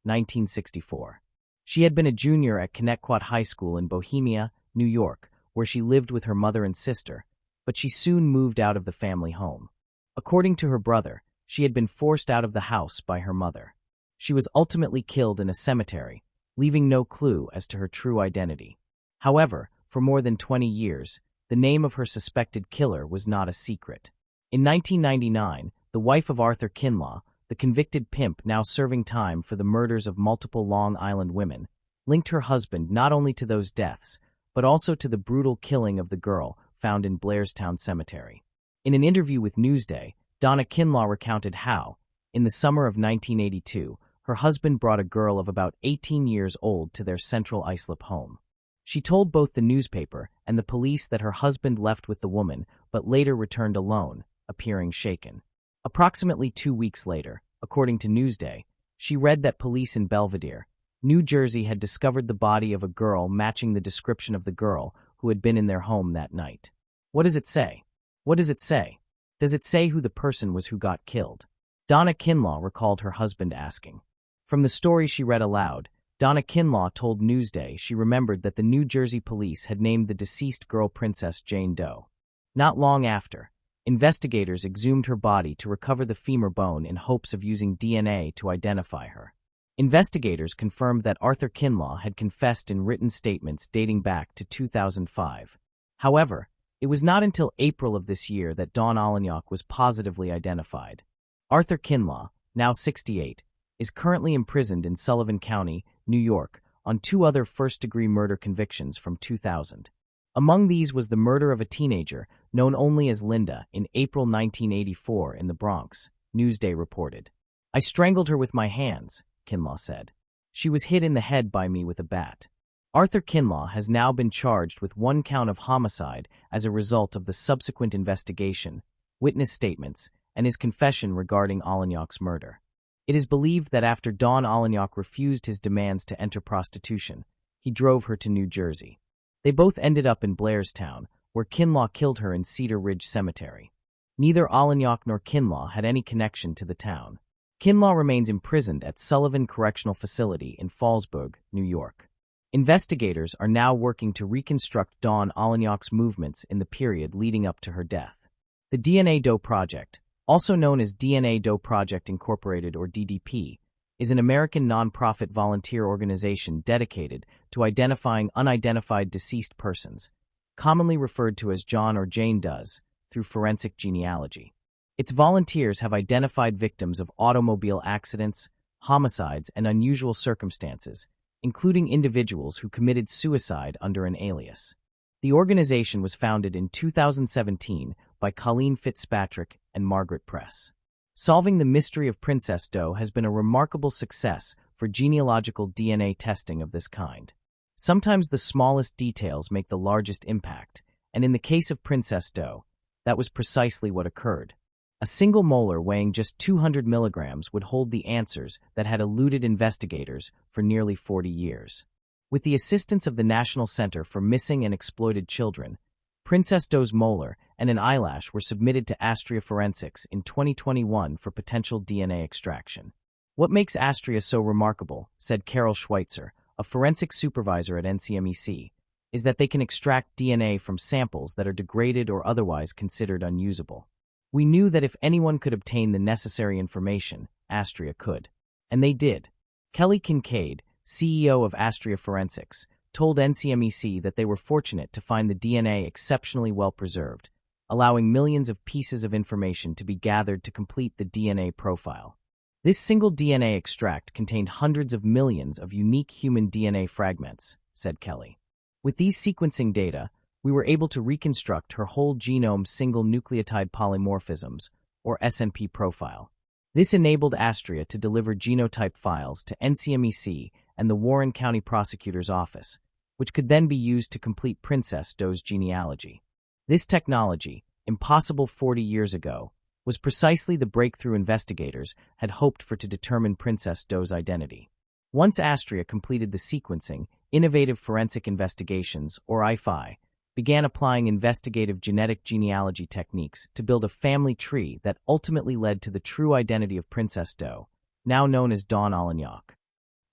1964. She had been a junior at Connecticut High School in Bohemia, New York, where she lived with her mother and sister, but she soon moved out of the family home. According to her brother, she had been forced out of the house by her mother. She was ultimately killed in a cemetery, leaving no clue as to her true identity. However, for more than 20 years, the name of her suspected killer was not a secret. In 1999, the wife of Arthur Kinlaw, the convicted pimp now serving time for the murders of multiple Long Island women, linked her husband not only to those deaths, but also to the brutal killing of the girl found in Blairstown Cemetery. In an interview with Newsday, Donna Kinlaw recounted how, in the summer of 1982, her husband brought a girl of about 18 years old to their Central Islip home. She told both the newspaper and the police that her husband left with the woman, but later returned alone, appearing shaken. Approximately 2 weeks later, according to Newsday, she read that police in Belvedere, New Jersey had discovered the body of a girl matching the description of the girl who had been in their home that night. What does it say? What does it say? Does it say who the person was who got killed? Donna Kinlaw recalled her husband asking. From the story she read aloud, Donna Kinlaw told Newsday she remembered that the New Jersey police had named the deceased girl Princess Jane Doe. Not long after, investigators exhumed her body to recover the femur bone in hopes of using DNA to identify her. Investigators confirmed that Arthur Kinlaw had confessed in written statements dating back to 2005. However, it was not until April of this year that Dawn Alagnac was positively identified. Arthur Kinlaw, now 68, is currently imprisoned in Sullivan County, New York, on 2 other first-degree murder convictions from 2000. Among these was the murder of a teenager, known only as Linda, in April 1984 in the Bronx, Newsday reported. "I strangled her with my hands," Kinlaw said. "She was hit in the head by me with a bat." Arthur Kinlaw has now been charged with 1 count of homicide as a result of the subsequent investigation, witness statements, and his confession regarding Alagnac's murder. It is believed that after Dawn Alagnac refused his demands to enter prostitution, he drove her to New Jersey. They both ended up in Blairstown, where Kinlaw killed her in Cedar Ridge Cemetery. Neither Alagnac nor Kinlaw had any connection to the town. Kinlaw remains imprisoned at Sullivan Correctional Facility in Fallsburg, New York. Investigators are now working to reconstruct Dawn Alagnac's movements in the period leading up to her death. The DNA Doe Project, also known as DNA Doe Project Incorporated or DDP, is an American nonprofit volunteer organization dedicated to identifying unidentified deceased persons, commonly referred to as John or Jane Does, through forensic genealogy. Its volunteers have identified victims of automobile accidents, homicides, and unusual circumstances, including individuals who committed suicide under an alias. The organization was founded in 2017 by Colleen Fitzpatrick and Margaret Press. Solving the mystery of Princess Doe has been a remarkable success for genealogical DNA testing of this kind. Sometimes the smallest details make the largest impact, and in the case of Princess Doe, that was precisely what occurred. A single molar weighing just 200 milligrams would hold the answers that had eluded investigators for nearly 40 years. With the assistance of the National Center for Missing and Exploited Children, Princess Doe's molar and an eyelash were submitted to Astria Forensics in 2021 for potential DNA extraction. "What makes Astria so remarkable," said Carol Schweitzer, a forensic supervisor at NCMEC, "is that they can extract DNA from samples that are degraded or otherwise considered unusable. We knew that if anyone could obtain the necessary information, Astria could. And they did." Kelly Kincaid, CEO of Astria Forensics, told NCMEC that they were fortunate to find the DNA exceptionally well preserved, allowing millions of pieces of information to be gathered to complete the DNA profile. This single DNA extract contained hundreds of millions of unique human DNA fragments, said Kelly. With these sequencing data, we were able to reconstruct her whole genome single nucleotide polymorphisms, or SNP profile. This enabled Astria to deliver genotype files to NCMEC and the Warren County Prosecutor's Office, which could then be used to complete Princess Doe's genealogy. This technology, impossible 40 years ago, was precisely the breakthrough investigators had hoped for to determine Princess Doe's identity. Once Astria completed the sequencing, Innovative Forensic Investigations, or IFI, began applying investigative genetic genealogy techniques to build a family tree that ultimately led to the true identity of Princess Doe, now known as Dawn Alagnac.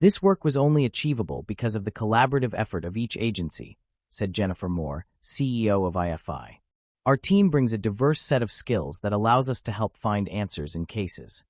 This work was only achievable because of the collaborative effort of each agency, said Jennifer Moore, CEO of IFI. Our team brings a diverse set of skills that allows us to help find answers in cases.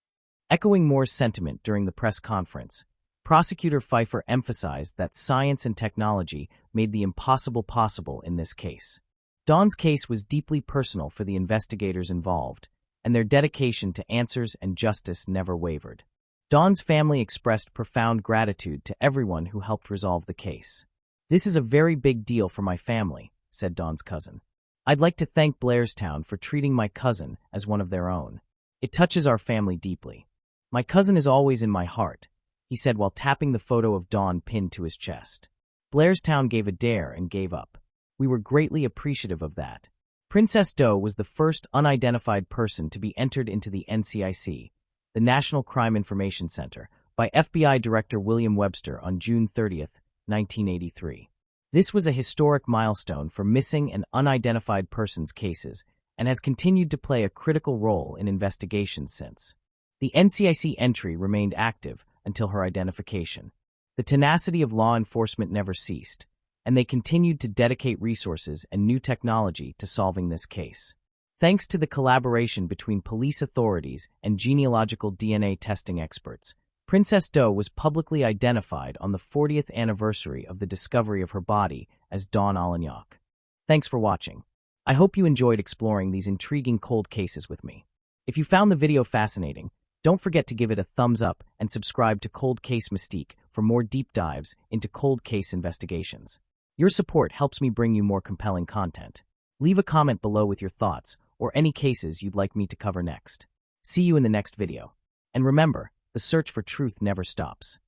Echoing Moore's sentiment during the press conference, Prosecutor Pfeiffer emphasized that science and technology made the impossible possible in this case. Dawn's case was deeply personal for the investigators involved, and their dedication to answers and justice never wavered. Dawn's family expressed profound gratitude to everyone who helped resolve the case. "This is a very big deal for my family," said Dawn's cousin. "I'd like to thank Blairstown for treating my cousin as one of their own. It touches our family deeply. My cousin is always in my heart," he said while tapping the photo of Dawn pinned to his chest. "Blairstown gave a dare and gave up. We were greatly appreciative of that." Princess Doe was the first unidentified person to be entered into the NCIC, the National Crime Information Center, by FBI Director William Webster on June 30, 1983. This was a historic milestone for missing and unidentified persons cases and has continued to play a critical role in investigations since. The NCIC entry remained active until her identification. The tenacity of law enforcement never ceased, and they continued to dedicate resources and new technology to solving this case. Thanks to the collaboration between police authorities and genealogical DNA testing experts, Princess Doe was publicly identified on the 40th anniversary of the discovery of her body as Dawn Alagnac. Thanks for watching. I hope you enjoyed exploring these intriguing cold cases with me. If you found the video fascinating, don't forget to give it a thumbs up and subscribe to Cold Case Mystique for more deep dives into cold case investigations. Your support helps me bring you more compelling content. Leave a comment below with your thoughts or any cases you'd like me to cover next. See you in the next video. And remember, the search for truth never stops.